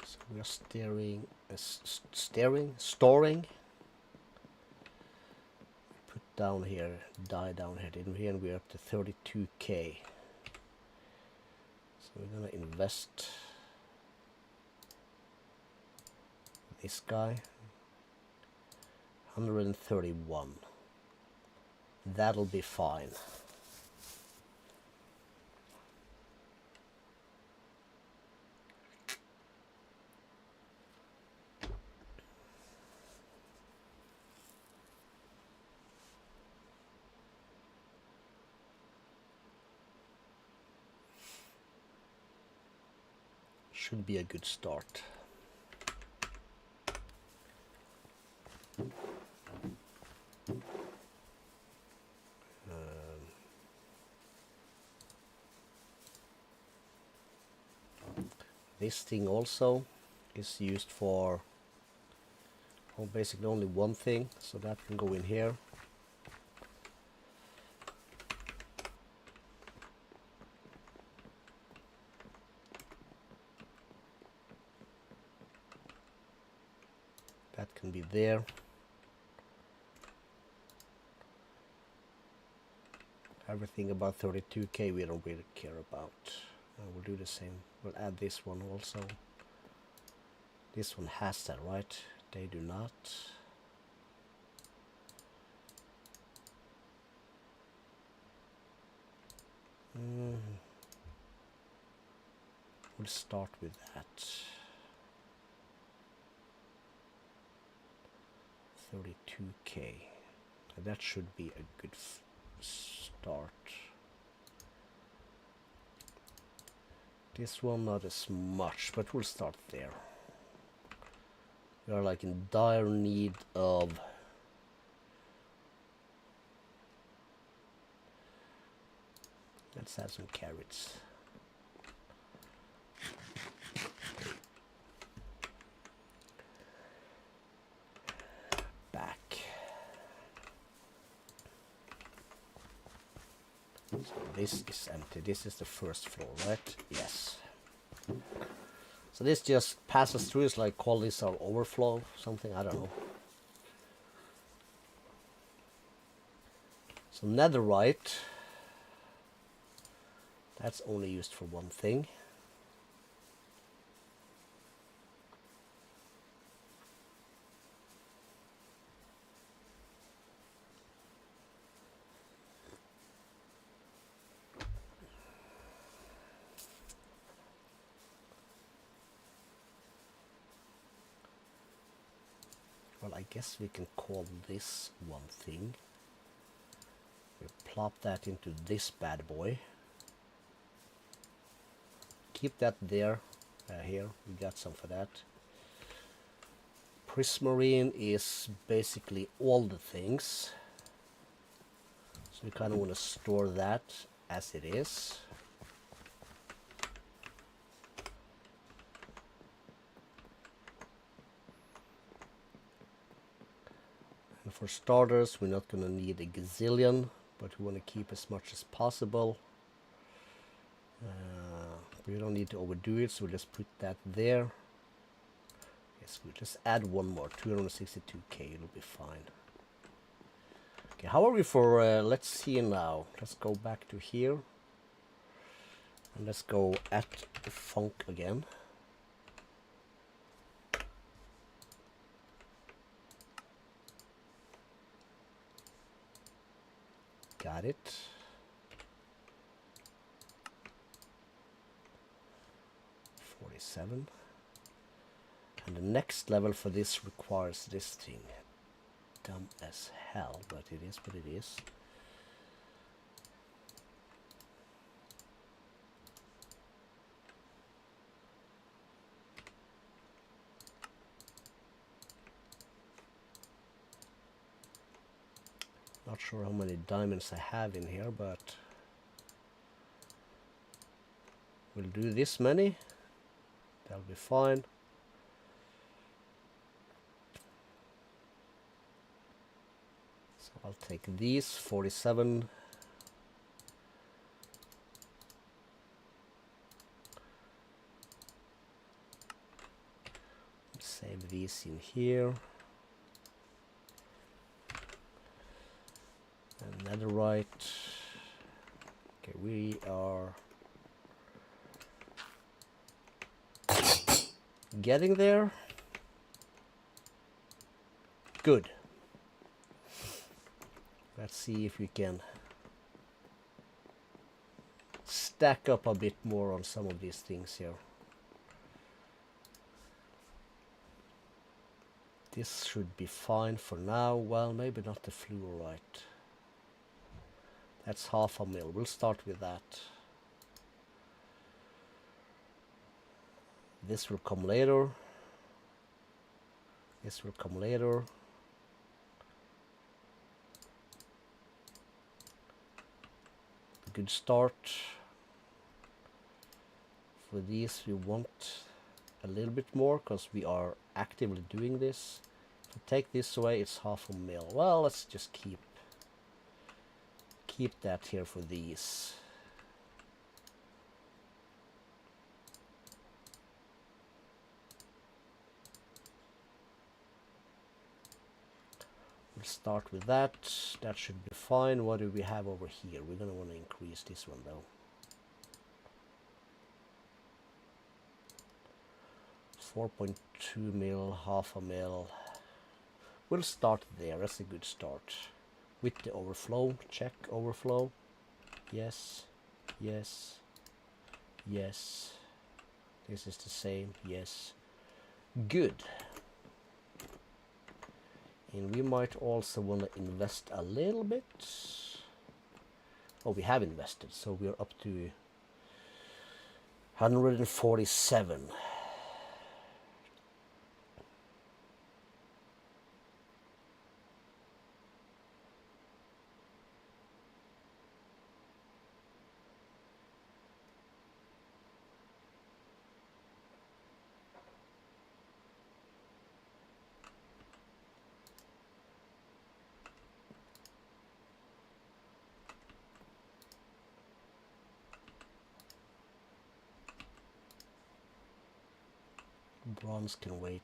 So we are storing. Put down here, die down here, didn't we? And we're up to 32K. So we're gonna invest this guy. 131. That'll be fine. Should be a good start. this thing also is used for basically only one thing, so that can go in here. That can be there. Everything about 32K we don't really care about. We'll do the same. We'll add this one also. This one has that, right? They do not. We'll start with that. 32K. That should be a good start. This one not as much, but we'll start there. We are like in dire need of let's have some carrots. Back. So this is empty. This is the first floor, right? Yes. So this just passes through. It's like call this our overflow, something, I don't know. So netherite, that's only used for one thing. Well, I guess we can call this one thing. We plop that into this bad boy. Keep that there. Here, we got some for that. Prismarine is basically all the things. So we kind of want to store that as it is. And for starters, we're not going to need a gazillion, but we want to keep as much as possible. We don't need to overdo it, so we'll just put that there. Yes, we'll just add one more, 262K, it'll be fine. Okay, how are we for, let's see now. Let's go back to here. And let's go at the funk again. Got it. And the next level for this requires this thing. Dumb as hell, but it is what it is. Not sure how many diamonds I have in here, but we'll do this many. That'll be fine. So I'll take these 47. Save these in here. And netherite. Okay, we are getting there. Good. Let's see if we can stack up a bit more on some of these things here. This should be fine for now. Well, maybe not the fluorite. That's 500,000. We'll start with that. This will come later. This will come later. Good start. For these we want a little bit more because we are actively doing this. If I take this away, it's 0.5 mil. Well, let's just keep that here for these. We'll start with that. That should be fine. What do we have over here? We're gonna want to increase this one though. 4.2 mil, 0.5 mil. We'll start there. That's a good start. With the overflow, check overflow. Yes, yes, yes. This is the same. Yes, good. And we might also want to invest a little bit. Oh, we have invested, so we're up to 147. Bronze can wait.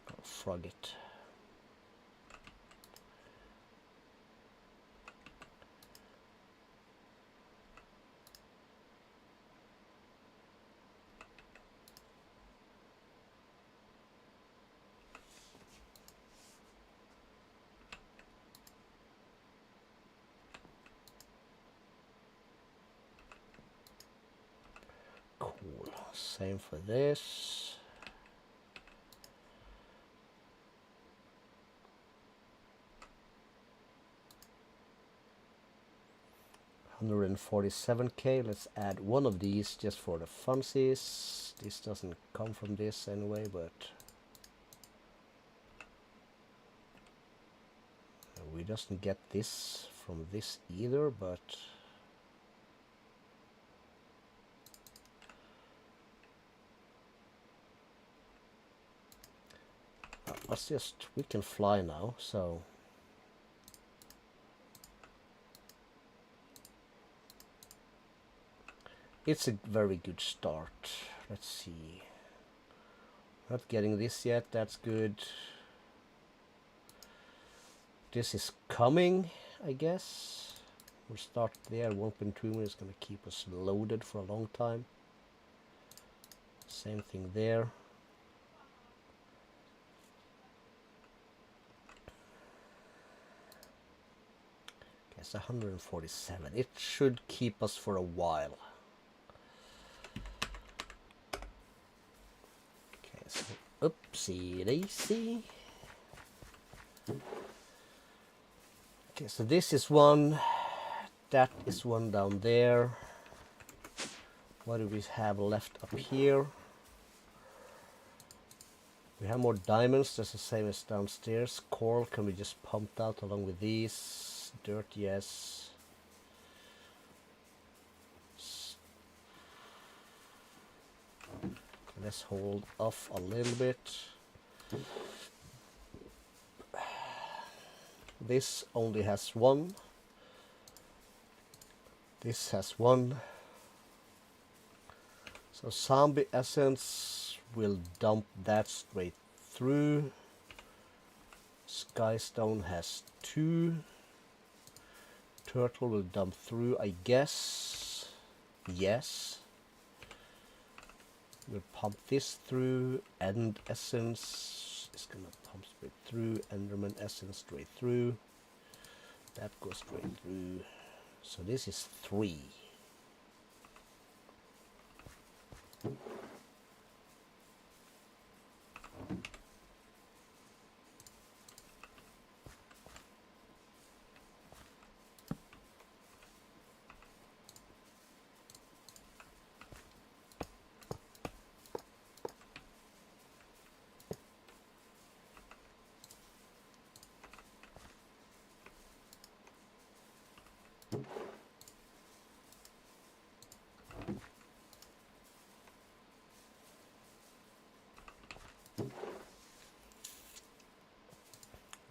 I'll frog it. Cool. Same for this. $147K. Let's add one of these just for the funsies. This doesn't come from this anyway, but we doesn't get this from this either, but let's just, we can fly now, so it's a very good start. Let's see. Not getting this yet, that's good. This is coming, I guess. We'll start there. 1.2 minutes is going to keep us loaded for a long time. Same thing there. It's 147. It should keep us for a while. Okay, so oopsie daisy. Okay, so this is one. That is one down there. What do we have left up here? We have more diamonds. That's the same as downstairs. Coral can be just pumped out along with these. Dirt, yes. Let's hold off a little bit. This only has one. This has one. So zombie essence will dump that straight through. Skystone has 2. Turtle will dump through, I guess. Yes. We'll pump this through. End essence is gonna pump straight through. Enderman essence straight through. That goes straight through. So this is 3.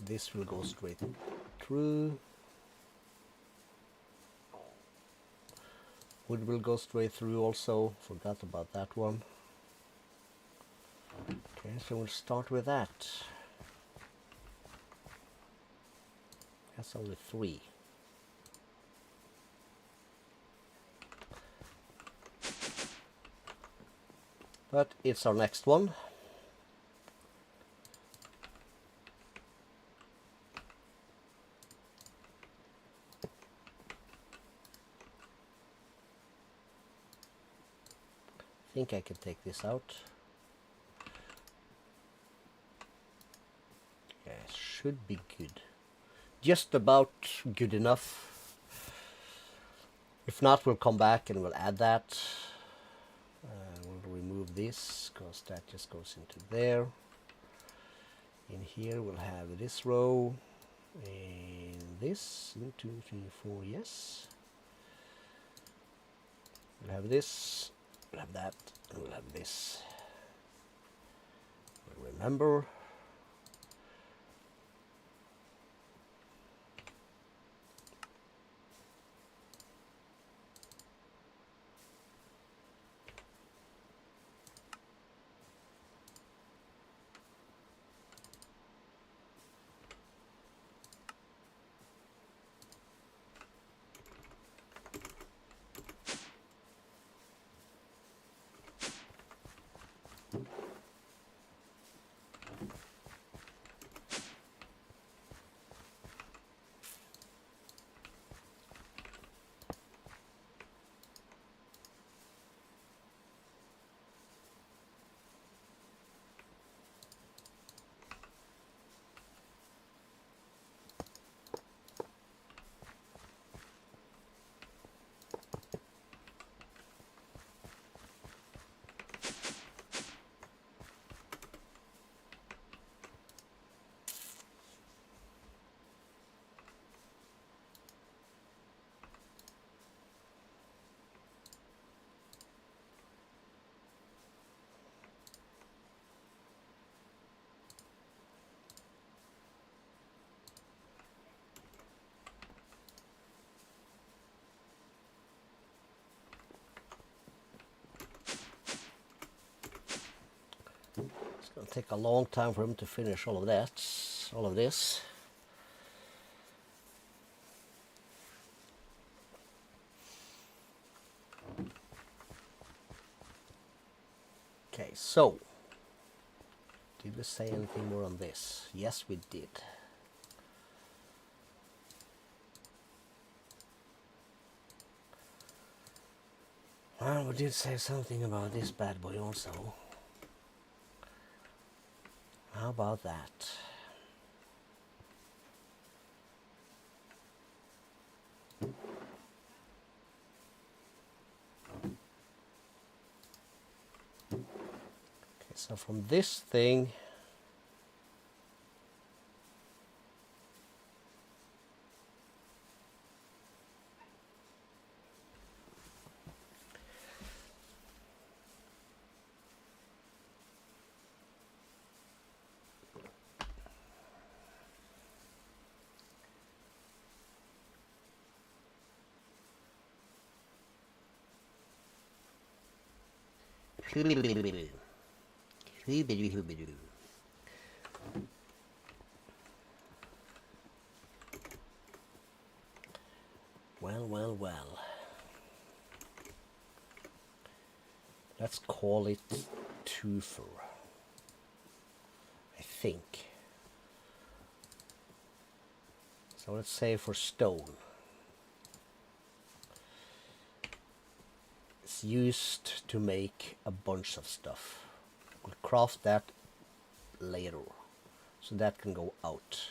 This will go straight through. Wood will go straight through also. Forgot about that one. Okay, so we'll start with that. That's only 3. But it's our next one. I think I can take this out. Yeah, should be good. Just about good enough. If not, we'll come back and we'll add that. We'll remove this because that just goes into there. In here we'll have this row and this. 1, 2, 3, 4, yes. We'll have this, we'll have that, and we'll have this. We'll remember. It's going to take a long time for him to finish all of that, all of this. Okay, so did we say anything more on this? Yes, we did. Well, we did say something about this bad boy also. How about that? Okay, so from this thing, well. Let's call it twofer, I think. So let's say for stone. It's used to make a bunch of stuff. We'll craft that later, so that can go out.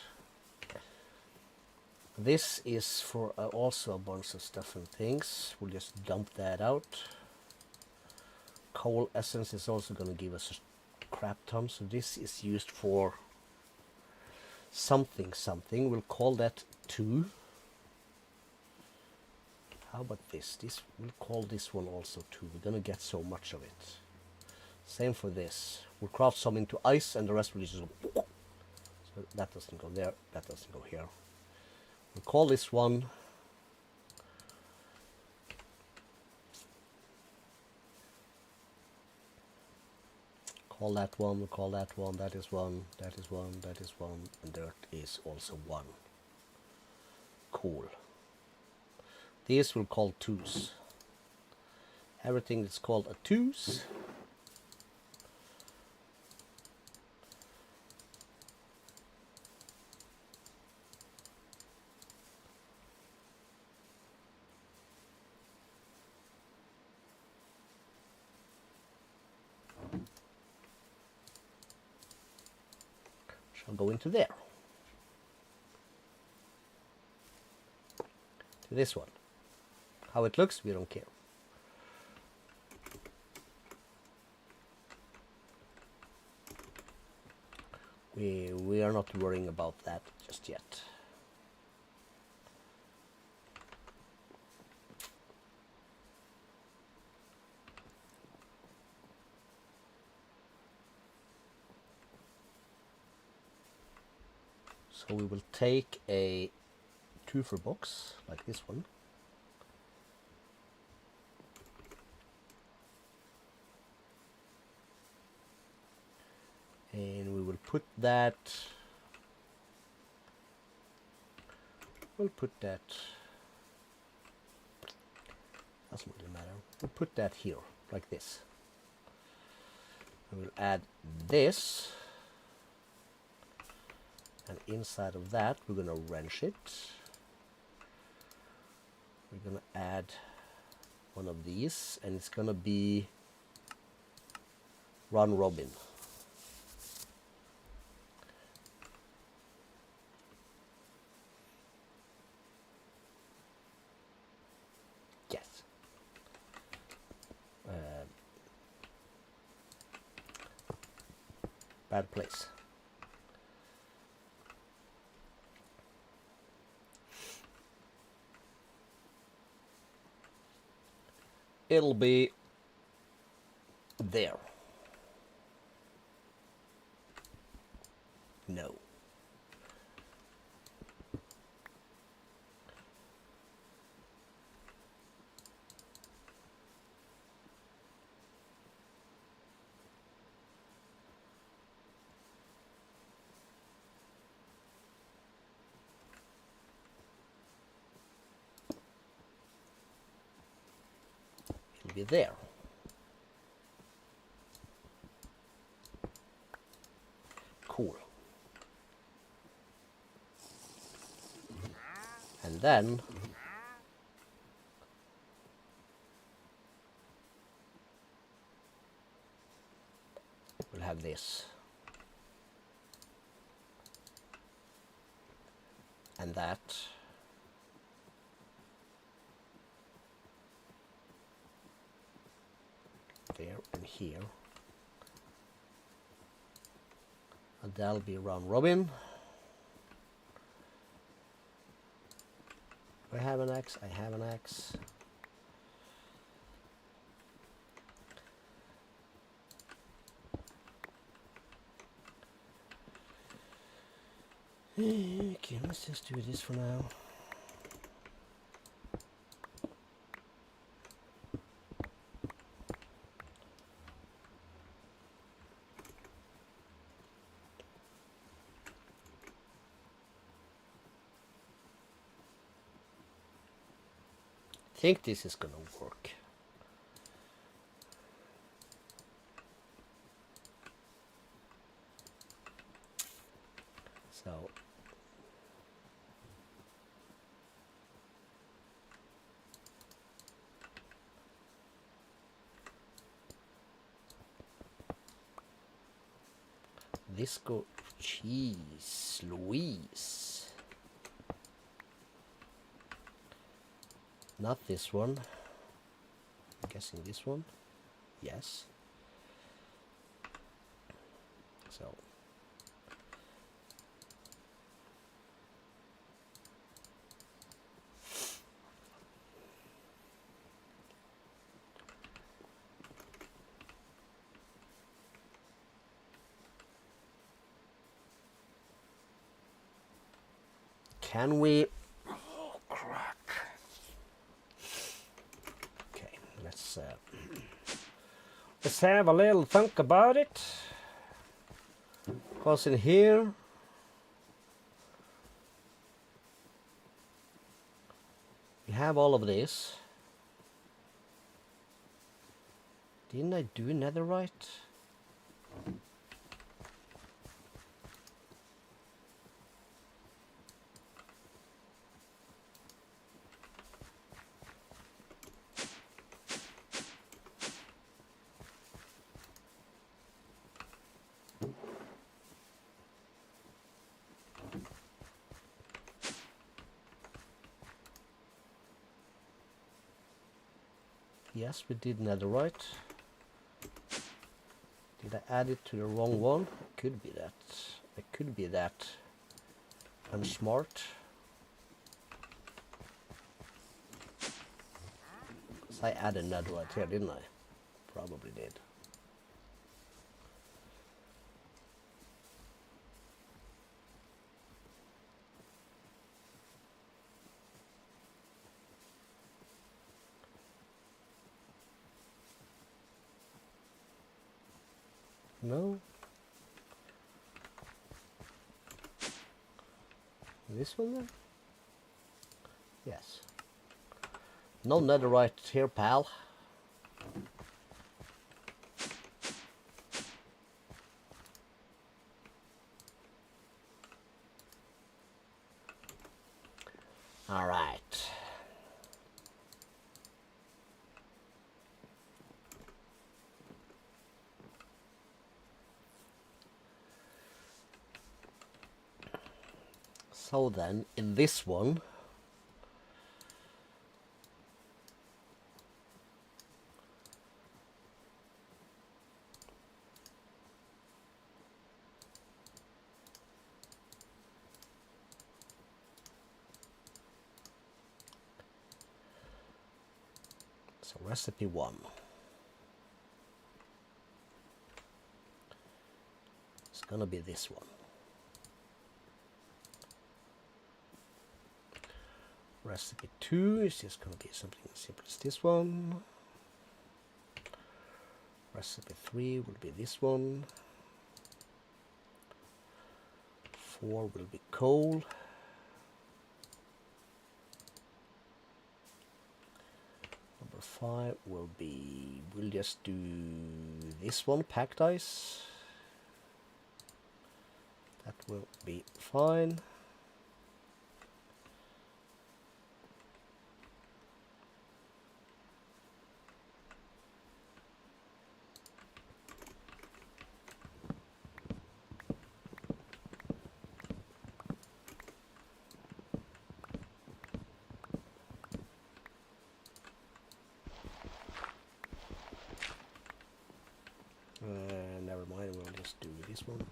This is for also a bunch of stuff and things. We'll just dump that out. Coal essence is also going to give us a crap ton, so this is used for something. We'll call that 2. How about this? We'll call this one also 2. We're going to get so much of it. Same for this. We'll craft some into ice, and the rest will just go. So that doesn't go there. That doesn't go here. We'll call this one. Call that one. We'll call that one. That is one. That is one. That is one. And that is also one. Cool. These we'll call twos. Everything that's called a twos. Shall go into there. To this one. How it looks, we don't care. We are not worrying about that just yet. So we will take a twofer box like this one. And we will put that, doesn't really matter, we'll put that here, like this. We will add this, and inside of that we're going to wrench it. We're going to add one of these, and it's going to be round robin. Bad place. It'll be there. No. Be there. Cool. And then we'll have this. And that. There and here, and that'll be round robin. Do I have an axe? I have an axe. Okay, let's just do this for now. I think this is gonna work. So this go, jeez Louise. Not this one. I'm guessing this one. Yes. So Can we? Oh, crap. Okay, let's have a little think about it. Because in here, we have all of this. Didn't I do netherite? Yes, we did netherite. Did I add it to the wrong one? Could be that. It could be that. I'm smart. I added netherite here, didn't I? Probably did. No. This one then? Yes. No netherite here, pal. All right. So then, in this one, so recipe 1. It's gonna be this one. Recipe 2 is just gonna be something as simple as this one. Recipe 3 will be this one. 4 will be coal. Number 5 will be, we'll just do this one, packed ice. That will be fine. Never mind, we'll just do this one.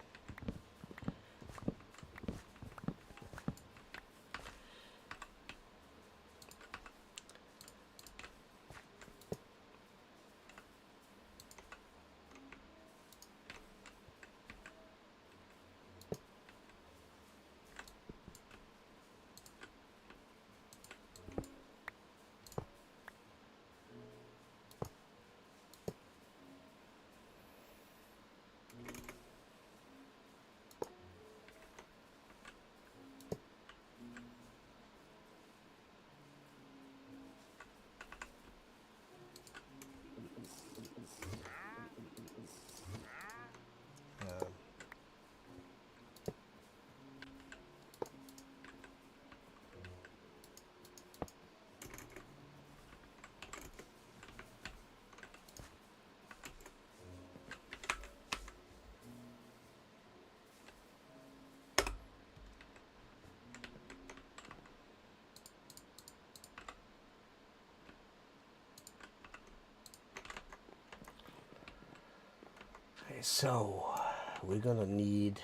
Okay, so we're gonna need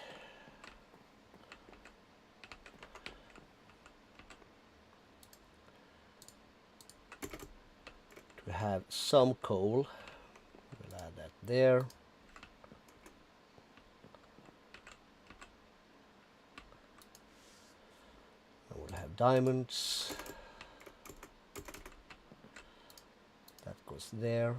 to have some coal. We'll add that there. diamonds. That goes there.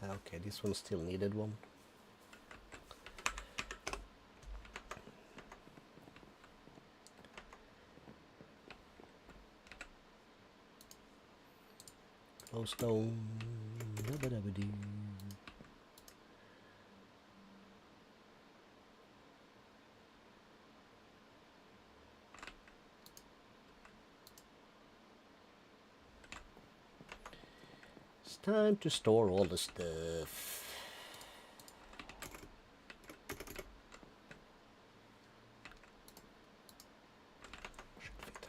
Okay, this one still needed one. Glowstone. It's time to store all the stuff.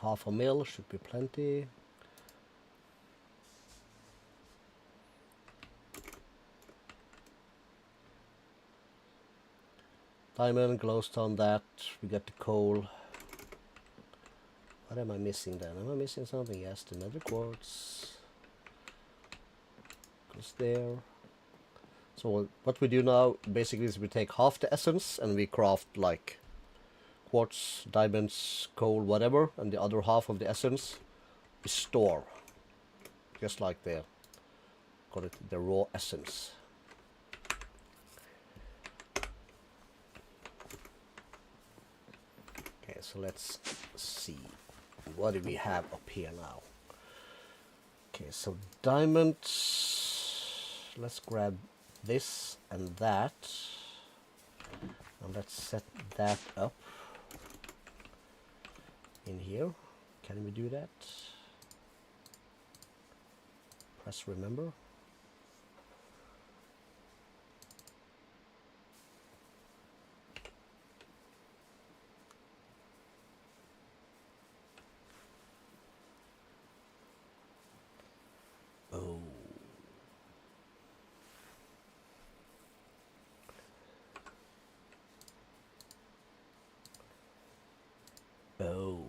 Half a mil should be plenty. Diamond, glowstone, that. We got the coal. What am I missing then? Am I missing something? Yes, the nether quartz. Goes there. So what we do now basically is we take half the essence and we craft like quartz, diamonds, coal, whatever, and the other half of the essence we store. Just like the, call it the raw essence. Okay, so let's see. What do we have up here now? Okay, so diamonds. Let's grab this and that. And let's set that up in here. Can we do that? Press remember. Oh. Oh.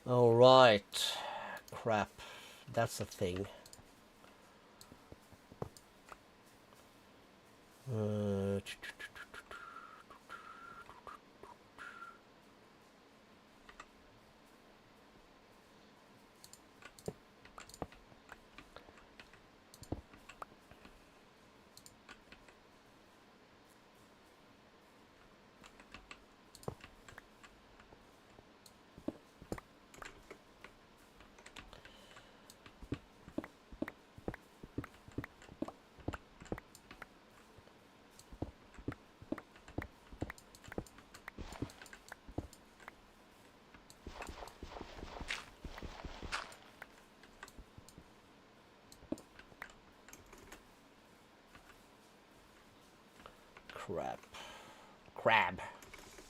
All right. Crap. That's a thing.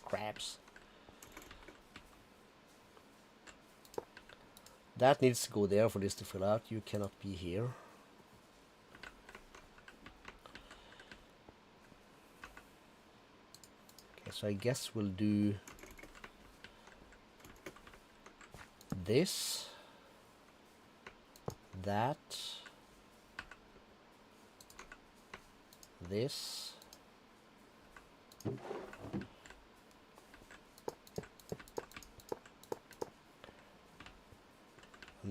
Crabs. That needs to go there for this to fill out. You cannot be here. so I guess we'll do this, that, this, and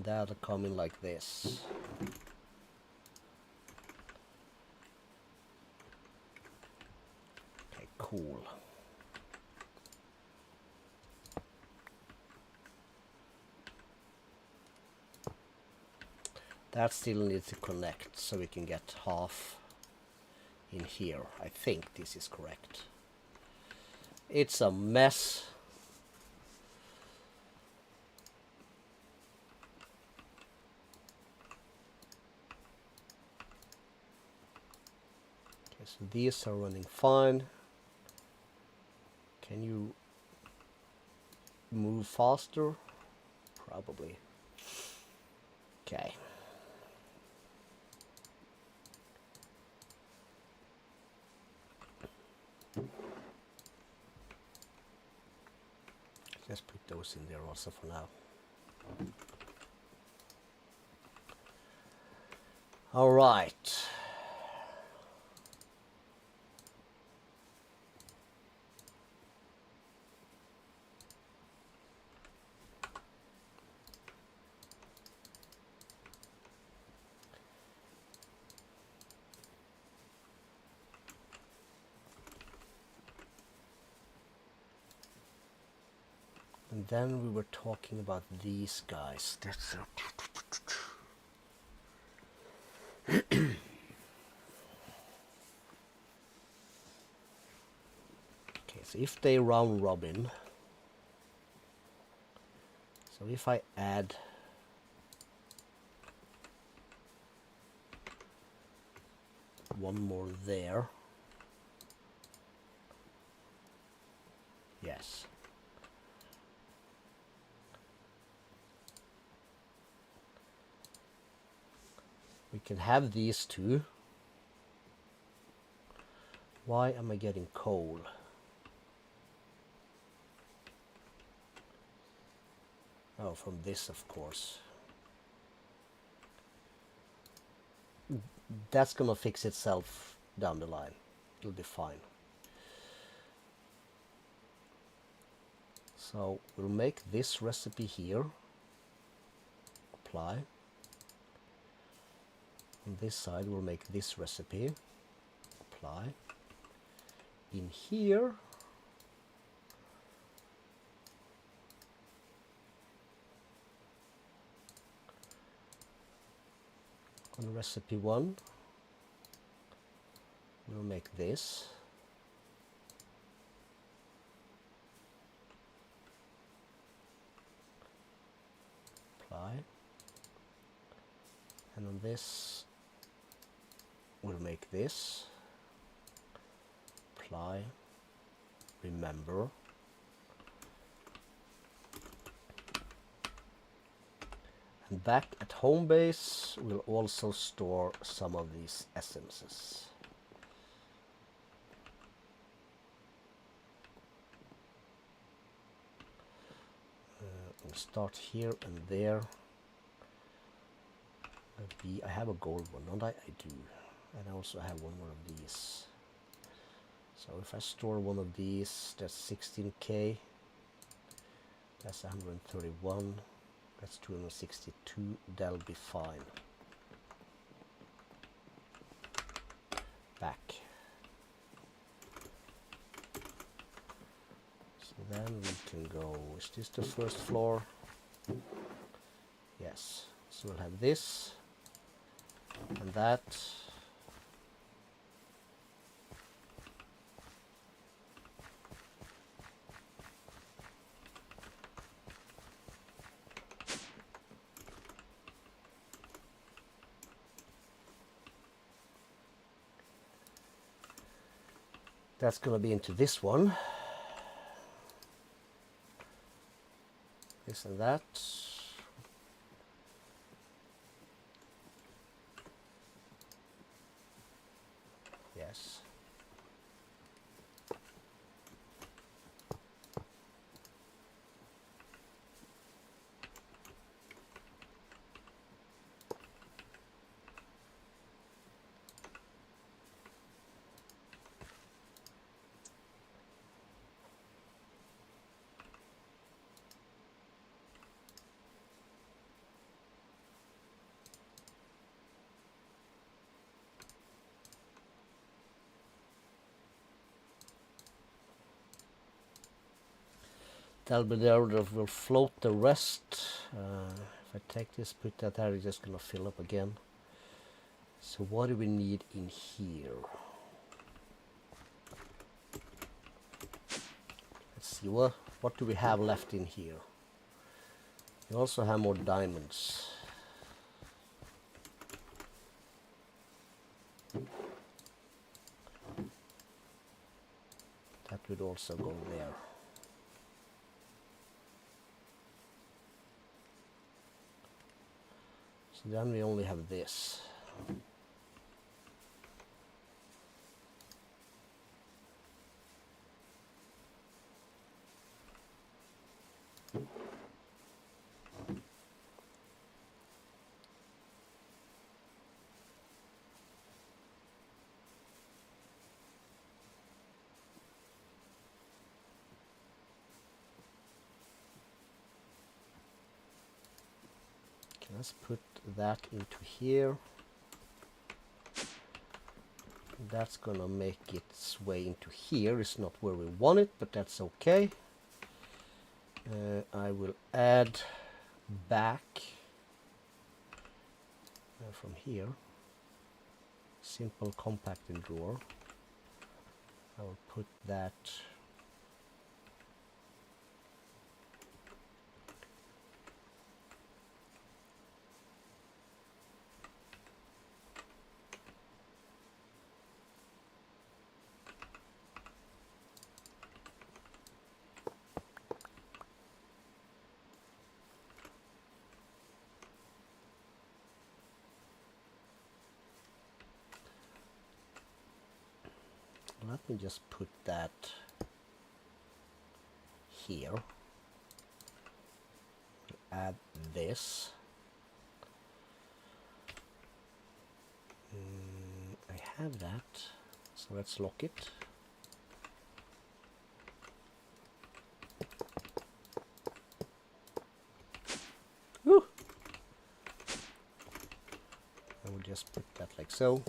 that'll come in like this. Okay, cool. That still needs to connect so we can get half in here. I think this is correct. It's a mess. Okay, so these are running fine. Can you move faster? Probably. Okay. Let's put those in there also for now. All right. And then we were talking about these guys. That's okay, so if they round robin, so if I add one more there, yes. We can have these two. Why am I getting coal? Oh, from this, of course. That's gonna fix itself down the line. It'll be fine. So we'll make this recipe here. Apply. On this side we'll make this recipe. Apply. In here on recipe 1 we'll make this. Apply. And on this we'll make this. Apply. Remember. And back at home base we'll also store some of these essences. We'll start here and there. I have a gold one, don't I? I do. And I also have one more of these. So if I store one of these, that's 16k. That's 131. That's 262. That'll be fine. Back. So then we can go. Is this the first floor? Yes. So we'll have this and that. That's going to be into this one. This and that. Yes. That'll be there that will float the rest. If I take this, put that there, it's just gonna fill up again. So what do we need in here? Let's see, what do we have left in here? We also have more diamonds. That would also go there. So then we only have this. Let's put that into here. That's gonna make its way into here. It's not where we want it, but that's okay. I will add back from here. Simple compacted drawer. I will put that let me just put that here. Add this. I have that, so let's lock it. Woo! I will just put that like so.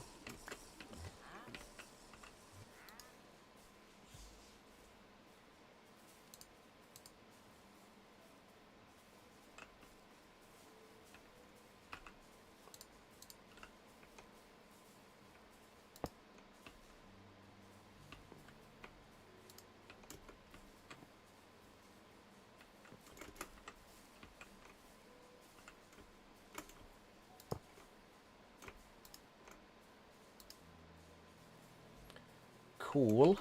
Cool.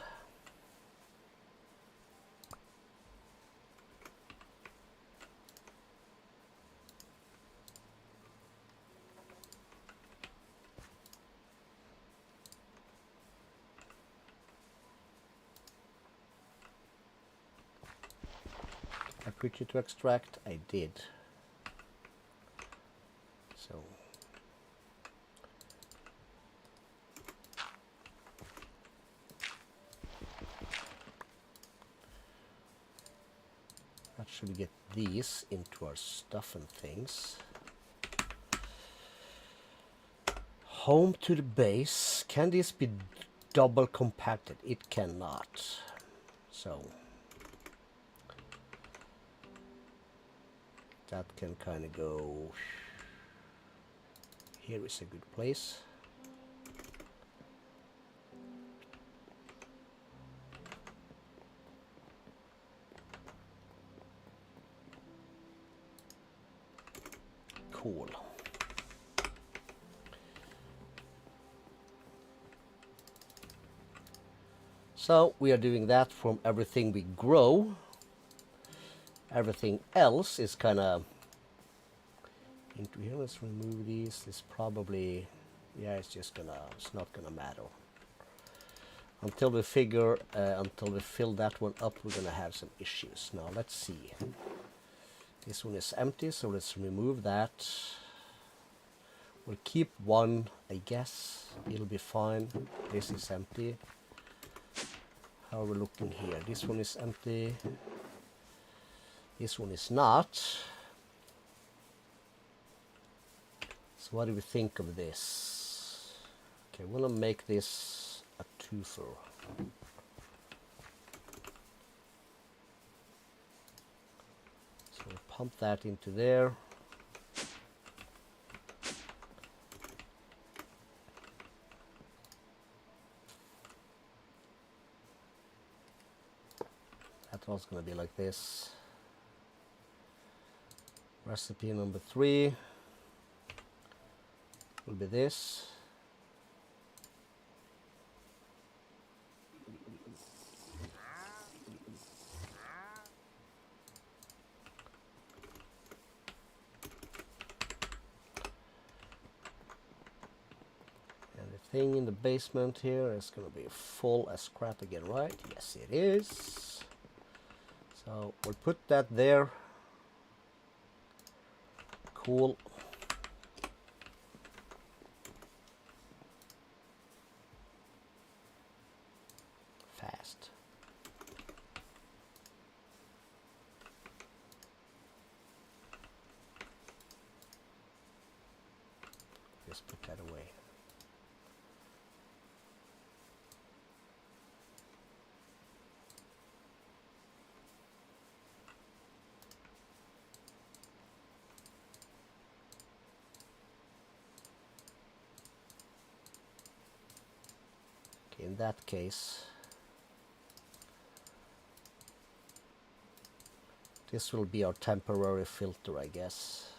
I put you to extract. I did. So that should get these into our stuff and things. Home to the base. Can this be double compacted? It cannot. So that can kind of go. Here is a good place. Cool. So we are doing that from everything we grow. Everything else is kind of into here. Let's remove these. This probably, yeah, it's not gonna matter. Until we figure, until we fill that one up, we're gonna have some issues. Now let's see. This one is empty, so let's remove that. We'll keep one, I guess. It'll be fine. This is empty. How are we looking here? This one is empty. This one is not. So what do we think of this? Okay, we're gonna make this a twofer. pump that into there. That one's going to be like this. Recipe number 3 will be this. And the thing in the basement here is going to be full as crap again, right? Yes, it is. So we'll put that there. Cool. Fast. Just put that away. Okay, in that case, this will be our temporary filter, I guess.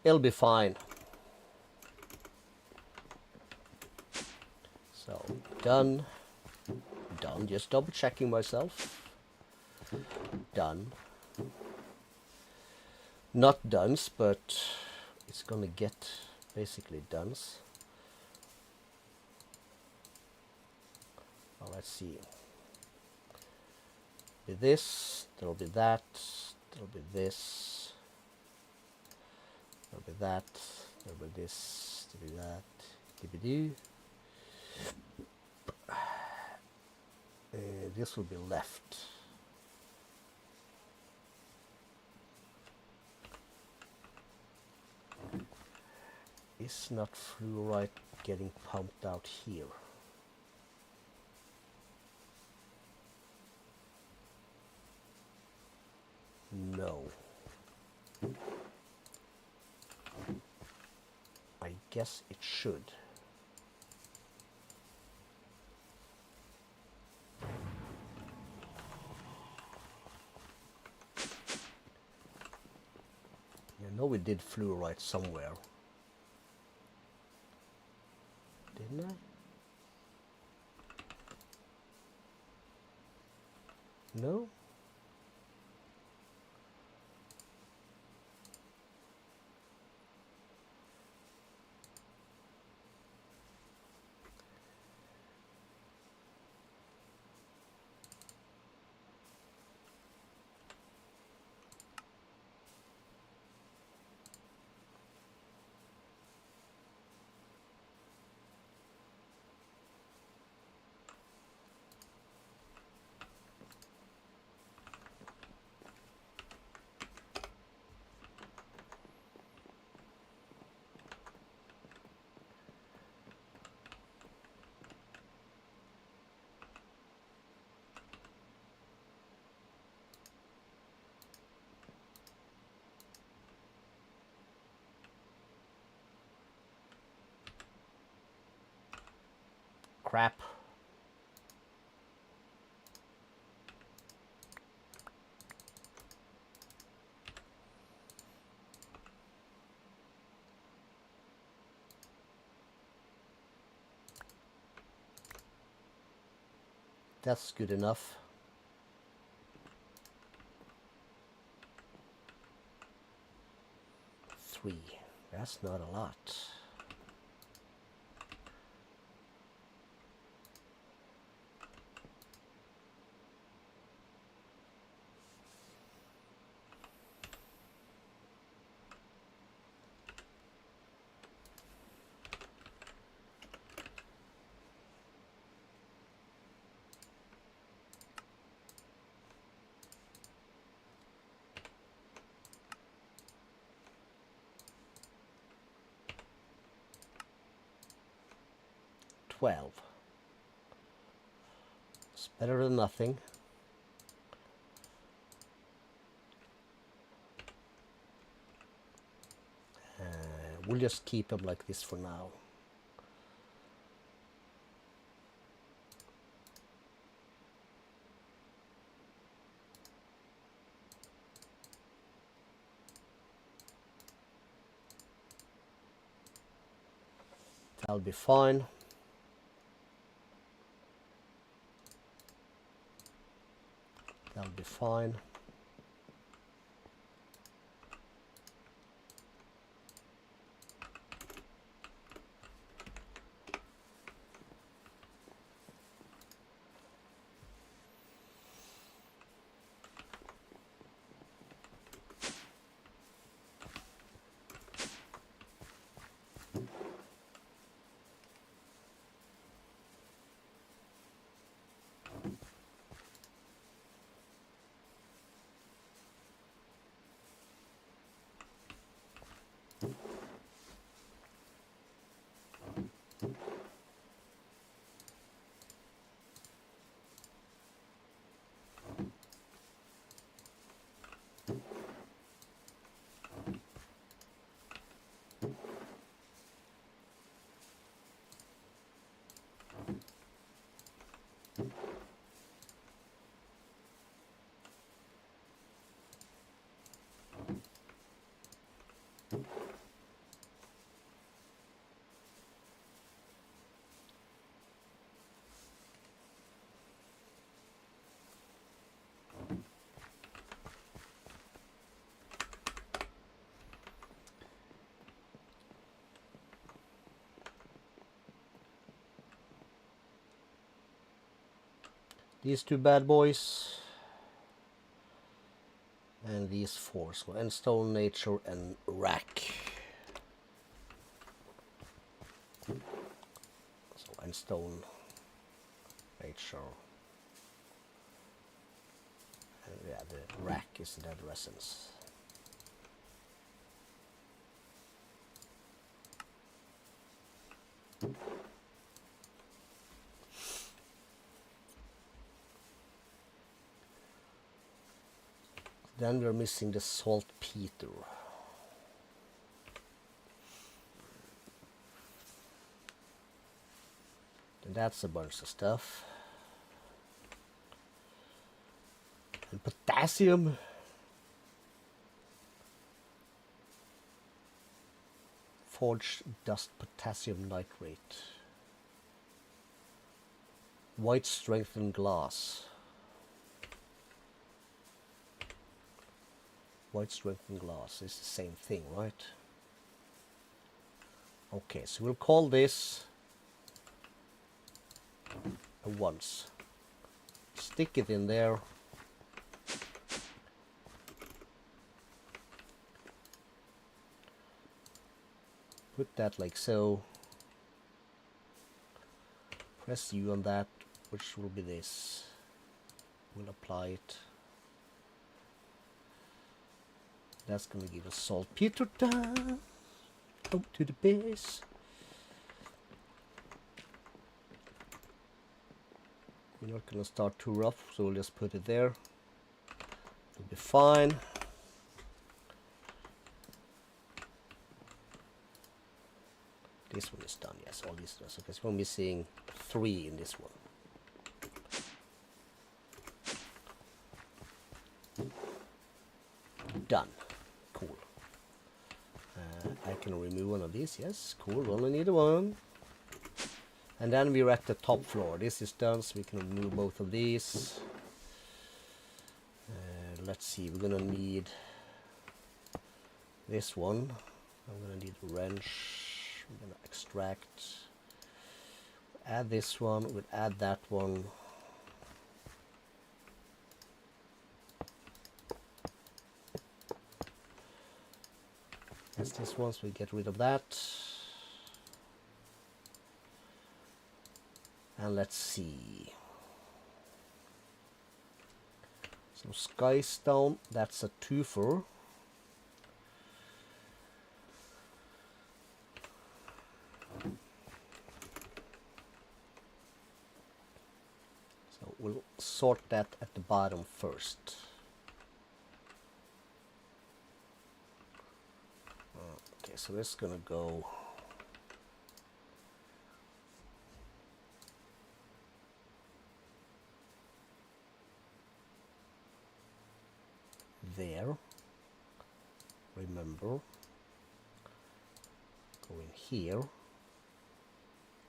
It'll be fine. So, done. Done. Just double checking myself. Done. Not done's, but it's gonna get basically done's. Well, let's see. Be this, there'll be that, there'll be this, there'll be that, there'll be this, there'll be that, dibby-doo. This will be left. Is not fluoride getting pumped out here? No. I guess it should. You know we did fluoride somewhere. Didn't I? No? Crap. That's good enough. Three. That's not a lot. 12. It's better than nothing. We'll just keep them like this for now. That'll be fine. That'll be fine. These two bad boys. And these four. So Endstone, Nature, and Rack. So Endstone, Nature. And yeah, the Rack is the Dead Essence. Then we're missing the saltpeter. And that's a bunch of stuff. And potassium. Forged dust potassium nitrate. White strengthened glass. White strengthened glass is the same thing, right? Okay, so we'll call this a once. Stick it in there. Put that like so. Press U on that, which will be this. We'll apply it. That's going to give us saltpeter down to the base. We're not going to start too rough, so we'll just put it there. It'll be fine. This one is done, yes, all these ones. Okay, so we're missing 3 in this one. Done. Cool. I can remove one of these, yes, cool, we only need one. And then we're at the top floor. This is done, so we can remove both of these. Let's see, we're gonna need this one. I'm gonna need a wrench. I'm gonna extract. Add this one, we'll add that one. That's this one, so we get rid of that. And let's see. So Sky Stone, that's a twofer. sort that at the bottom first. Okay, so this is gonna go there. Remember, go in here.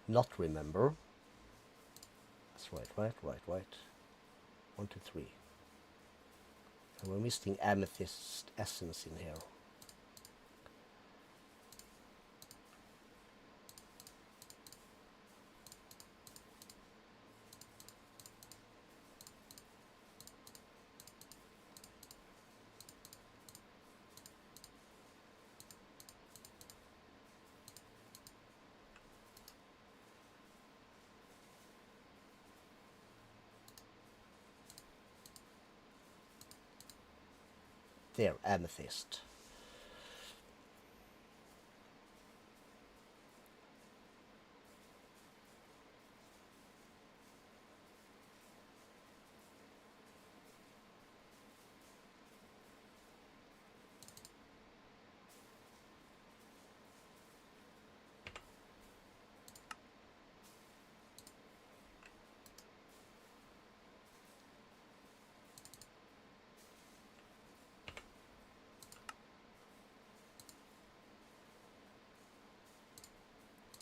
Not remember. That's right. 1, 2, 3. And we're missing amethyst essence in here. There, amethyst.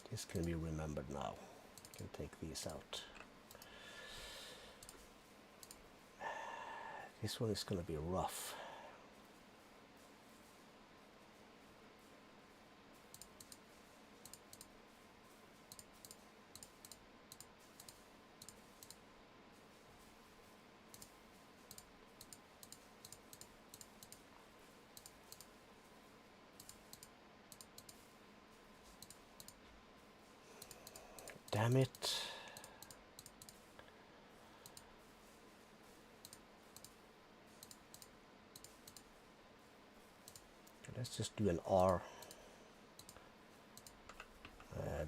This can be remembered now. Can take these out. This one is going to be rough. Damn it. Let's just do an R.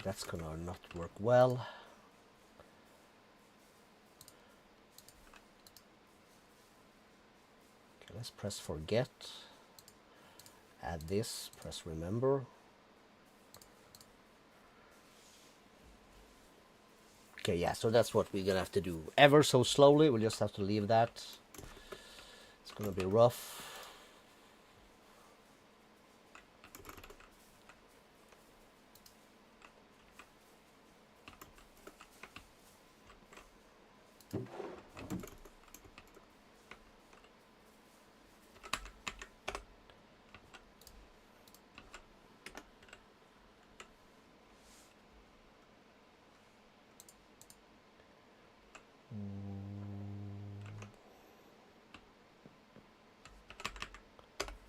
That's gonna not work well. Okay, let's press forget. Add this, press remember. Okay, yeah, so that's what we're gonna have to do. Ever so slowly, we'll just have to leave that. It's gonna be rough.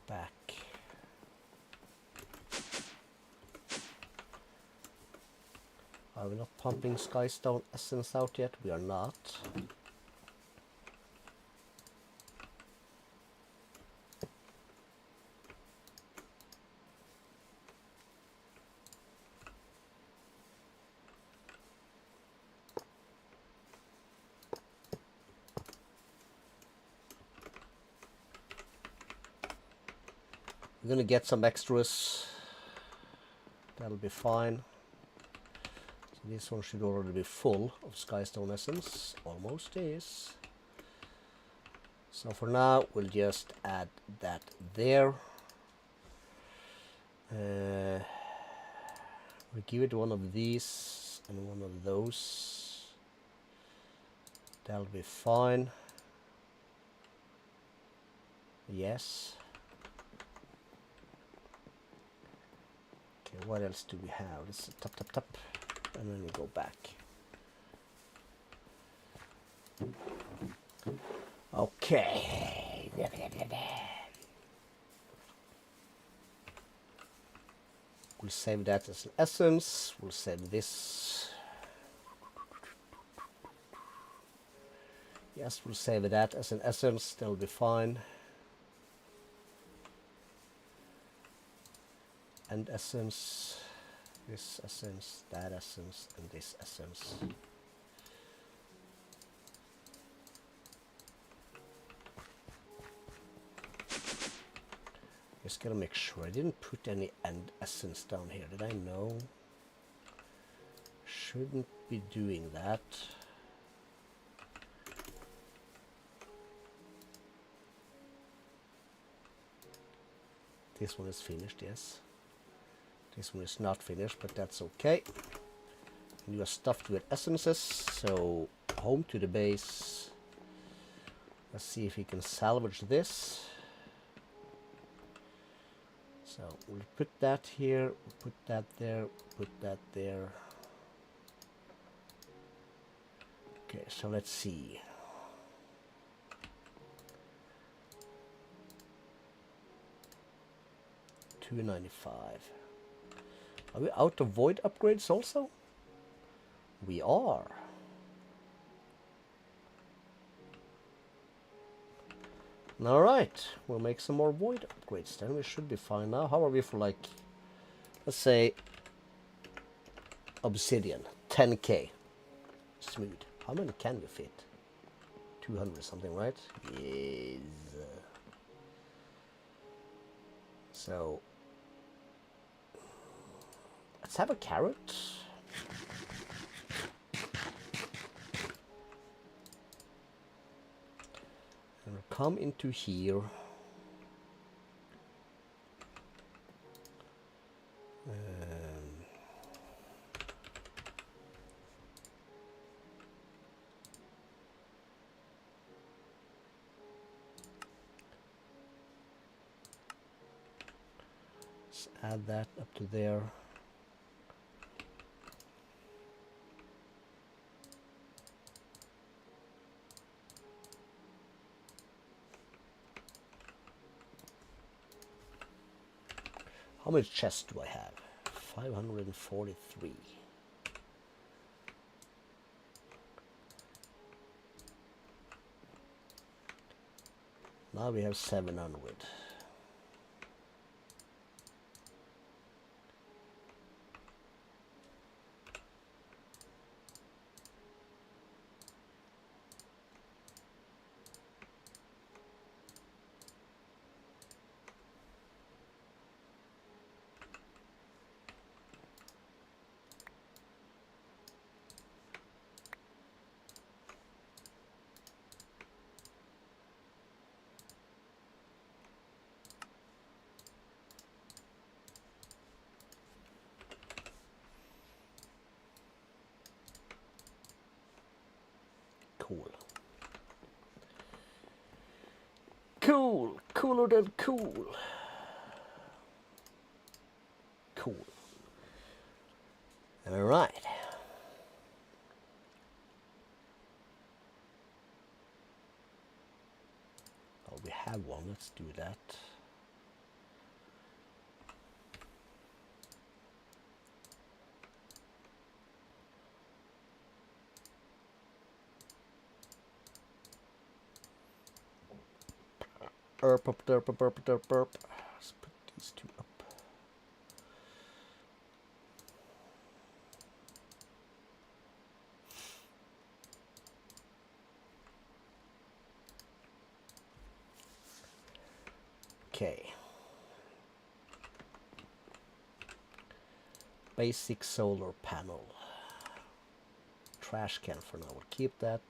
Back. Are we not pumping Skystone essence out yet? We are not. We're gonna get some extras. That'll be fine. So this one should already be full of Skystone essence. Almost is. So for now, we'll just add that there. We'll give it one of these and one of those. That'll be fine. Yes. Okay, what else do we have? Let's tap, and then we go back. Okay. We'll save that as an essence. We'll save this. Yes, we'll save that as an essence. That'll be fine. And essence, this essence, that essence, and this essence. Just gotta make sure I didn't put any end essence down here. Did I? No. Shouldn't be doing that. This one is finished, yes. This one is not finished, but that's okay. And you are stuffed with essences, so home to the base. Let's see if we can salvage this. So we'll put that here, we'll put that there, put that there. Okay, so let's see. $295. Are we out of void upgrades also? We are. All right, we'll make some more void upgrades. Then we should be fine now. How are we for, like, let's say obsidian, 10k, smooth. How many can we fit? 200 something, right? Yes. So let's have a carrot. And we'll come into here. Let's add that up to there. How many chests do I have? 543. Now we have 700. Cool. Cool. Cooler than cool. Cool. All right. Oh, we have one. Let's do that. Up, derp, burp, derp, burp. Let's put these two up. Okay. Basic solar panel. Trash can for now. We'll keep that.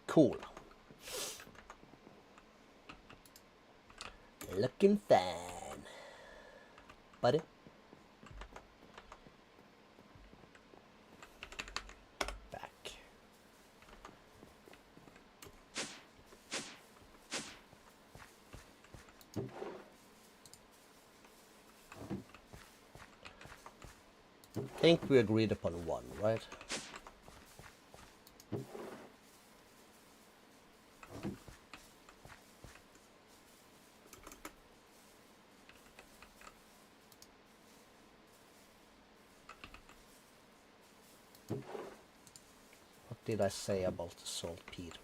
Cool. Looking fine, buddy. Back. I think we agreed upon one, right? What did I say about the saltpeter?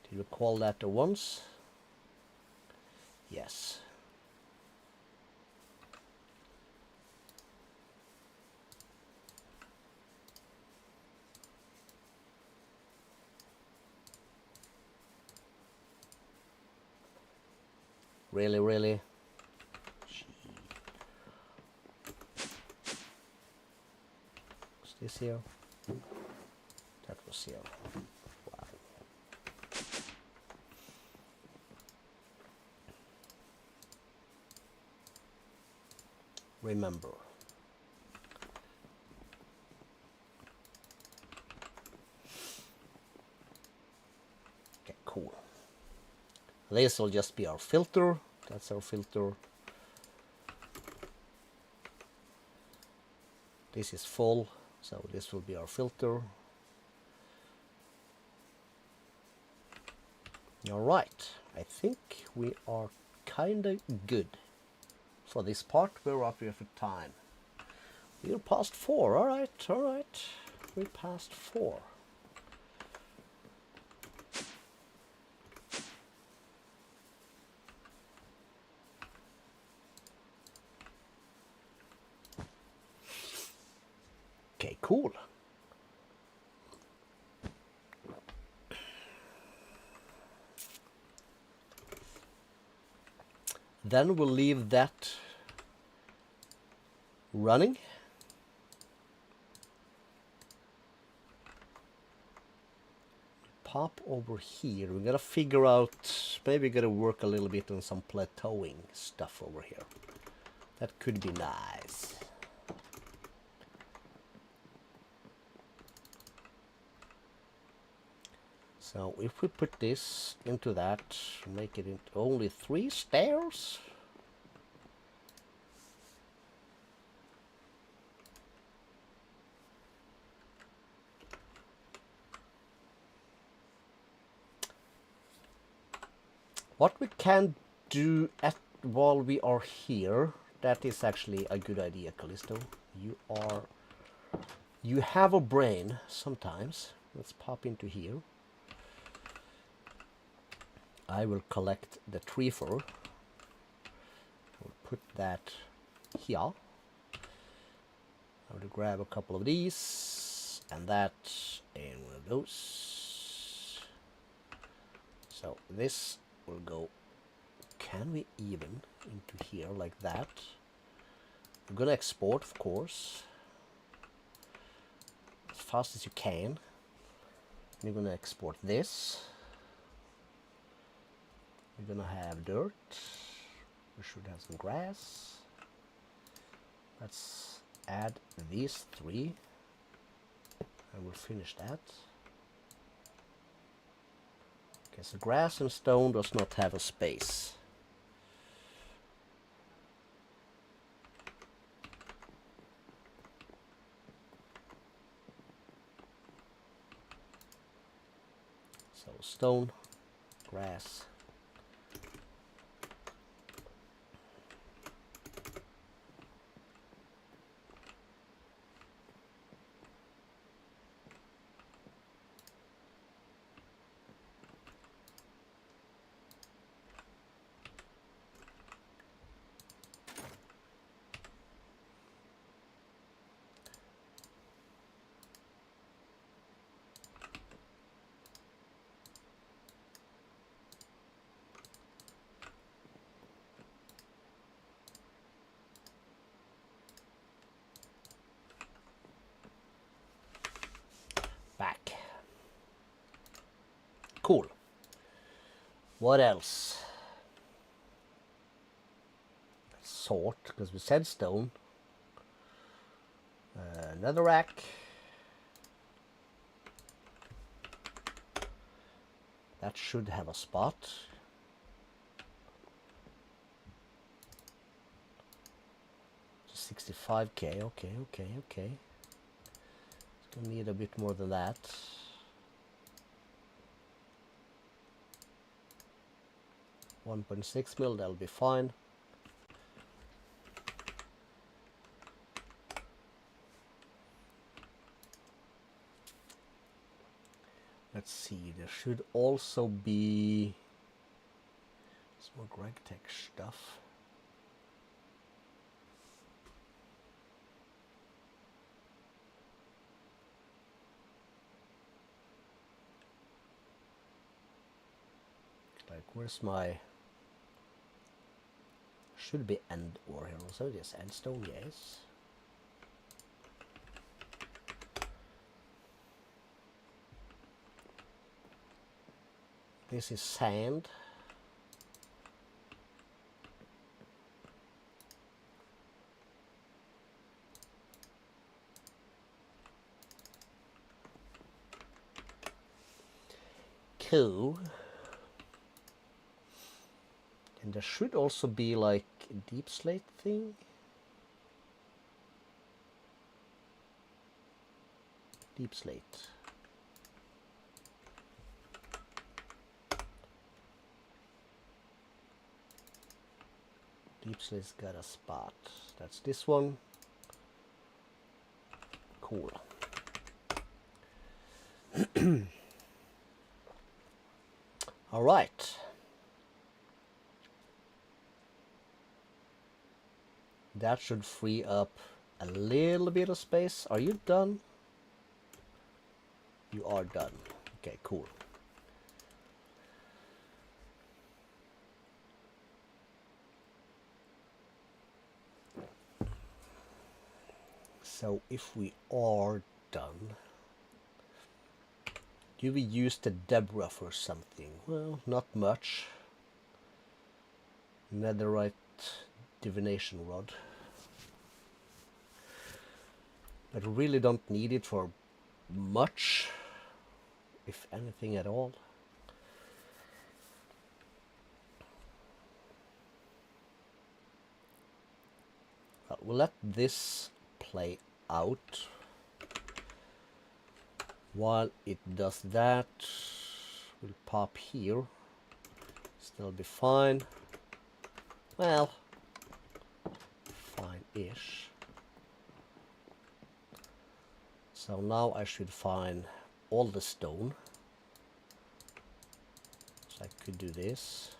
Did you call that a once? Yes. Really? What's this here? That was here. Wow. Remember. Okay, cool. This will just be our filter. That's our filter. This is full, so this will be our filter. All right, I think we are kind of good for this part. We're up here for time. We're past 4. All right. We're past 4. Okay, cool. Then we'll leave that running. Pop over here. We gotta figure out, maybe gotta work a little bit on some plateauing stuff over here. That could be nice. So if we put this into that, make it into only 3 stairs. What we can do while we are here, that is actually a good idea, Calisto. You have a brain sometimes. Let's pop into here. I will collect the tree fur. We'll put that here. I will grab a couple of these and that and one of those. So this will go. Can we even into here like that? We're gonna export, of course, as fast as you can. You're gonna export this. We're gonna have dirt. We should have some grass. Let's add these 3 and we'll finish that. Okay, so grass and stone does not have a space. So stone, grass. Back. Cool. What else? Sort, because we said stone. Another rack. That should have a spot. Just 65k. Okay. It's gonna need a bit more than that. $1.6 mil, that'll be fine. Let's see, there should also be some more GregTech stuff. Like, where's my... should be end ore here also. Yes, end stone, yes. This is sand. Cool. And there should also be like a deep slate thing. Deep slate. Deep slate's got a spot. That's this one. Cool. All right. That should free up a little bit of space. Are you done? You are done. Okay, cool. So if we are done, do we use the Deborah for something? Well, not much. Netherite divination rod. But really don't need it for much, if anything at all. Well, we'll let this play out. While it does that, we'll pop here. Still be fine. Well, fine-ish. So now I should find all the stone. So I could do this.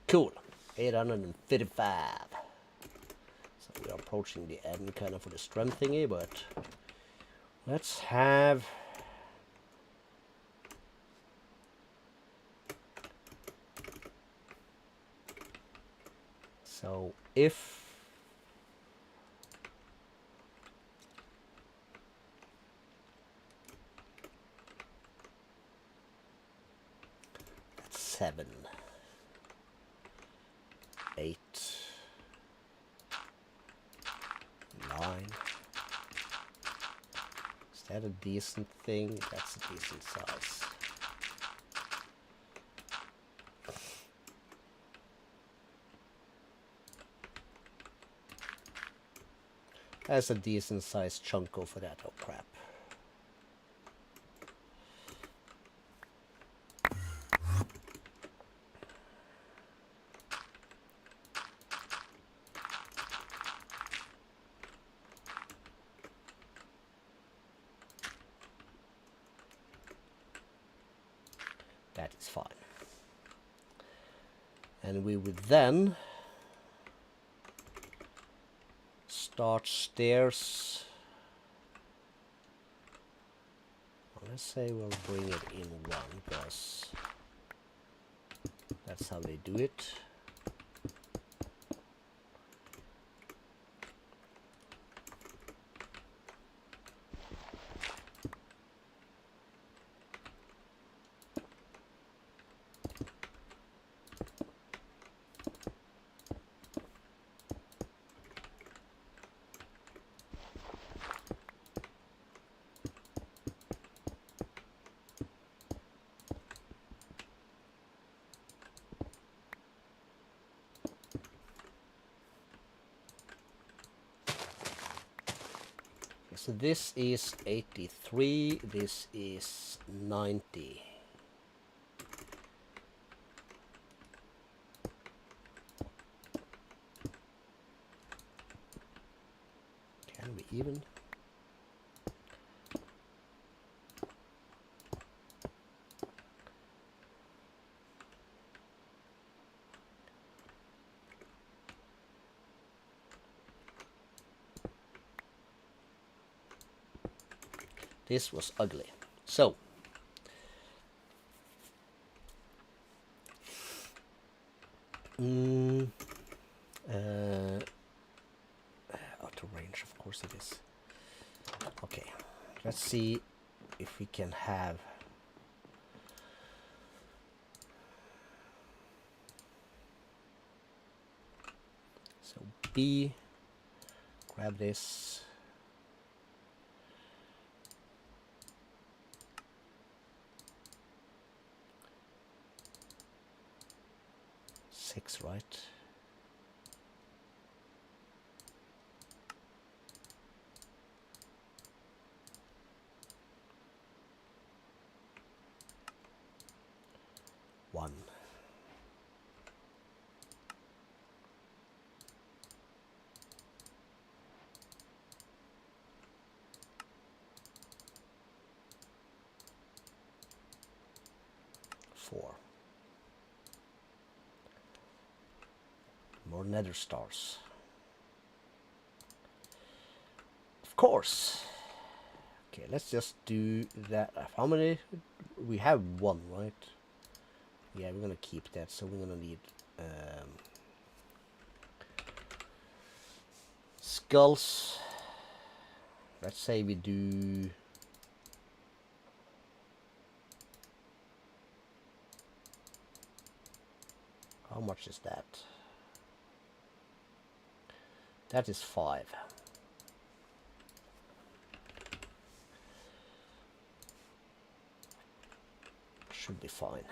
Cool. 855. So we are approaching the end kind of for the strength thingy, but let's have so if that's 7, 8, 9. Is that a decent thing? That's a decent size. That's a decent sized chunko for that. Oh crap. That is fine. And we would then start stairs. Well, let's say we'll bring it in 1 because that's how they do it. So this is 83, this is 90. Can we even? This was ugly. So out of range, of course it is. Okay, let's see if we can have so B, grab this. Six, right? One. Four. More nether stars. Of course. Okay, let's just do that. How many? We have one, right? Yeah, we're gonna keep that. So we're gonna need skulls. Let's say we do. How much is that? That is 5. Should be fine.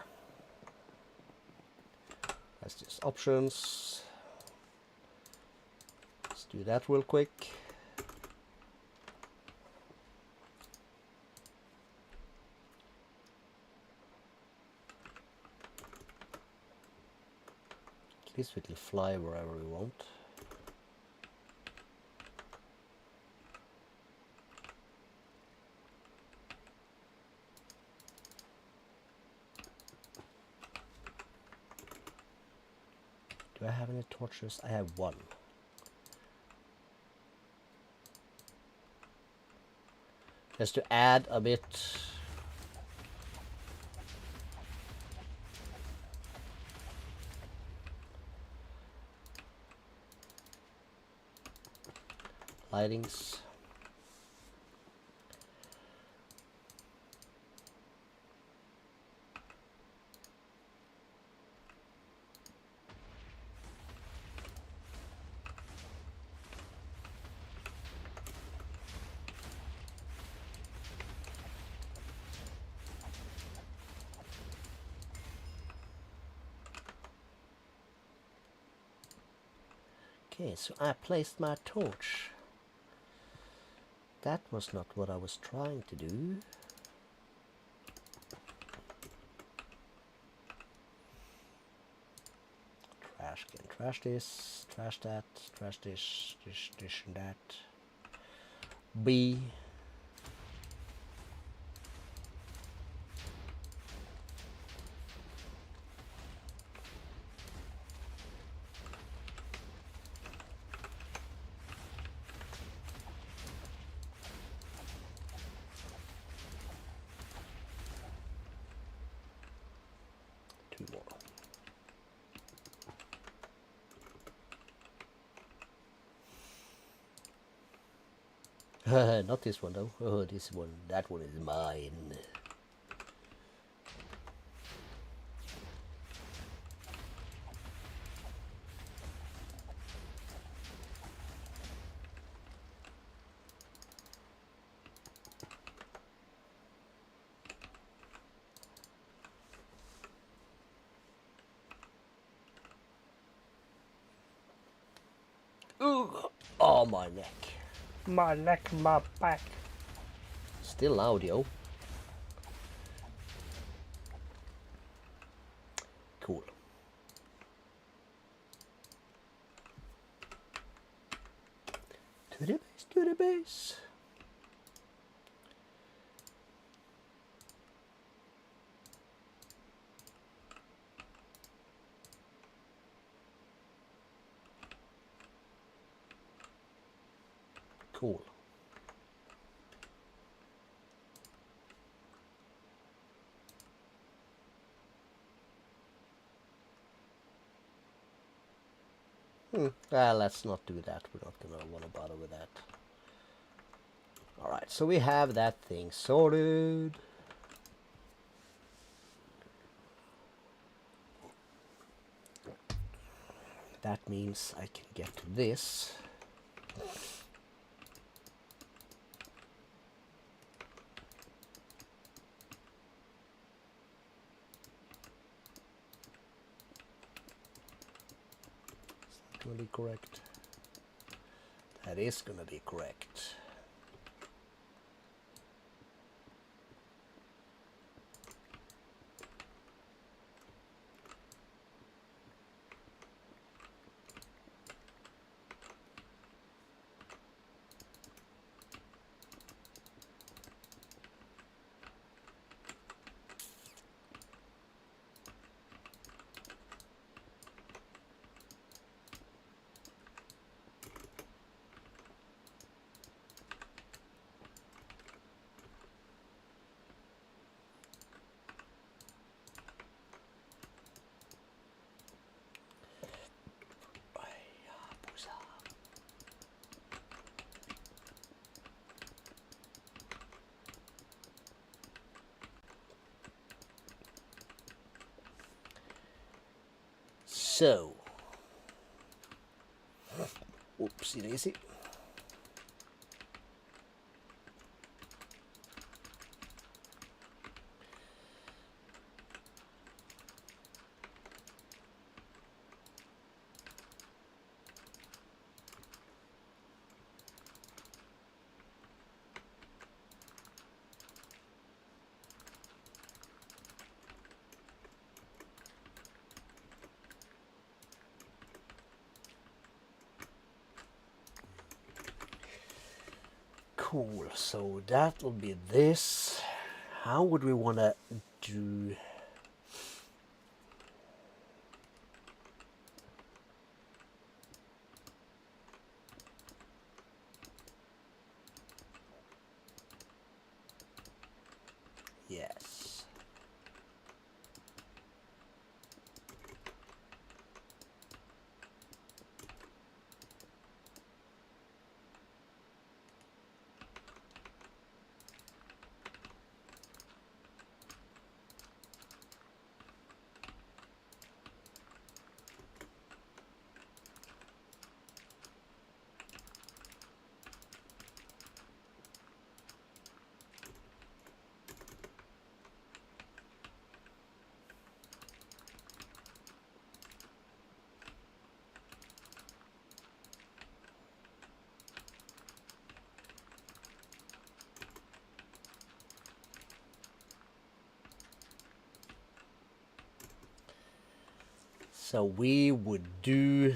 That's just options. Let's do that real quick. At least we can fly wherever we want. Do I have any torches? I have one. Just to add a bit. Lightings. Okay, so I placed my torch. That was not what I was trying to do. Trash can trash this, trash that, trash this, this and that. B. Two more. Not this one though. Oh, this one. That one is mine. Ooh. Oh, my neck. My neck, my back. Still audio. Cool. To the base, to the base. Cool. Let's not do that. We're not gonna want to bother with that. Alright, so we have that thing sorted. That means I can get to this. Is that gonna be correct? That is gonna be correct. So, oopsie daisy. Cool, so that will be this. How would we want to do? Yes. So we would do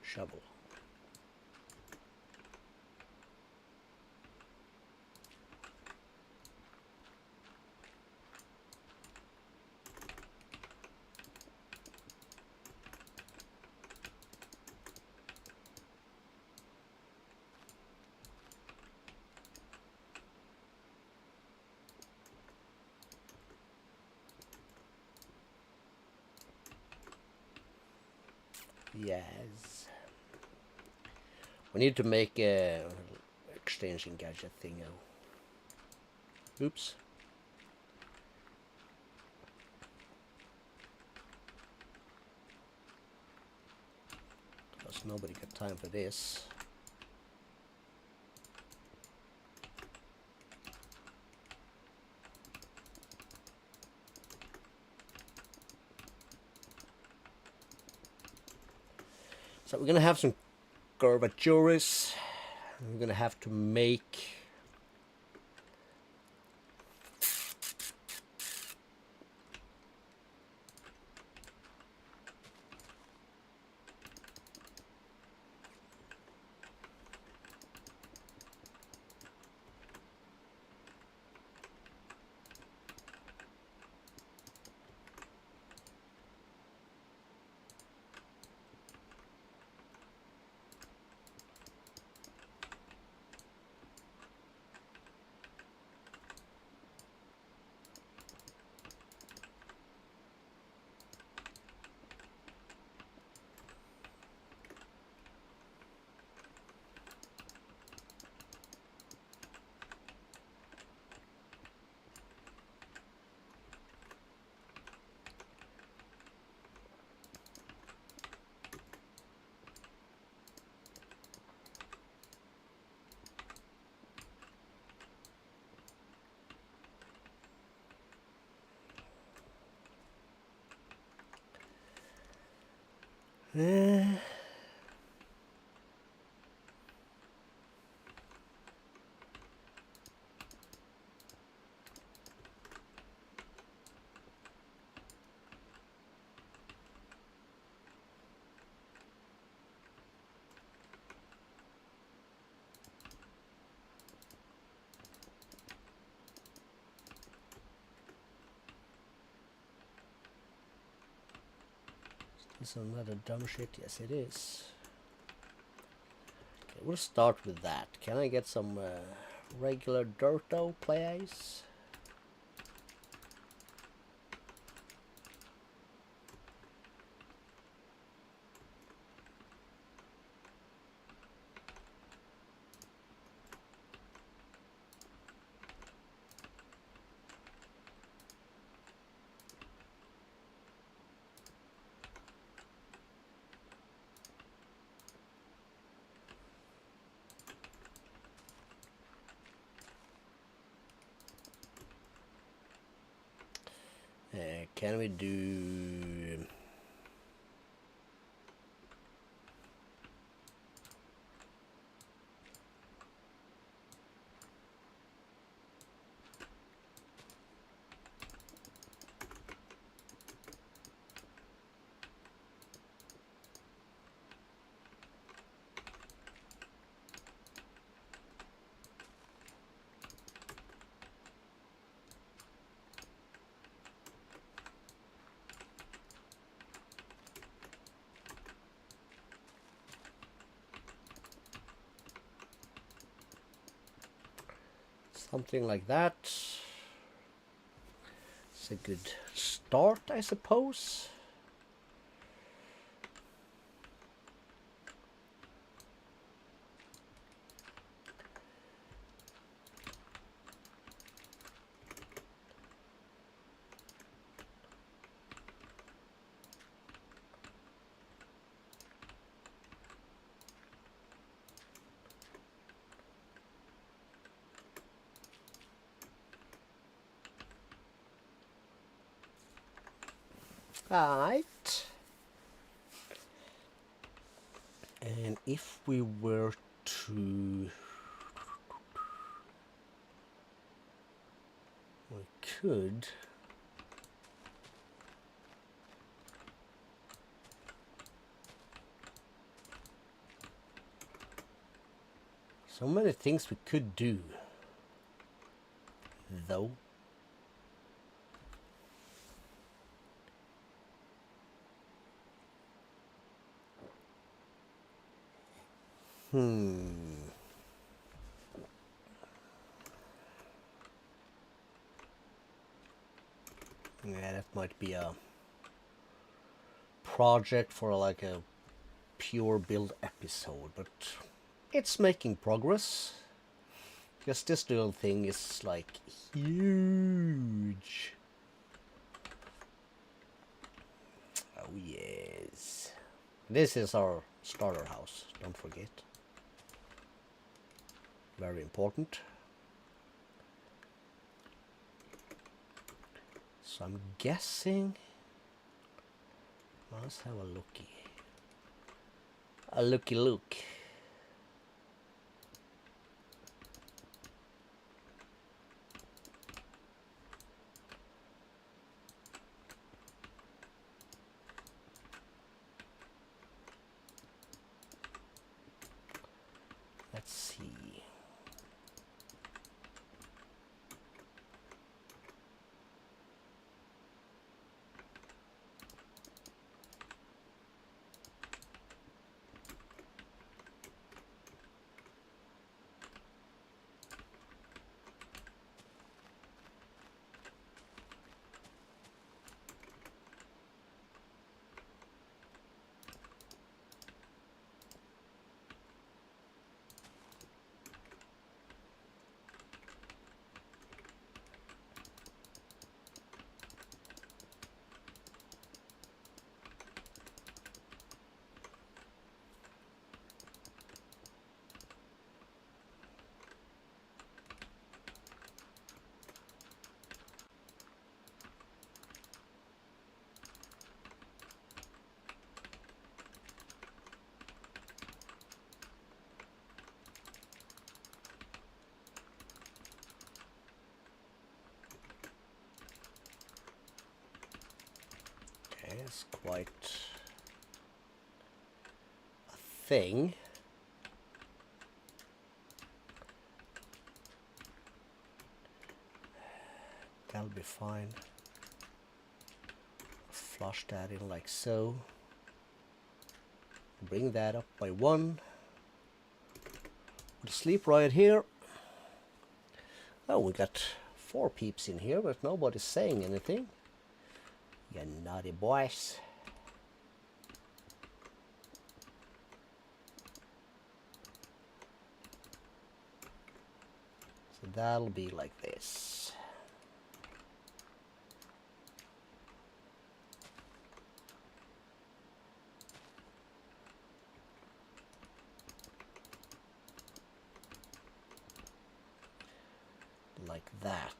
shovel. Yes. We need to make a exchanging gadget thing. Oops. Because nobody got time for this. So we're gonna have some curvatures. We're gonna have to make Is another dumb shit? Yes, it is. Okay, we'll start with that. Can I get some regular dirto, please? Can we do... something like that. It's a good start, I suppose. Alright. And if we were to... we could... so many things we could do, though. Yeah, that might be a project for like a pure build episode, but it's making progress. Because this little thing is like huge. Oh yes. This is our starter house, don't forget. Very important. So I'm guessing... let's have a looky. A looky look. Let's see. It's quite a thing. That'll be fine. Flush that in like so. Bring that up by 1. We'll sleep right here. Oh, we got 4 peeps in here, but nobody's saying anything. You naughty boys. So that'll be like this. Like that.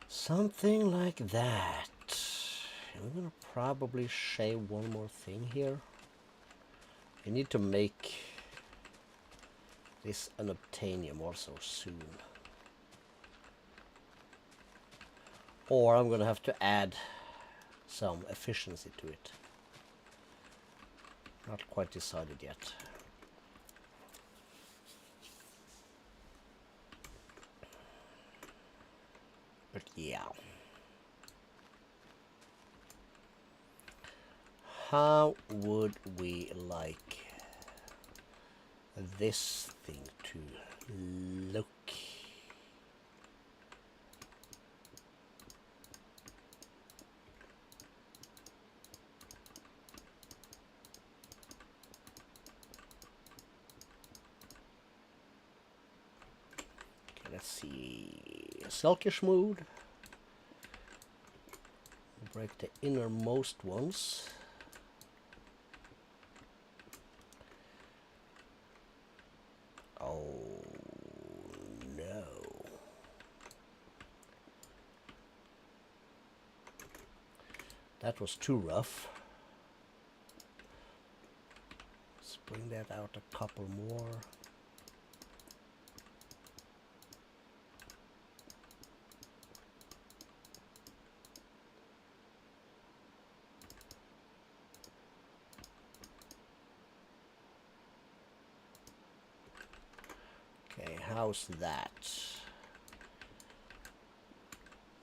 Something like that. We're gonna probably shave one more thing here. We need to make this an obtainium also soon. Or I'm gonna have to add some efficiency to it. Not quite decided yet. But yeah. How would we like this thing to look? Okay, let's see. Selkish mood. Break the innermost ones. Oh no. That was too rough. Let's bring that out a couple more. Okay, how's that?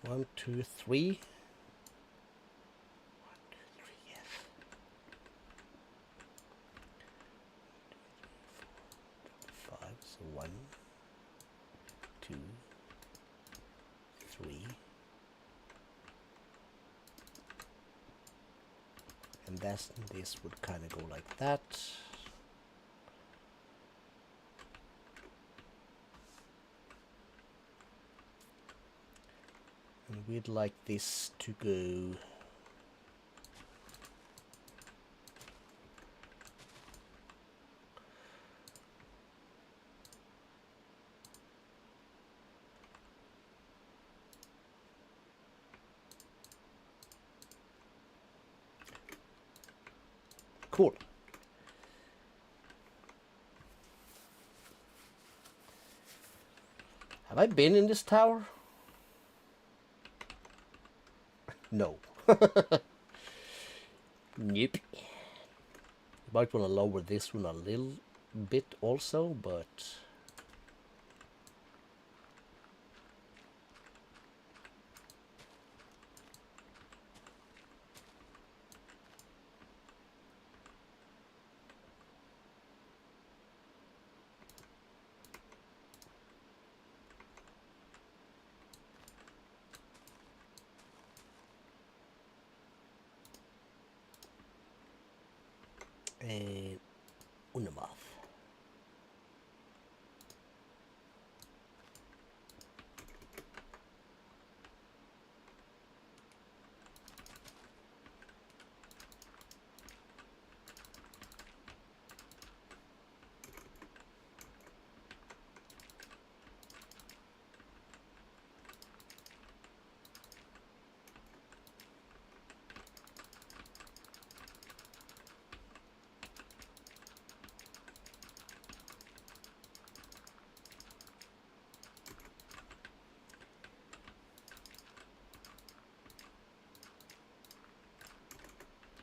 1, 2, 3. 1, 2, 3, yes. 5, so 1, 2, And this would kind of go like that. And we'd like this to go cool. Have I been in this tower? No. Nope. Might want to lower this one a little bit also, but and Unamath.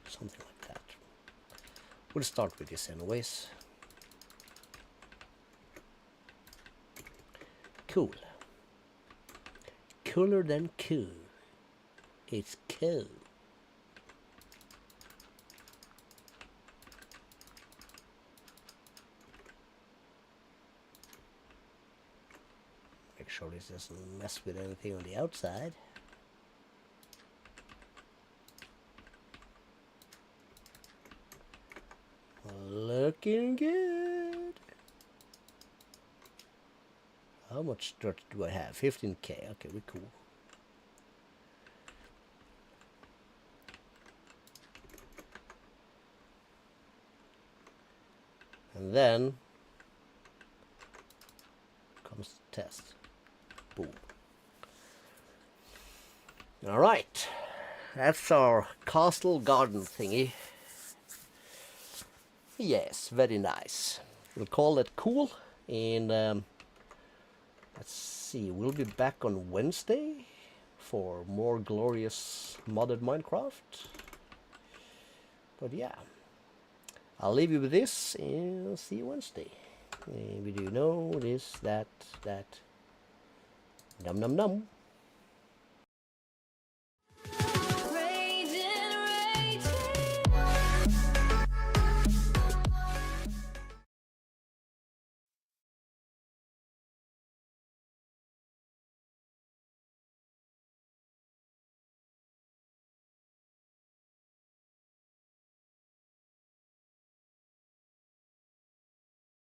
Something like that. We'll start with this anyways. Cool. Cooler than cool. It's cool. Make sure this doesn't mess with anything on the outside. Looking good. How much dirt do I have? 15k. Okay, we're cool. And then comes the test. Boom. All right. That's our castle garden thingy. Yes, very nice. We'll call it cool. And let's see, we'll be back on Wednesday for more glorious modded Minecraft. But yeah, I'll leave you with this and I'll see you Wednesday. And we do know this, that, num num num.